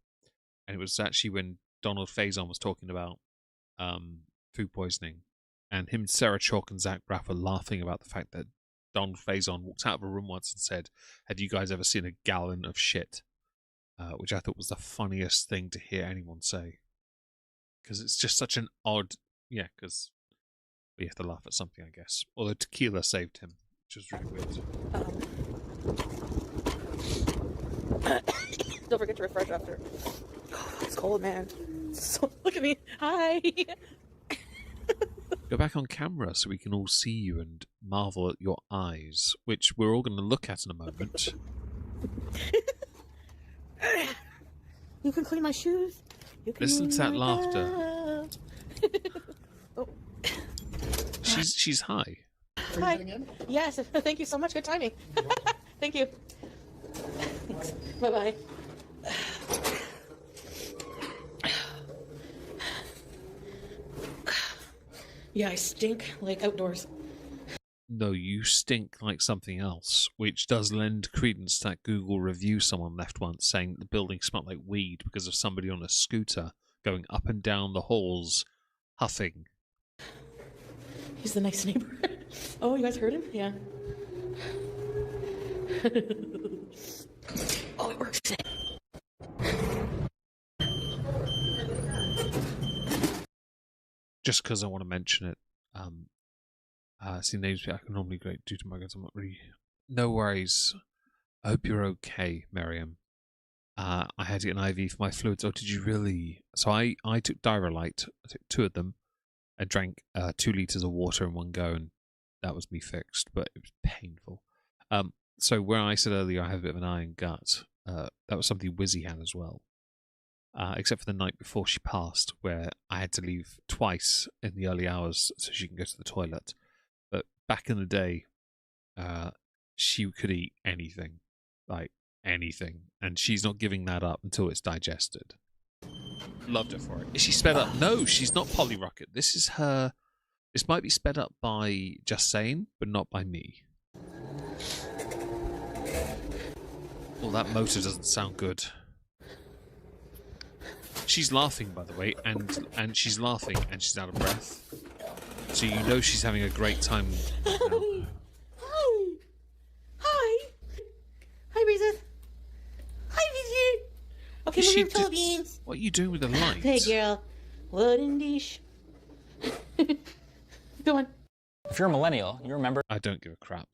and it was actually when Donald Faison was talking about food poisoning, and him, Sarah Chalk, and Zach Braff were laughing about the fact that Donald Faison walked out of a room once and said, "Have you guys ever seen a gallon of shit?" Which I thought was the funniest thing to hear anyone say, because it's just such an odd, because we have to laugh at something, I guess. Although tequila saved him, which was really weird.
Don't forget to refresh after. Oh, it's cold, man. So, look at me. Hi.
Go back on camera so we can all see you and marvel at your eyes, which we're all going to look at in a moment.
You can clean my shoes. You can
Listen to that
my
laughter.
Oh.
She's high.
Hi. Yes, thank you so much. Good timing. Thank you. Thanks. Bye-bye. Yeah, I stink like outdoors.
No, you stink like something else, which does lend credence to that Google review someone left once saying that the building smelled like weed because of somebody on a scooter going up and down the halls huffing.
He's the nice neighbor. Oh, you guys heard him? Yeah. Oh, it works.
Just because I want to mention it. See names I can normally do to migrants. I'm not really. No worries. I hope you're okay, Miriam. I had to get an IV for my fluids. Oh, did you really? So I took Diarrhelite. I took 2 of them and drank 2 liters of water in one go, and that was me fixed, but it was painful. So where I said earlier I have a bit of an iron gut, that was something Wizzy had as well. Except for the night before she passed, where I had to leave twice in the early hours so she can go to the toilet. But back in the day, she could eat anything, like anything, and she's not giving that up until it's digested. Loved her for it. Is she sped up? No, she's not Polly Rocket. This is her. This might be sped up by Just Saying, but not by me. Oh, that motor doesn't sound good. She's laughing, by the way, and she's laughing and she's out of breath. So you know she's having a great time.
Hi. Hi. Hi, Reza. Hi, Vizier. Okay, move your toe beans.
What are you doing with the light?
Hey, girl. Wooden dish. Go on.
If you're a millennial, you remember.
I don't give a crap.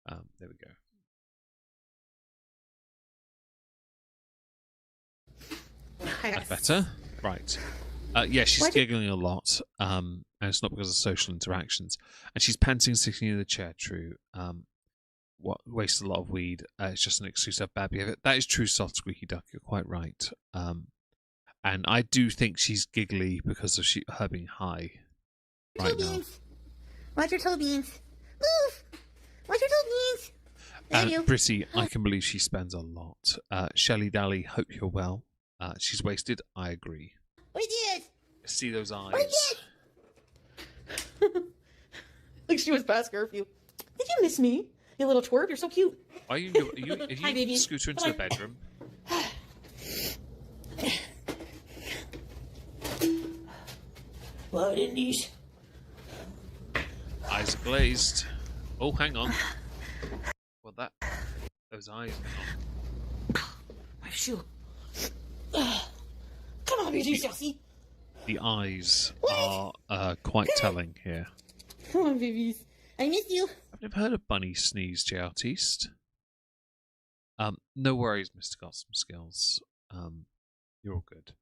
There we go. That's better. Right. Yeah, she's giggling a lot, and it's not because of social interactions. And she's panting, sitting in the chair, true. What wastes a lot of weed. It's just an excuse to have bad behavior. That is true, soft squeaky duck. You're quite right. And I do think she's giggly because of her being high right now.
Watch your toe beans. Move! Watch your toe beans.
And Britty, I can believe she spends a lot. Shelley Dally, hope you're well. She's wasted. I agree.
We did.
See those eyes.
We did. Like she was past curfew. Did you miss me? You little twerp. You're so cute.
Are you
Hi, baby.
Scooter into the bedroom?
What in these?
Eyes are glazed. Oh, hang on. Well, those eyes.
My shoe. Come on, baby, Chelsea.
The eyes are quite telling here.
Come on, babies. I miss you.
I've never heard a bunny sneeze, J. Artiste. No worries, Mr. Got Some Skills. You're all good.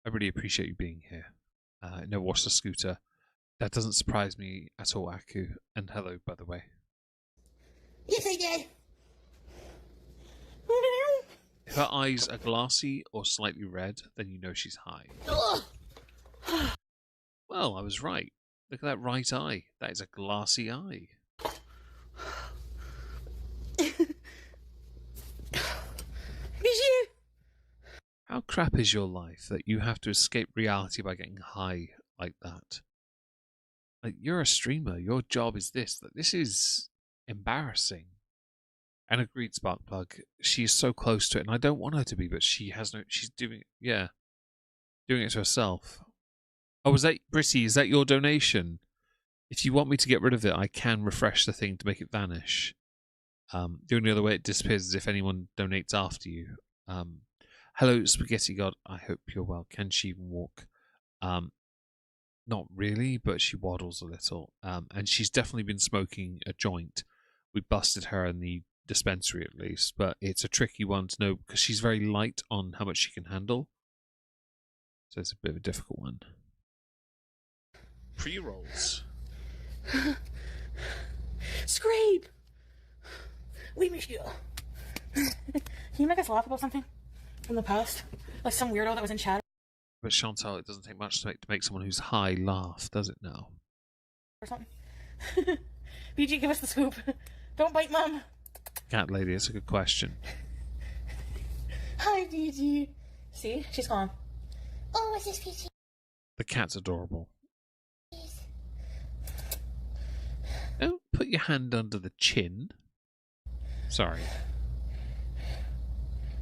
I really appreciate you being here. No, watch the scooter. That doesn't surprise me at all, Aku. And hello, by the way.
Yes, I did.
If her eyes are glassy or slightly red, then you know she's high. Well, I was right. Look at that right eye. That is a glassy eye. How crap is your life that you have to escape reality by getting high like that? Like, you're a streamer. Your job is this. Like, this is embarrassing. And agreed, Sparkplug. She is so close to it, and I don't want her to be, but she has no. She's doing it. Yeah, doing it to herself. Oh, is that Britty? Is that your donation? If you want me to get rid of it, I can refresh the thing to make it vanish. The only other way it disappears is if anyone donates after you. Hello, Spaghetti God. I hope you're well. Can she even walk? Not really, but she waddles a little. And she's definitely been smoking a joint. We busted her in the dispensary at least, but it's a tricky one to know because she's very light on how much she can handle. So it's a bit of a difficult one. Pre-rolls.
Scrape! We miss you. Can you make us laugh about something from the past? Like some weirdo that was in chat?
But Chantal, it doesn't take much to make someone who's high laugh, does it now?
Or something. BG, give us the scoop. Don't bite, Mum.
Cat lady, that's a good question.
Hi, BG. See? She's gone. Oh, what's this, BG?
The cat's adorable. Don't put your hand under the chin. Sorry.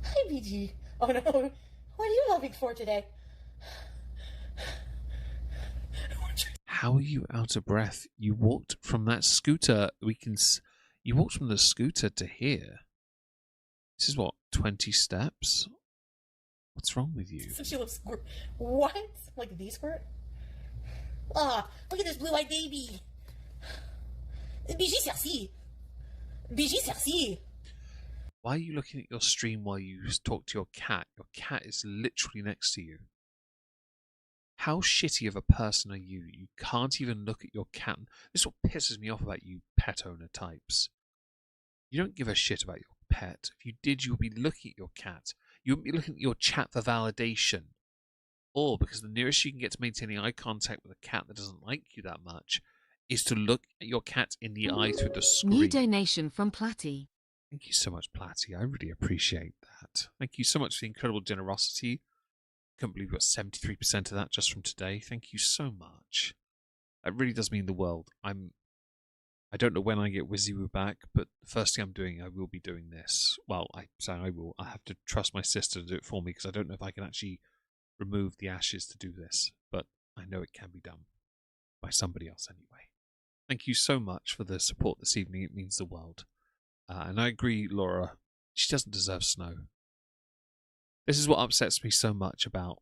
Hi, BG. Oh, no. What are you laughing for today?
How are you out of breath? You walked from that scooter. You walked from the scooter to here. This is what, 20 steps? What's wrong with you?
So she looks squirt. What? Like the squirt? Ah, look at this blue-eyed baby. Bijou Cersei. Bijou Cersei.
Why are you looking at your stream while you talk to your cat? Your cat is literally next to you. How shitty of a person are you? You can't even look at your cat. This is what pisses me off about you pet owner types. You don't give a shit about your pet. If you did, you would be looking at your cat. You wouldn't be looking at your chat for validation. Or because the nearest you can get to maintaining eye contact with a cat that doesn't like you that much is to look at your cat in the eye through the screen.
New donation from Platty.
Thank you so much, Platty. I really appreciate that. Thank you so much for the incredible generosity. Couldn't believe we got 73% of that just from today. Thank you so much. That really does mean the world. I don't know when I get WYSIWYG back, but the first thing I'm doing, I will be doing this. Well, I say I will. I have to trust my sister to do it for me because I don't know if I can actually remove the ashes to do this, but I know it can be done by somebody else anyway. Thank you so much for the support this evening. It means the world. And I agree, Laura. She doesn't deserve snow. This is what upsets me so much about.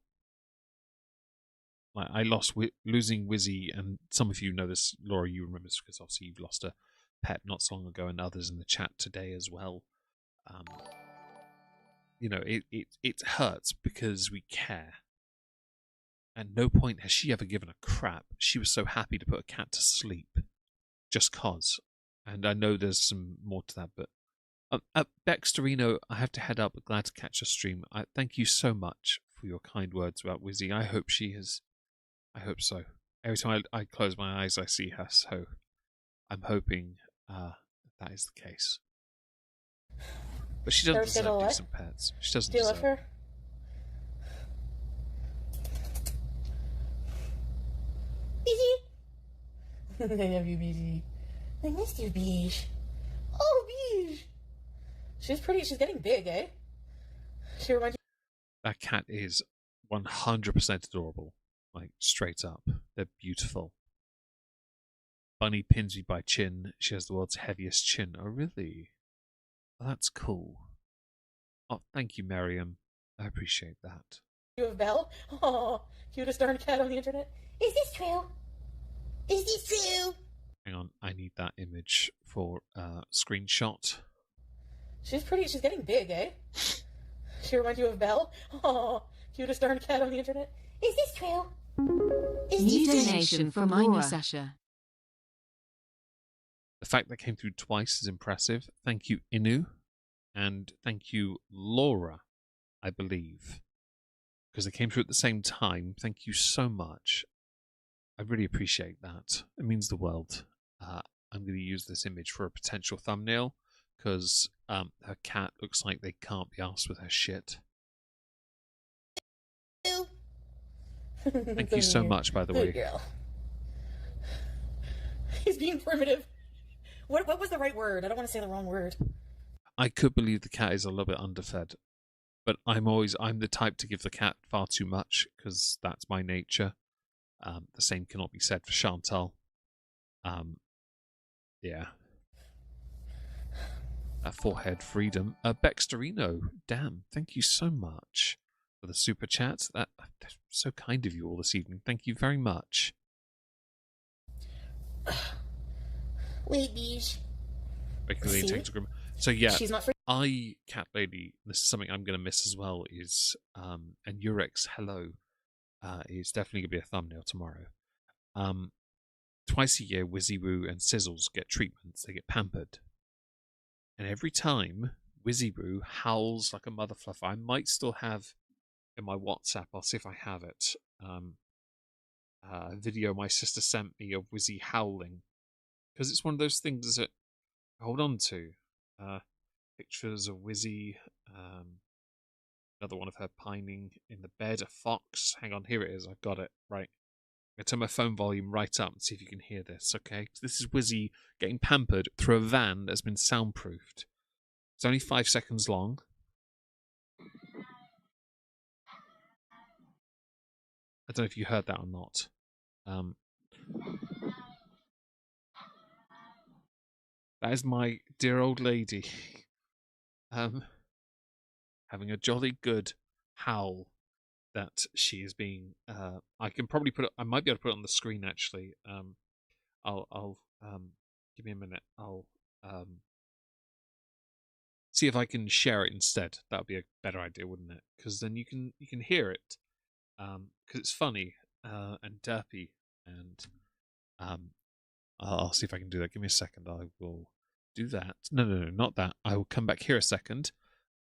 Like, I lost losing Wizzy, and some of you know this, Laura. You remember this because obviously you've lost a pet not so long ago, and others in the chat today as well. You know, it hurts because we care. At no point has she ever given a crap. She was so happy to put a cat to sleep, just cause. And I know there's some more to that, but Bexterino, I have to head up. Glad to catch your stream. Thank you so much for your kind words about Wizzy. I hope she has. I hope so. Every time I close my eyes, I see her. So I'm hoping that is the case. But she doesn't deserve decent pets. She doesn't
Do you
deserve.
love her? Bijou. I love you, Bijou. I missed you, Bijou. Oh, Bijou. She's pretty. She's getting big, eh? She reminds me.
That cat is 100% adorable. Like, straight up. They're beautiful. Bunny pins me by chin. She has the world's heaviest chin. Oh, really? Oh, that's cool. Oh, thank you, Miriam. I appreciate that.
You have Belle? Oh, cutest darn cat on the internet. Is this true? Is this true?
Hang on, I need that image for screenshot.
She's pretty. She's getting big, eh? She reminds you of Belle? Oh, cutest darn cat on the internet. Is this true? Is
New
this
donation from Laura. Sasha.
The fact that came through twice is impressive. Thank you, Inu. And thank you, Laura, I believe. Because they came through at the same time. Thank you so much. I really appreciate that. It means the world. I'm going to use this image for a potential thumbnail because her cat looks like they can't be arsed with her shit. Thank you so much, by the way.
Good girl. He's being primitive. What was the right word? I don't want to say the wrong word.
I could believe the cat is a little bit underfed, but I'm the type to give the cat far too much because that's my nature. The same cannot be said for Chantal. Yeah. Forehead freedom. Bexterino, damn, thank you so much for the super chats. That's so kind of you all this evening. Thank you very much.
Wait, Beige.
So yeah,
She's not free.
Cat Lady, this is something I'm going to miss as well, is, and Urex, hello, is definitely going to be a thumbnail tomorrow. Twice a year, WYSIWYG and Sizzles get treatments. They get pampered. And every time, WYSIWYG howls like a mother fluffer. I might still have in my WhatsApp, I'll see if I have it, a video my sister sent me of Wizzy howling. Because it's one of those things that I hold on to. Pictures of Wizzy, another one of her pining in the bed, a fox. Hang on, here it is, I've got it, right. I'm going to turn my phone volume right up and see if you can hear this, okay? So this is Wizzy getting pampered through a van that's been soundproofed. It's only 5 seconds long. I don't know if you heard that or not. That is my dear old lady. Having a jolly good howl that she is being. I can probably put it. I might be able to put it on the screen actually. I'll give me a minute. I'll see if I can share it instead. That would be a better idea, wouldn't it? Because then you can hear it. Because it's funny and derpy, and I'll see if I can do that. Give me a second. I will do that. No, not that. I will come back here a second.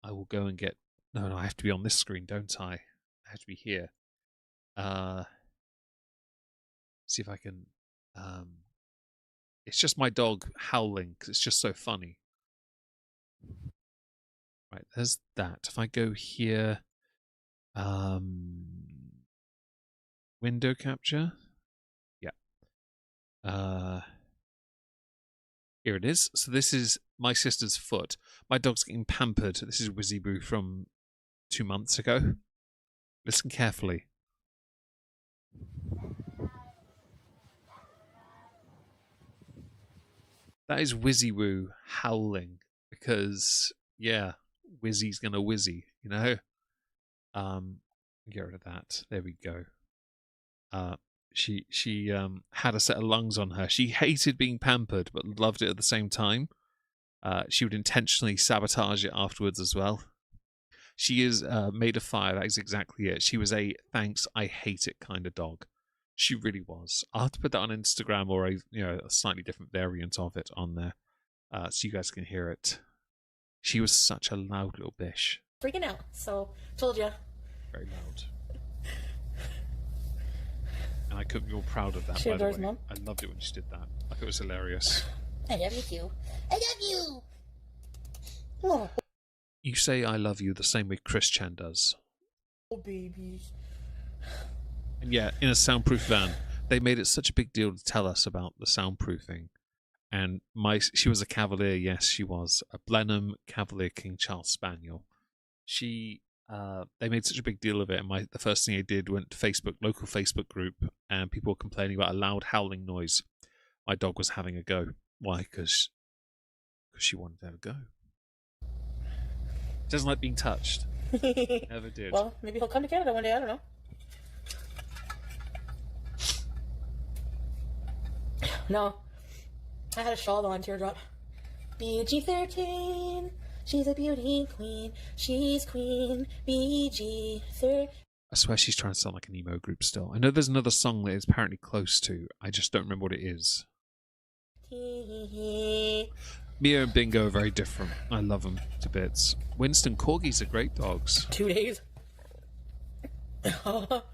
I will go and get. No, I have to be on this screen, don't I? I have to be here. See if I can. It's just my dog howling because it's just so funny. Right, there's that. If I go here, window capture. Yeah. Here it is. So this is my sister's foot. My dog's getting pampered. This is Wizzy Boo from 2 months ago. Listen carefully. That is Wizzy Woo howling because, yeah, Wizzy's gonna Wizzy, you know? Get rid of that. There we go. She had a set of lungs on her. She hated being pampered, but loved it at the same time. She would intentionally sabotage it afterwards as well. She is made of fire. That is exactly it. She was a thanks, I hate it kind of dog. She really was. I'll have to put that on Instagram or a slightly different variant of it on there, so you guys can hear it. She was such a loud little bish.
Freaking out. So told you.
Very loud. And I couldn't be more proud of that.
She
by the
adores
way.
Mom.
I loved it when she did that. I thought it was hilarious.
I love you too. I love you. Oh,
You say I love you the same way Chris Chan does.
oh babies.
And yeah, in a soundproof van. They made it such a big deal to tell us about the soundproofing. And she was a Cavalier, yes, she was. A Blenheim Cavalier King Charles Spaniel. They made such a big deal of it, and the first thing I did went to local Facebook group, and people were complaining about a loud howling noise. My dog was having a go. Why? Because she wanted to have a go. Doesn't like being touched. Never did.
Well, maybe he'll come to Canada one day. I don't know. No, I had a shawl on teardrop. BG13. She's a beauty queen. She's queen. BG13.
I swear she's trying to sound like an emo group still. I know there's another song that it's apparently close to. I just don't remember what it is. Mia and Bingo are very different. I love them to bits. Winston, corgis are great dogs.
2 days.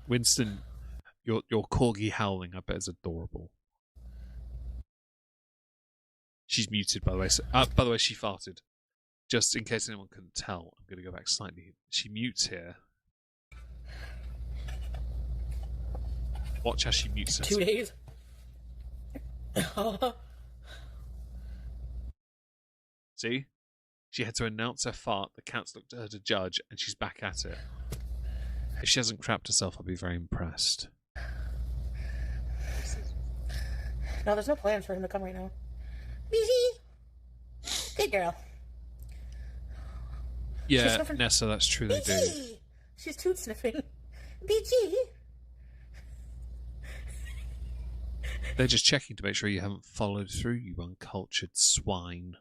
Winston, your corgi howling, I bet is adorable. She's muted, by the way. By the way, she farted. Just in case anyone couldn't tell, I'm going to go back slightly. She mutes here. Watch how she mutes us.
2 days.
See? She had to announce her fart, the cats looked at her to judge, and she's back at it. If she hasn't crapped herself, I'll be very impressed.
No, there's no plans for him to come right now. BG! Good girl.
Yeah, Nessa, that's true, they do.
She's toot sniffing. BG!
They're just checking to make sure you haven't followed through, you uncultured swine.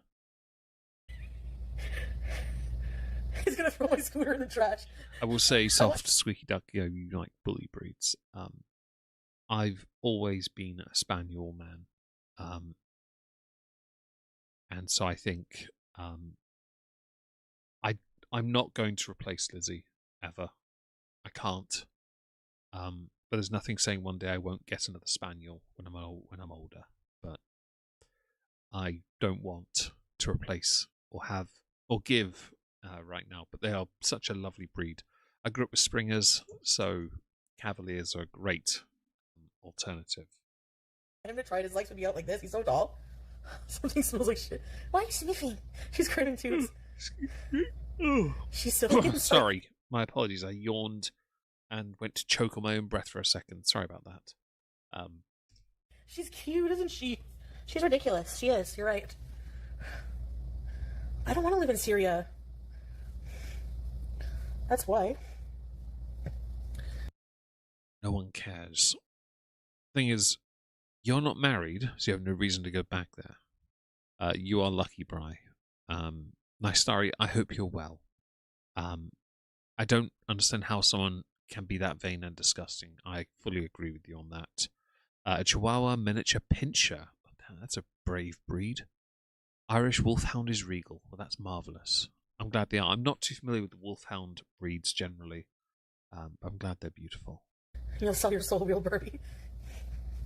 He's gonna throw my scooter in the trash.
I will say, soft, squeaky duck, you like bully breeds. I've always been a spaniel man. And so I think I'm not going to replace Lizzie, ever. I can't. But there's nothing saying one day I won't get another spaniel when I'm older. But I don't want to replace or give right now. But they are such a lovely breed. I grew up with Springers, so Cavaliers are a great alternative.
I him to try it. His legs would be out like this. He's so tall. Something smells like shit. Why are you sniffing? She's craving tubes. She's so
Sorry. My apologies. I yawned and went to choke on my own breath for a second. Sorry about that.
She's cute, isn't she? She's ridiculous. She is. You're right. I don't want to live in Syria. That's why.
No one cares. Thing is, you're not married, so you have no reason to go back there. You are lucky, Bri. Nystari, I hope you're well. I don't understand how someone can be that vain and disgusting. I fully agree with you on that. A Chihuahua miniature pinscher. Oh, damn, that's a brave breed. Irish Wolfhound is regal. Well, that's marvellous. I'm glad they are. I'm not too familiar with the Wolfhound breeds generally. But I'm glad they're beautiful.
You'll sell your soul, real Barbie.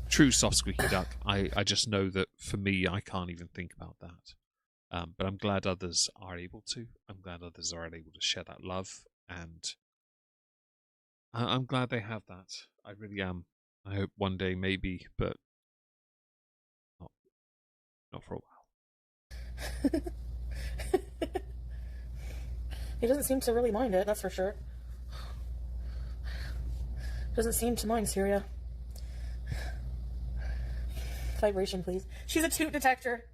True soft squeaky duck. I just know that for me, I can't even think about that. But I'm glad others are able to. I'm glad others are able to share that love. And I'm glad they have that. I really am. I hope one day maybe, but not for a while.
He doesn't seem to really mind it, that's for sure. Doesn't seem to mind Syria. Vibration, please. She's a toot detector.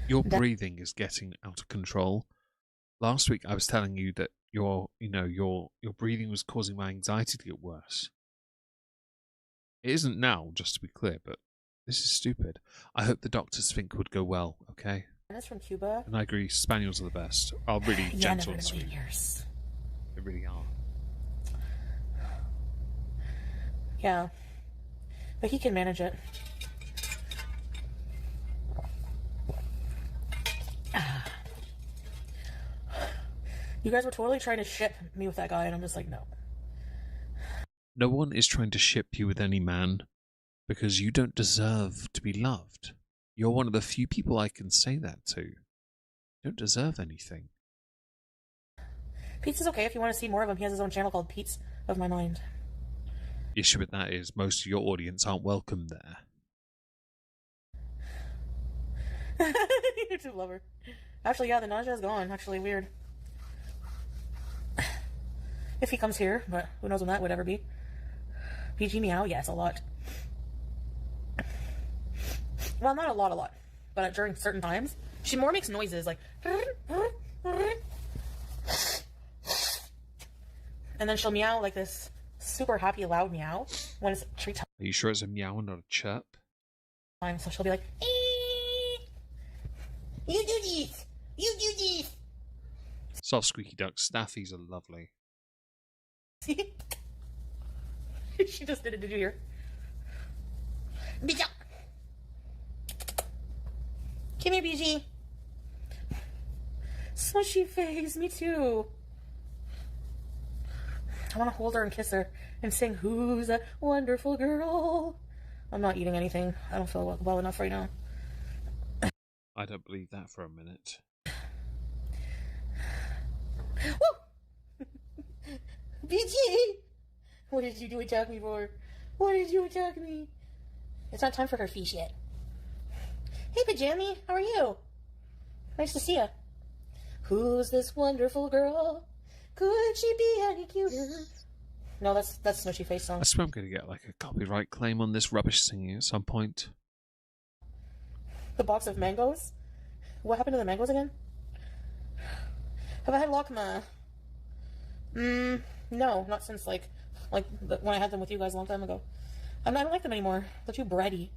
Your breathing is getting out of control. Last week I was telling you that your breathing was causing my anxiety to get worse. It isn't now, just to be clear, but this is stupid. I hope the doctors think would go well, okay?
That's from Cuba.
And I agree, Spaniels are the best. Are really
Yeah,
gentle
never
and
in a
sweet.
million years.
They really are.
Yeah. But he can manage it. You guys were totally trying to ship me with that guy, and I'm just like, no.
No one is trying to ship you with any man because you don't deserve to be loved. You're one of the few people I can say that to. You don't deserve anything.
Pete's is okay if you want to see more of him. He has his own channel called Pete's of My Mind.
The issue with that is most of your audience aren't welcome there.
YouTube lover. Actually, yeah, the nausea is gone. Actually, weird. If he comes here, but who knows when that would ever be. PG meow, yes, a lot. Well, not a lot. But during certain times, she more makes noises like... And then she'll meow like this super happy, loud meow when it's treat time.
Are you sure it's a meow and not a chirp?
So she'll be like... You do this! You do this!
Soft squeaky duck staffies are lovely.
See? She just did it. Did you hear? Come here, BG. Smushy face. Me too. I want to hold her and kiss her and sing "Who's a Wonderful Girl." I'm not eating anything. I don't feel well enough right now.
I don't believe that for a minute.
Woo! BG! What did you do attack me for? What did you attack me? It's not time for her fish yet. Hey, Pajami, how are you? Nice to see you. Who's this wonderful girl? Could she be any cuter? No, that's Smushy Face song.
I swear I'm going to get like a copyright claim on this rubbish singing at some point.
The box of mangoes? What happened to the mangoes again? Have I had Lakma? No, not since like when I had them with you guys a long time ago. I don't like them anymore. They're too bready.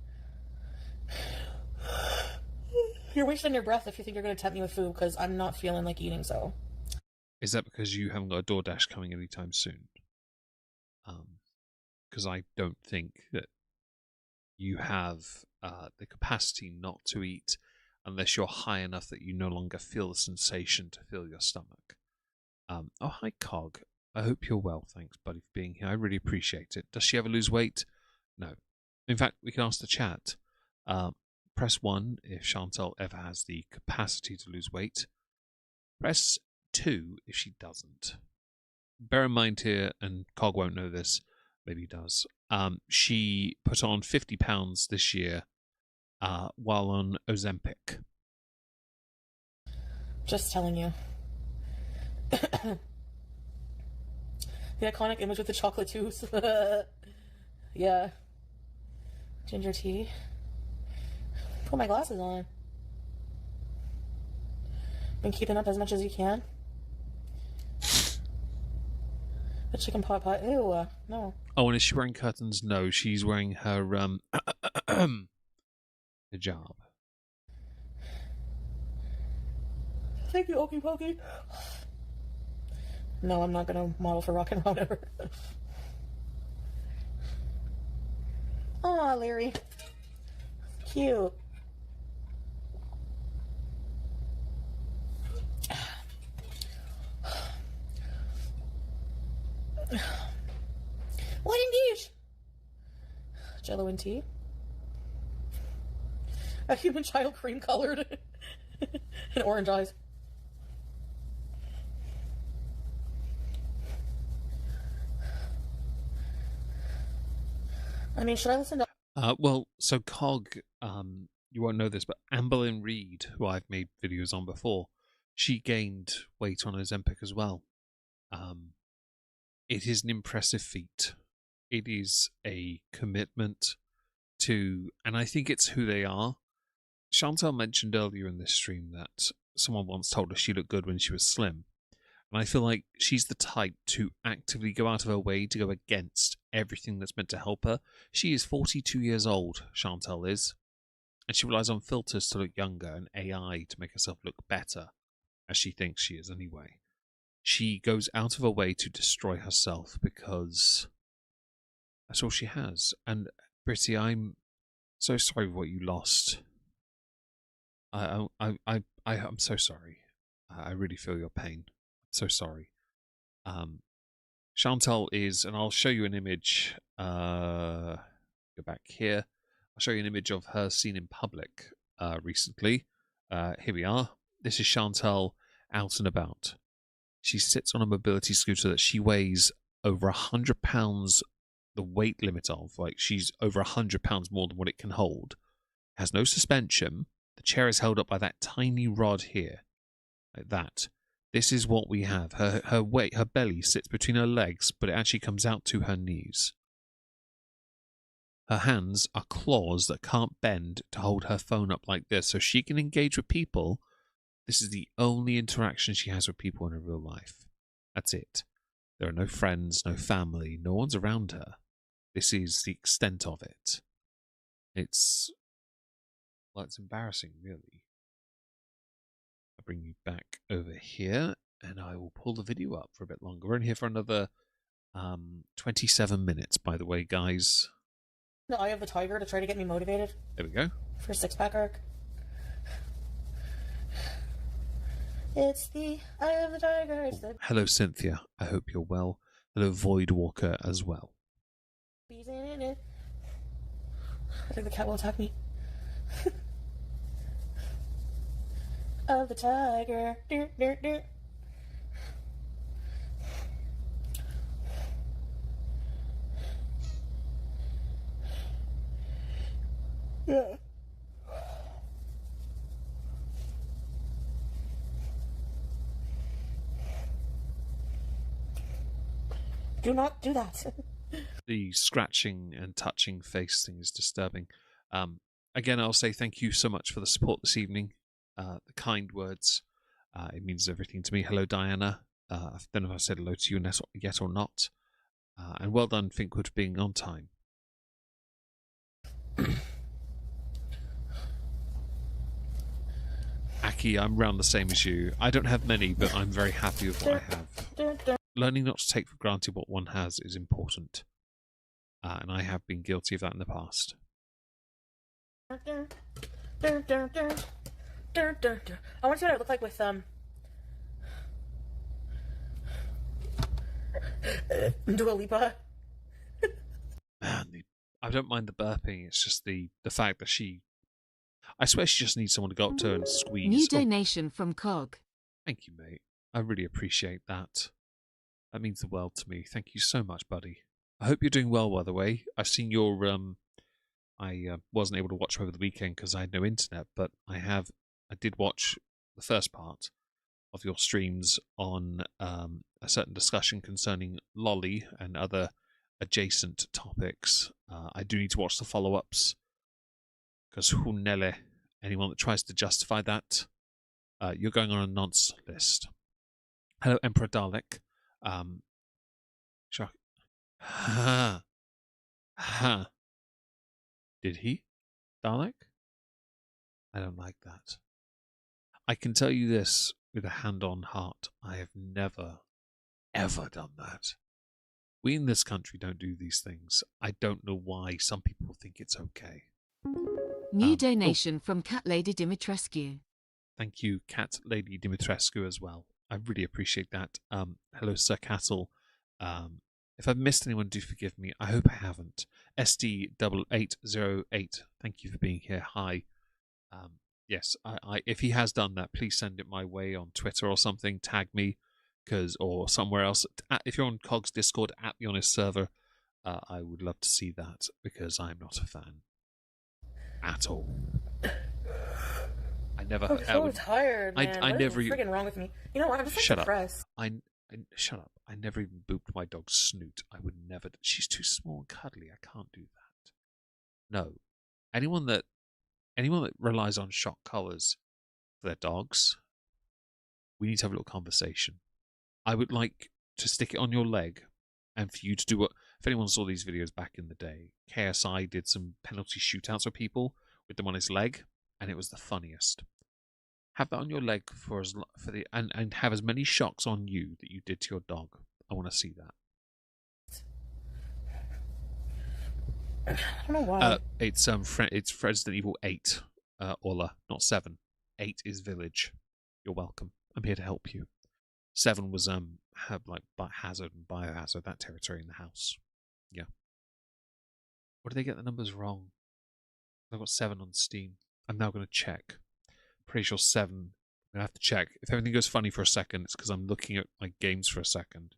You're wasting your breath if you think you're going to tempt me with food, because I'm not feeling like eating, so.
Is that because you haven't got a DoorDash coming anytime soon? Because I don't think that you have the capacity not to eat unless you're high enough that you no longer feel the sensation to fill your stomach. Oh, hi, Cog. I hope you're well. Thanks, buddy, for being here. I really appreciate it. Does she ever lose weight? No. In fact, we can ask the chat. Press 1 if Chantal ever has the capacity to lose weight. Press 2 if she doesn't. Bear in mind here, and Cog won't know this, maybe he does, she put on 50 pounds this year while on Ozempic.
Just telling you. The iconic image with the chocolate tooth. Yeah. Ginger tea. Put my glasses on. Been keeping up as much as you can. The chicken pot pie. Ew, no.
Oh, and is she wearing curtains? No, she's wearing her hijab.
Thank you, Okie Pokey. No, I'm not gonna model for rock and roll ever. Aw, Larry. Cute. What indeed? Jello and tea. A human child cream colored and orange eyes. I mean, should I listen to...
Well, so Cog, you won't know this, but Amberlynn Reed, who I've made videos on before, she gained weight on Ozempic as well. It is an impressive feat. It is a commitment to, and I think it's who they are. Chantal mentioned earlier in this stream that someone once told her she looked good when she was slim. And I feel like she's the type to actively go out of her way to go against everything that's meant to help her. She is 42 years old, Chantal is. And she relies on filters to look younger and AI to make herself look better, as she thinks she is anyway. She goes out of her way to destroy herself because that's all she has. And Britty, I'm so sorry for what you lost. I'm so sorry. I really feel your pain. So sorry. Chantal is, and I'll show you an image. Go back here. I'll show you an image of her seen in public recently. Here we are. This is Chantal out and about. She sits on a mobility scooter that she weighs over 100 pounds, the weight limit of. Like, she's over 100 pounds more than what it can hold. Has no suspension. The chair is held up by that tiny rod here. Like that. This is what we have. Her weight, her belly sits between her legs, but it actually comes out to her knees. Her hands are claws that can't bend to hold her phone up like this, so she can engage with people. This is the only interaction she has with people in her real life. That's it. There are no friends, no family, no one's around her. This is the extent of it. It's embarrassing, really. I'll bring you back over here, and I will pull the video up for a bit longer. We're in here for another 27 minutes, by the way, guys.
The Eye of the Tiger to try to get me motivated.
There we go.
For a six-pack arc. It's the Eye of the Tiger. It's the...
Hello, Cynthia. I hope you're well. Hello, Void Walker, as well.
I think the cat will attack me. Of the tiger. Yeah. Do not do that.
The scratching and touching face thing is disturbing. Again, I'll say thank you so much for the support this evening. The kind words. It means everything to me. Hello, Diana. I don't know if I said hello to you yet or not. And well done, Finkwood, for being on time. Aki, I'm around the same as you. I don't have many, but I'm very happy with what I have. Learning not to take for granted what one has is important. And I have been guilty of that in the past.
I want to see what I look like with Dua Lipa.
Man, I don't mind the burping. It's just the fact that I swear she just needs someone to go up to her and squeeze.
New donation from Cog.
Thank you, mate. I really appreciate that. That means the world to me. Thank you so much, buddy. I hope you're doing well, by the way. I've seen your I wasn't able to watch over the weekend because I had no internet, but I did watch the first part of your streams on a certain discussion concerning Lolly and other adjacent topics. I do need to watch the follow-ups because Hunele, anyone that tries to justify that, you're going on a nonce list. Hello, Emperor Dalek. Shock. Ha. Ha. Did he? Dalek? I don't like that. I can tell you this with a hand on heart. I have never, ever done that. We in this country don't do these things. I don't know why some people think it's okay.
New donation from Cat Lady Dimitrescu.
Thank you, Cat Lady Dimitrescu, as well. I really appreciate that. Hello, Sir Cattle. If I've missed anyone, do forgive me. I hope I haven't. SD8808, thank you for being here. Hi. Yes, if he has done that, please send it my way on Twitter or something. Tag me, or somewhere else. If you're on COG's Discord at the Honest Server, I would love to see that because I'm not a fan at all. I never.
I'm so tired, man.
I
what
never.
is freaking wrong with me? You know what? I'm just
Shut
depressed.
up. Shut up. I never even booped my dog's snoot. I would never. She's too small and cuddly. I can't do that. No. Anyone that relies on shock collars for their dogs, we need to have a little conversation. I would like to stick it on your leg and for you to do what, if anyone saw these videos back in the day, KSI did some penalty shootouts with people with them on his leg, and it was the funniest. Have that on your leg and have as many shocks on you that you did to your dog. I want to see that.
I don't know why.
It's Resident Evil 8, Ola, not 7. 8 is Village. You're welcome. I'm here to help you. 7 was Hazard and Biohazard, that territory in the house. Yeah. Or did they get the numbers wrong? I've got 7 on Steam. I'm now going to check. Pretty sure 7. I'm going to have to check. If everything goes funny for a second, it's because I'm looking at my games for a second.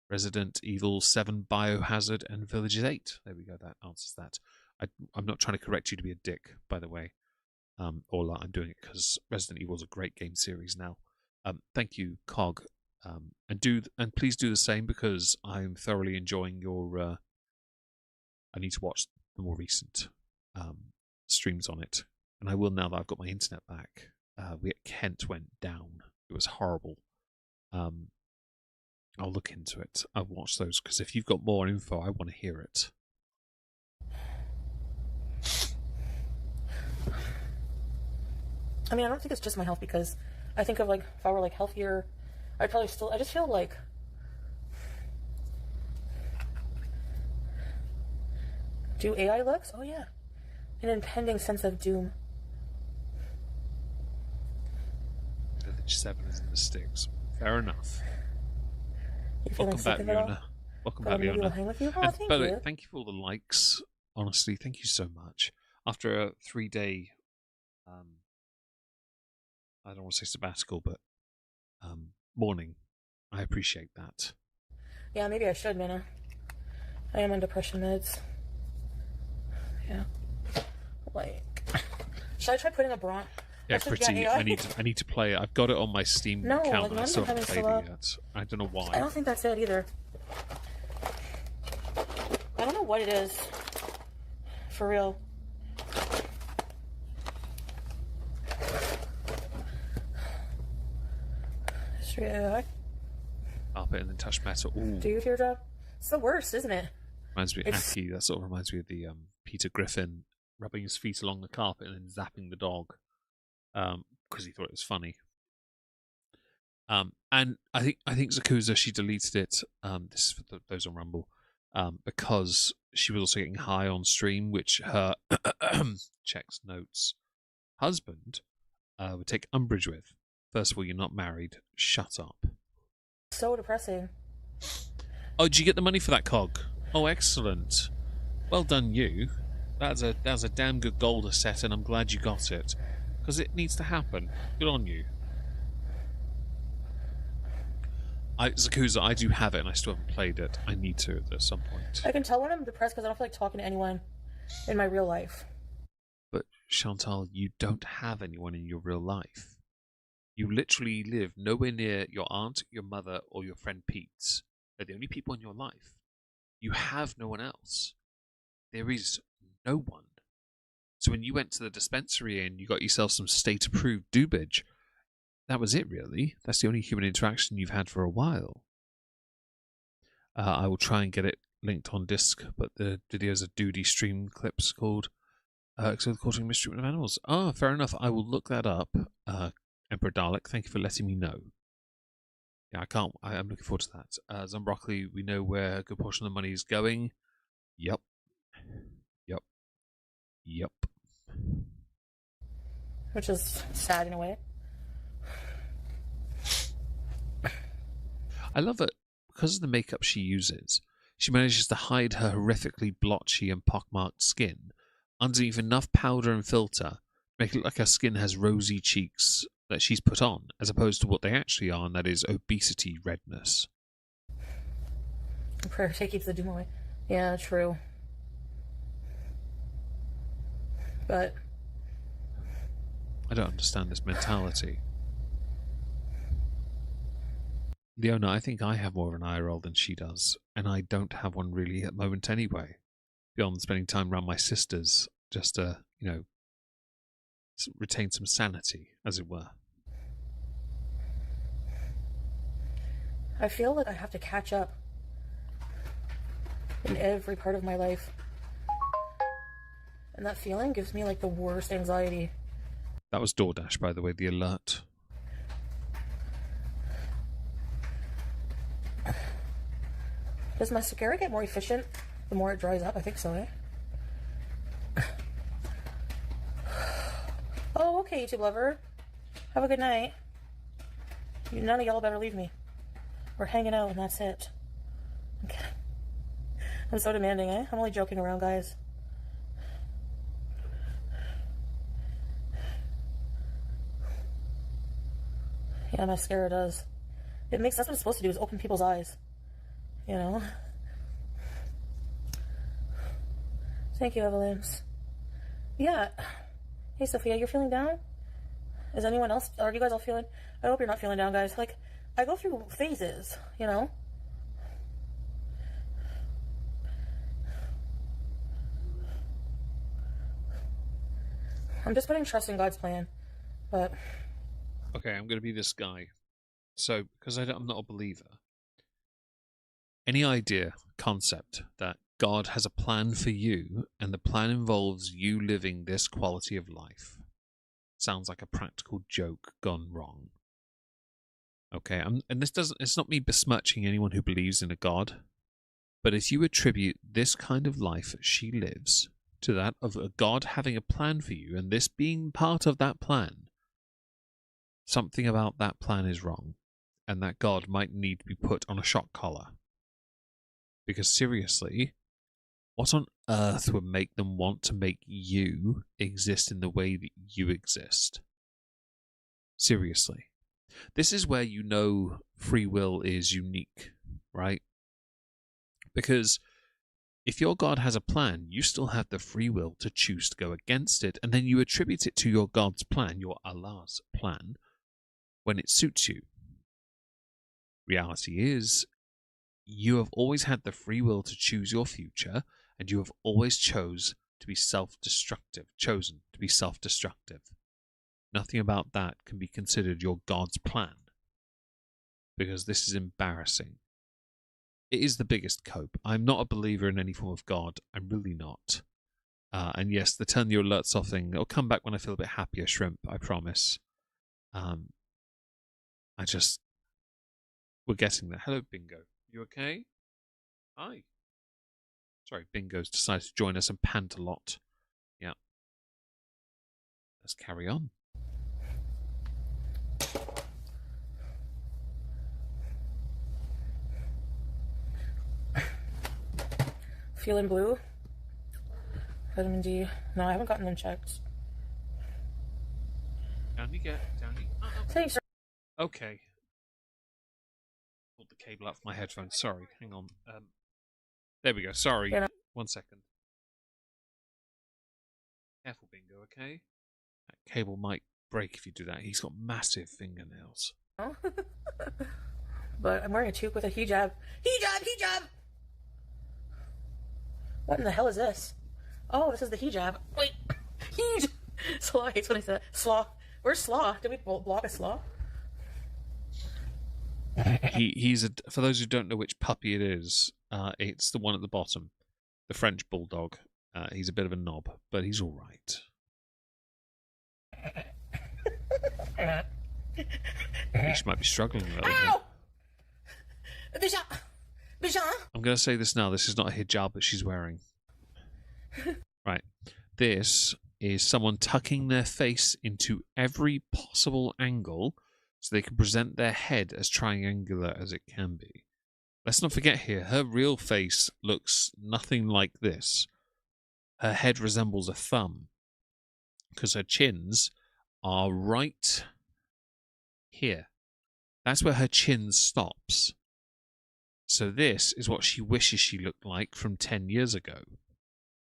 Resident Evil 7, Biohazard, and Village is 8. There we go. That answers that. I'm not trying to correct you to be a dick, by the way. Ola, I'm doing it because Resident Evil is a great game series now. Thank you, Cog. And please do the same because I'm thoroughly enjoying your. I need to watch the more recent streams on it, and I will now that I've got my internet back. Kent went down. It was horrible. I'll look into it. I'll watch those because if you've got more info, I want to hear it.
I mean, I don't think it's just my health because I think of if I were healthier, I'd probably still. I just feel like. Do AI looks? Oh yeah, an impending sense of doom.
Village 7 is in the sticks. Fair enough.
Welcome back,
Fiona. Welcome back, Fiona.
Hang with you? Oh, thank
by the
you.
way, thank you for all the likes. Honestly, thank you so much. After a 3-day, I don't want to say sabbatical, but morning, I appreciate that.
Yeah, maybe I should, man. I am on depression meds. Yeah. Should I try putting a bronze?
Yeah, pretty. I need to play it. I've got it on my Steam account, and I still haven't played it yet. I don't know why.
I don't think that's it either. I don't know what it is. For real. History AI.
Carpet and then touch metal. Ooh.
Do you hear that? It's the worst, isn't it?
Reminds me of Aki. That sort of reminds me of the Peter Griffin rubbing his feet along the carpet and then zapping the dog. Because he thought it was funny. And I think Zakuza, she deleted it. This is for those on Rumble, because she was also getting high on stream, which her checks notes husband would take umbrage with. First of all, you're not married. Shut up.
So depressing.
Oh, did you get the money for that cog? Oh, excellent. Well done, you. That's a damn good goal to set, and I'm glad you got it. Because it needs to happen. Good on you. Zakuza, I do have it, and I still haven't played it. I need to at some point.
I can tell when I'm depressed because I don't feel like talking to anyone in my real life.
But, Chantal, you don't have anyone in your real life. You literally live nowhere near your aunt, your mother, or your friend Pete's. They're the only people in your life. You have no one else. There is no one. So when you went to the dispensary and you got yourself some state-approved doobage, that was it, really. That's the only human interaction you've had for a while. I will try and get it linked on disc, but the videos are Doody stream clips called So the Quartering Mistreatment of Animals. Ah, fair enough. I will look that up. Emperor Dalek, thank you for letting me know. Yeah, I'm looking forward to that. Zumbroccoli, we know where a good portion of the money is going. Yep.
Which is sad in a way.
I love it because of the makeup she uses. She manages to hide her horrifically blotchy and pockmarked skin underneath enough powder and filter to make it look like her skin has rosy cheeks that she's put on, as opposed to what they actually are, and that is obesity redness.
Prayer keeps the doom away. Yeah, true. But
I don't understand this mentality. Leona, I think I have more of an eye roll than she does, and I don't have one really at the moment anyway. Beyond spending time around my sisters, just to, retain some sanity, as it were.
I feel like I have to catch up in every part of my life. And that feeling gives me like the worst anxiety.
That was DoorDash, by the way, the alert.
Does mascara get more efficient the more it dries up? I think so, eh? Oh, okay, YouTube lover. Have a good night. None of y'all better leave me. We're hanging out and that's it. Okay. I'm so demanding, eh? I'm only joking around, guys. Yeah, mascara does. That's what it's supposed to do, is open people's eyes. You know? Thank you, Evelyn's. Yeah. Hey, Sophia, you're feeling down? Is anyone else? Are you guys all feeling? I hope you're not feeling down, guys. Like, I go through phases, you know? I'm just putting trust in God's plan, but...
Okay, I'm going to be this guy. So, because I'm not a believer, any idea, concept, that God has a plan for you, and the plan involves you living this quality of life, sounds like a practical joke gone wrong. Okay, and it's not me besmirching anyone who believes in a God, but if you attribute this kind of life she lives to that of a God having a plan for you, and this being part of that plan, something about that plan is wrong, and that God might need to be put on a shock collar. Because seriously, what on earth would make them want to make you exist in the way that you exist? Seriously. This is where you know free will is unique, right? Because if your God has a plan, you still have the free will to choose to go against it, and then you attribute it to your God's plan, your Allah's plan, when it suits you. Reality is, you have always had the free will to choose your future, and you have always chosen to be self-destructive. Nothing about that can be considered your God's plan, because this is embarrassing. It is the biggest cope. I'm not a believer in any form of God. I'm really not. And yes, the turn your alerts off thing, it'll come back when I feel a bit happier, Shrimp, I promise. We're getting there. Hello, Bingo. You okay? Hi. Sorry, Bingo's decided to join us and pant a lot. Yeah. Let's carry on.
Feeling blue? Vitamin D. No, I haven't gotten them checked.
Down you get.
Thanks.
Okay. Pulled the cable out from my headphones. Sorry. Hang on. There we go. Sorry.
Yeah.
1 second. Careful, Bingo, okay? That cable might break if you do that. He's got massive fingernails.
Oh. But I'm wearing a toque with a hijab. Hijab! What in the hell is this? Oh, this is the hijab. Wait. Hijab. Slaw hates when I said that. Slaw. Where's Slaw? Did we block a Slaw?
He's a, for those who don't know which puppy it is, it's the one at the bottom, the French bulldog. He's a bit of a knob, but he's all right. She might be struggling a little
Ow! Bijan!
I'm going to say this now. This is not a hijab that she's wearing. Right. This is someone tucking their face into every possible angle so they can present their head as triangular as it can be. Let's not forget here, her real face looks nothing like this. Her head resembles a thumb because her chins are right here. That's where her chin stops. So this is what she wishes she looked like from 10 years ago.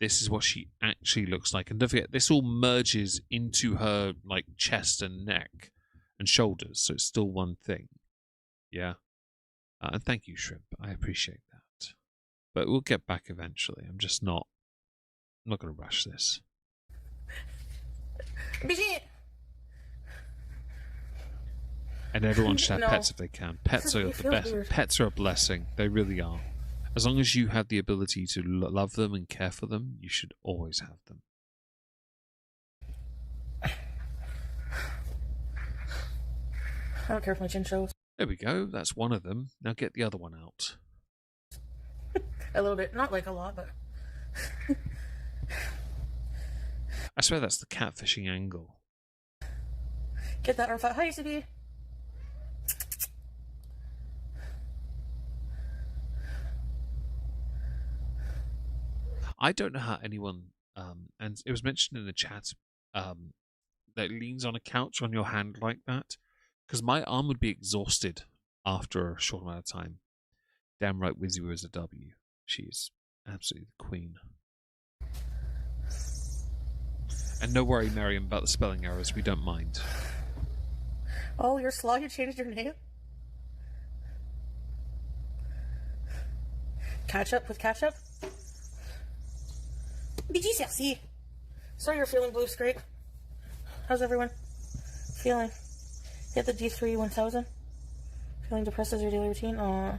This is what she actually looks like. And don't forget, this all merges into her like chest and neck and shoulders. So it's still one thing. Yeah. And thank you, Shrimp. I appreciate that. But we'll get back eventually. I'm not going to rush this. And everyone should have pets if they can. Pets are the best. Weird. Pets are a blessing. They really are. As long as you have the ability to love them and care for them, you should always have them.
I don't care if my chin shows.
There we go. That's one of them. Now get the other one out.
A little bit. Not like a lot, but...
I swear that's the catfishing angle.
Get that arm fat. Hi, UCB.
I don't know how anyone, and it was mentioned in the chat, that leans on a couch on your hand like that, because my arm would be exhausted after a short amount of time. Damn right, Wizzy was a W. She is absolutely the queen. And no worry, Miriam, about the spelling errors. We don't mind.
Oh, you're Slaw. You changed your name? Ketchup with ketchup? BG Sexy. Sorry you're feeling blue scrape. How's everyone feeling? Hit the D3 1000. Feeling depressed as your daily routine? Aw.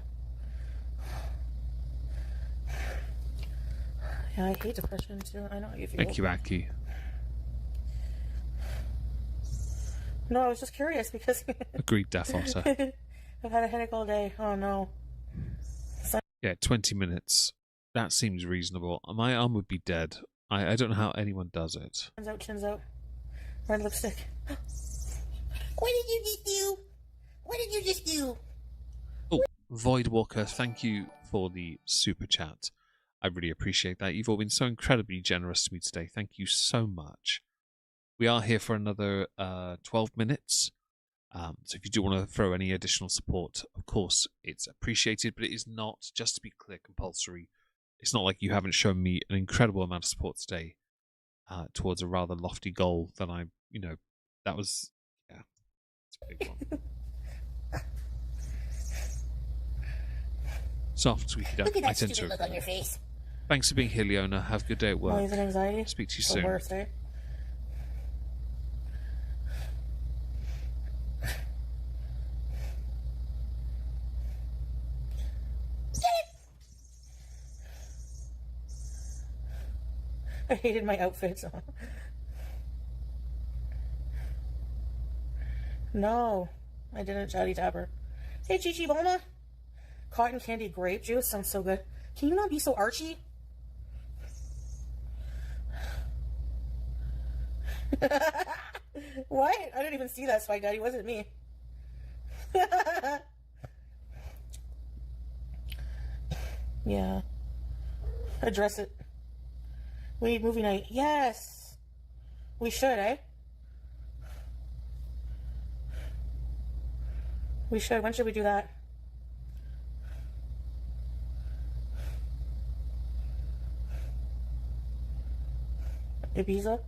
Yeah, I hate depression too. I know how you feel.
Thank you, Aki.
No, I was just curious because...
Agreed, Death Otter.
I've had a headache all day. Oh no.
Yeah, 20 minutes. That seems reasonable. My arm would be dead. I don't know how anyone does it.
Chins out, chins out. Red lipstick. What did you just do? What did you just do?
Oh, Void Walker, thank you for the super chat. I really appreciate that. You've all been so incredibly generous to me today. Thank you so much. We are here for another 12 minutes. So if you do want to throw any additional support, of course, it's appreciated, but it is not, just to be clear, compulsory. It's not like you haven't shown me an incredible amount of support today towards a rather lofty goal that that was, yeah, it's a big one. Soft, sweetie duck.
Look at
I
that
tend
stupid
to
look on your face.
Thanks for being here, Leona. Have a good day at work.
Noise and anxiety?
Speak to you
The
soon.
worst, eh? I hated my outfits. No, I didn't, Chatty Tapper. Hey, Chichi Boma. Cotton candy grape juice sounds so good. Can you not be so Archie? What? I didn't even see that, Spike Daddy. It wasn't me. Yeah. Address it. We need movie night. Yes. We should, eh? We should. When should we do that? Ibiza?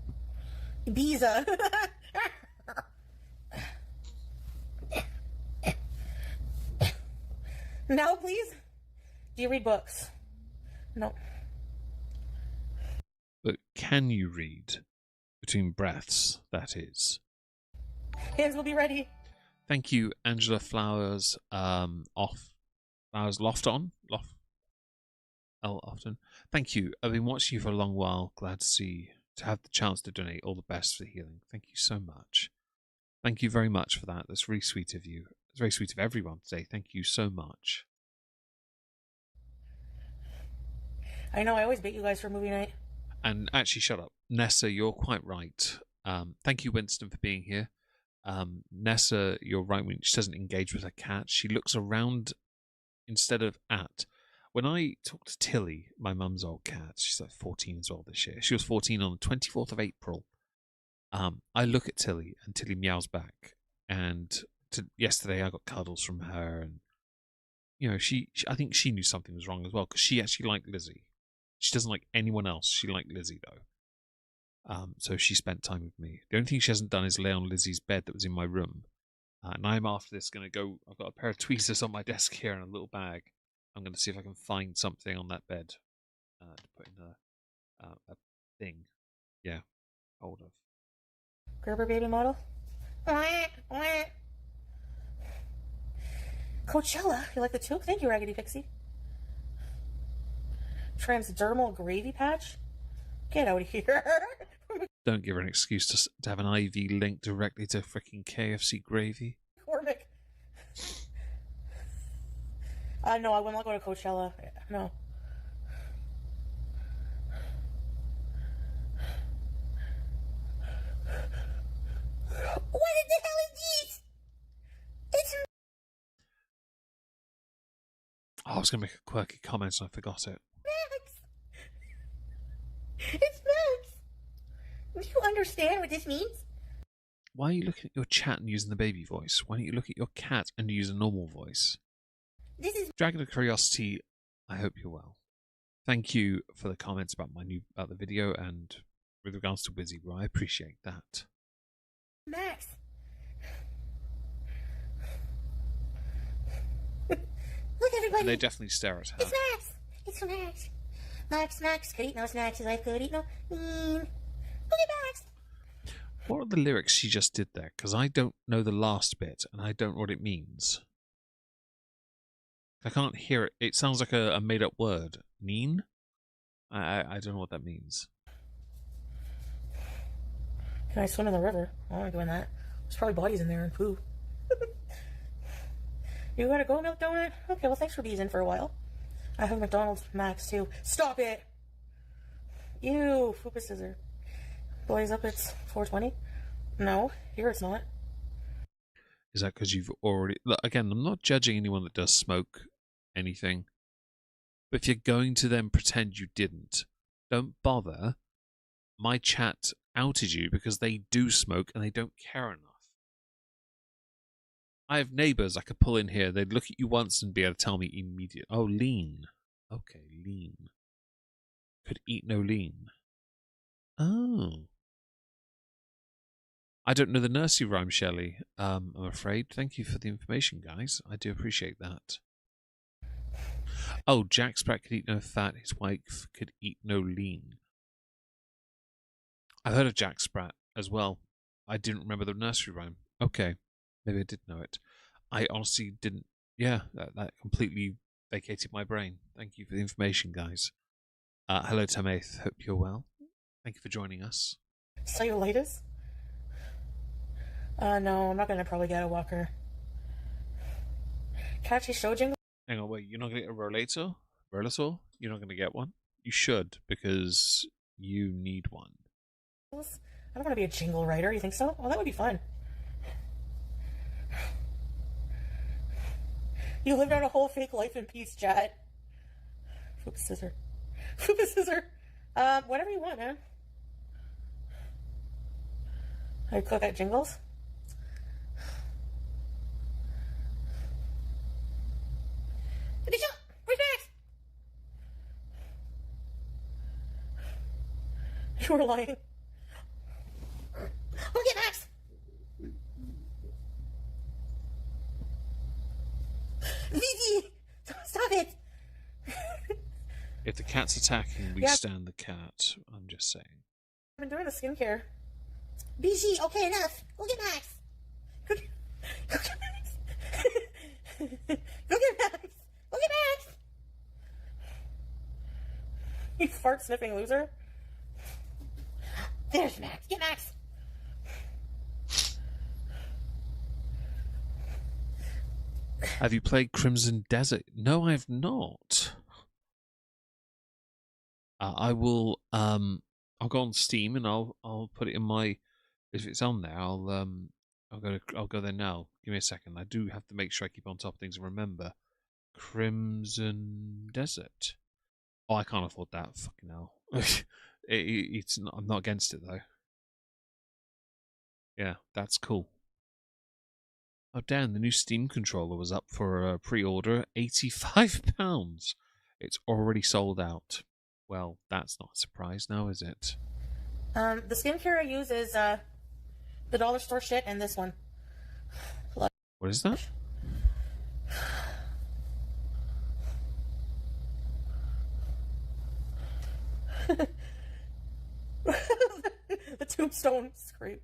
Ibiza! Now, please? Do you read books? No.
But can you read between breaths, that is?
Hands will be ready.
Thank you, Angela Flowers. Flowers Lofton. Often. Thank you. I've been watching you for a long while. Glad to have the chance to donate. All the best for the healing. Thank you so much. Thank you very much for that. That's really sweet of you. It's very sweet of everyone today. Thank you so much.
I know, I always bait you guys for movie night.
And actually, shut up. Nessa, you're quite right. Thank you, Winston, for being here. Nessa, you're right when she doesn't engage with her cat. She looks around instead of at. When I talk to Tilly, my mum's old cat, she's like 14 as well this year. She was 14 on the 24th of April. I look at Tilly, and Tilly meows back. And yesterday, I got cuddles from her, and you know, I think she knew something was wrong as well because she actually liked Lizzie. She doesn't like anyone else. She liked Lizzie though. So she spent time with me. The only thing she hasn't done is lay on Lizzie's bed that was in my room. And I'm after this going to go. I've got a pair of tweezers on my desk here and a little bag. I'm going to see if I can find something on that bed to put in a thing. Yeah, hold of.
Gerber baby model. Coachella, you like the toque? Thank you, Raggedy Pixie. Transdermal gravy patch? Get out of here.
Don't give her an excuse to have an IV linked directly to freaking KFC gravy.
Cormick. No, I will not go to Coachella. No. What the hell is this? It's
Oh, I was going to make a quirky comment and I forgot it.
Max. It's Max. Do you understand what this means?
Why are you looking at your chat and using the baby voice? Why don't you look at your cat and use a normal voice?
This is
Dragon of Curiosity, I hope you're well. Thank you for the comments about the video and with regards to Wizzy, bro. I appreciate that.
Max. Look, everybody.
And they definitely stare at her.
It's Max. It's Max. Max. Could eat no snacks. His life could eat no. Look at Max.
What are the lyrics she just did there? Because I don't know the last bit and I don't know what it means. I can't hear it. It sounds like a made-up word. Neen? I don't know what that means.
Can I swim in the river? I'm not doing that. There's probably bodies in there and poo. You gotta go, Milk Donut? Okay, well, thanks for being in for a while. I have McDonald's Max, too. Stop it! Ew, Fupa Scissor. Boys up, it's 4:20? No, here it's not.
Is that because you've already... Look, again, I'm not judging anyone that does smoke anything. But if you're going to then pretend you didn't, don't bother. My chat outed you because they do smoke and they don't care enough. I have neighbours I could pull in here. They'd look at you once and be able to tell me immediately. Oh, lean. Okay, lean. Could eat no lean. Oh. I don't know the nursery rhyme, Shelley, I'm afraid. Thank you for the information, guys. I do appreciate that. Oh, Jack Sprat could eat no fat. His wife could eat no lean. I've heard of Jack Sprat as well. I didn't remember the nursery rhyme. Okay. Maybe I did know it. I honestly didn't. Yeah, that completely vacated my brain. Thank you for the information, guys. Hello, Tamaith. Hope you're well. Thank you for joining us.
Cellulitis? No, I'm not gonna probably get a walker. Catchy show jingle?
Hang on, wait. You're not going to get a rollator? Rollator? You're not going to get one? You should, because you need one.
I don't want to be a jingle writer. You think so? Well, that would be fun. You lived out a whole fake life in peace, chat. Fupa Scissor. Fupa Scissor. Whatever you want, man. I cook at jingles. Where's Max? You were lying. Look at Max. Vivi, it.
If the cat's attacking, we
Yeah.
stand the cat. I'm just saying.
I've been doing the skincare. BG, okay, enough. Go get Max. Go get Max. Go get Max. Go get Max. You fart sniffing loser. There's Max. Get Max.
Have you played Crimson Desert? No, I've not. I will. I'll go on Steam and I'll put it in my. If it's on there, I'll go there now. Give me a second. I do have to make sure I keep on top of things and remember. Crimson Desert. Oh, I can't afford that. Fucking hell. It's not, I'm not against it though. Yeah, that's cool. Oh damn, the new Steam controller was up for a pre-order, £85. It's already sold out. Well, that's not a surprise now, is it?
The skincare I use is the dollar store shit and this one.
What is that?
The tombstone scrape.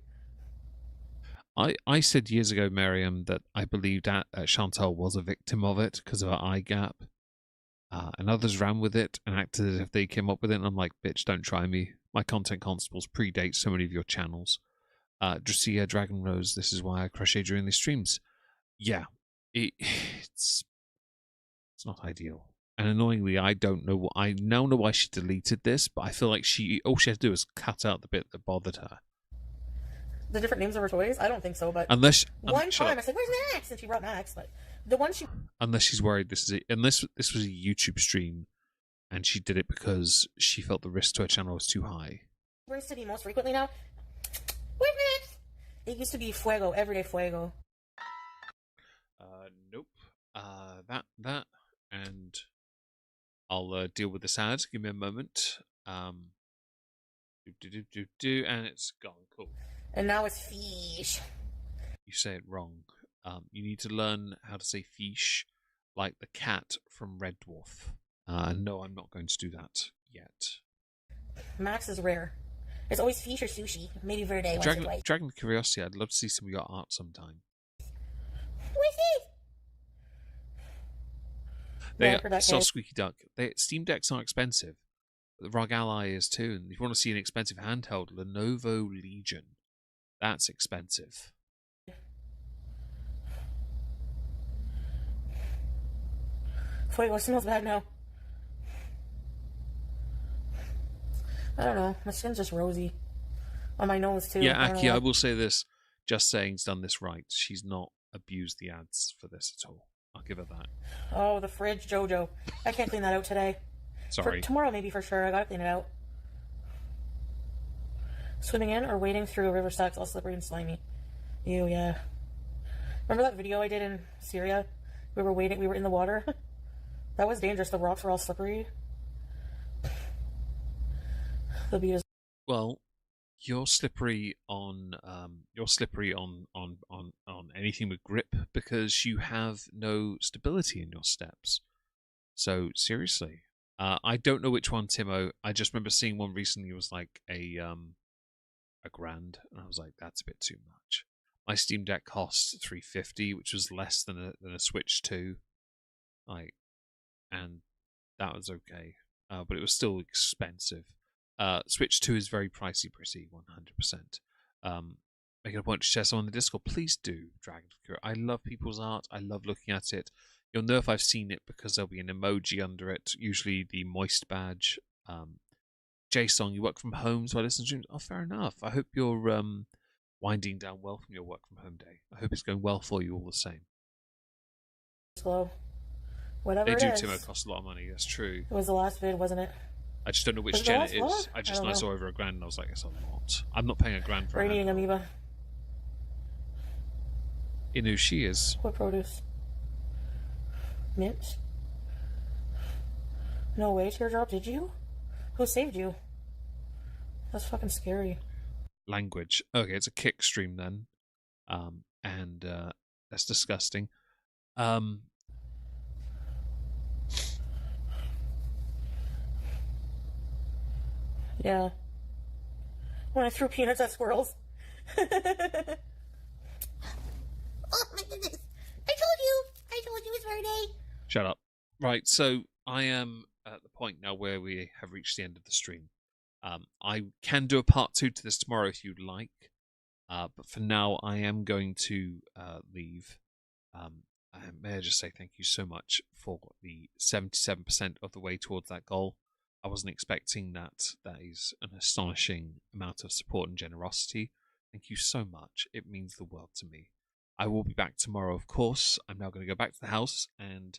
I said years ago, Miriam, that I believed that Chantal was a victim of it because of her eye gap. And others ran with it and acted as if they came up with it. And I'm like, bitch, don't try me. My content constables predate so many of your channels. Dracia, Dragon Rose, this is why I crochet during the streams. Yeah, it's not ideal. And annoyingly, I don't know. I now know why she deleted this, but I feel like all she had to do was cut out the bit that bothered her.
The different names of her toys? I don't think so, but one
shut
time
up.
I said, "Where's Max?" and she brought Max. But the one she
Unless she's worried this was a YouTube stream, and she did it because she felt the risk to her channel was too high.
brings to me most frequently now. Where's Max? It used to be Fuego, everyday Fuego.
Nope. That, and I'll deal with this ad. Give me a moment. And it's gone. Cool.
And now it's Fish.
You say it wrong. You need to learn how to say fish like the cat from Red Dwarf. No, I'm not going to do that yet.
Max is rare. It's always Fish or Sushi. Maybe Verde once or twice.
Dragon of Curiosity, I'd love to see some of your art sometime.
Where's he?
So Squeaky Duck. Steam Decks are expensive, but the ROG Ally is too. And if you want to see an expensive handheld, Lenovo Legion, that's expensive.
Fuego smells bad now. I don't know. My skin's just rosy. On my nose, too.
Yeah, Aki, I will say this. Just Saying's done this right. She's not abused the ads for this at all. I'll give her that.
Oh, the fridge, Jojo. I can't clean that out today.
Sorry.
For tomorrow, maybe, for sure. I gotta clean it out. Swimming in or wading through a river sucks, all slippery and slimy. Ew, yeah. Remember that video I did in Syria? We were in the water. That was dangerous. The rocks were all slippery. The beat is...
Well, you're slippery on anything with grip because you have no stability in your steps. So seriously, I don't know which one, Timo. I just remember seeing one recently. It was like a grand, and I was like, that's a bit too much. My Steam Deck cost $350, which was less than a Switch 2, and that was okay, but it was still expensive. Switch 2 is very pricey, 100%. Making a point to share some on the Discord, please do, Dragon. I love people's art. I love looking at it. You'll know if I've seen it because there'll be an emoji under it, usually the moist badge. J-Song, you work from home, so I listen to streams. Oh, fair enough. I hope you're winding down well from your work from home day. I hope it's going well for you all the same.
slow. Whatever
They do,
it is.
Timo, cost a lot of money. That's true.
It was the last vid, wasn't it?
I just don't know which
Was it
gen
the
it
last
is.
one?
I
I don't
saw
know.
over $1,000 and I was like, it's a lot. I'm not paying $1,000 for a
Radiating
handheld.
amoeba.
Inu, she is.
What produce? Mint? No way, Teardrop, did you? Who saved you? That's fucking scary.
Language. Okay, it's a kick stream then. And that's disgusting.
Yeah. When I threw peanuts at squirrels. Oh my goodness. I told you it's Friday.
Shut up. Right, so I am at the point now where we have reached the end of the stream. I can do a part 2 to this tomorrow if you'd like, but for now I am going to leave. May I just say thank you so much for the 77% of the way towards that goal. I wasn't expecting that. That is an astonishing amount of support and generosity. Thank you so much. It means the world to me. I will be back tomorrow, of course. I'm now going to go back to the house and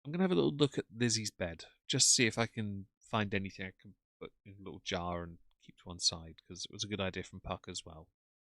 I'm going to have a little look at Lizzie's bed. Just see if I can find anything I can put in a little jar and keep to one side, because it was a good idea from Puck as well.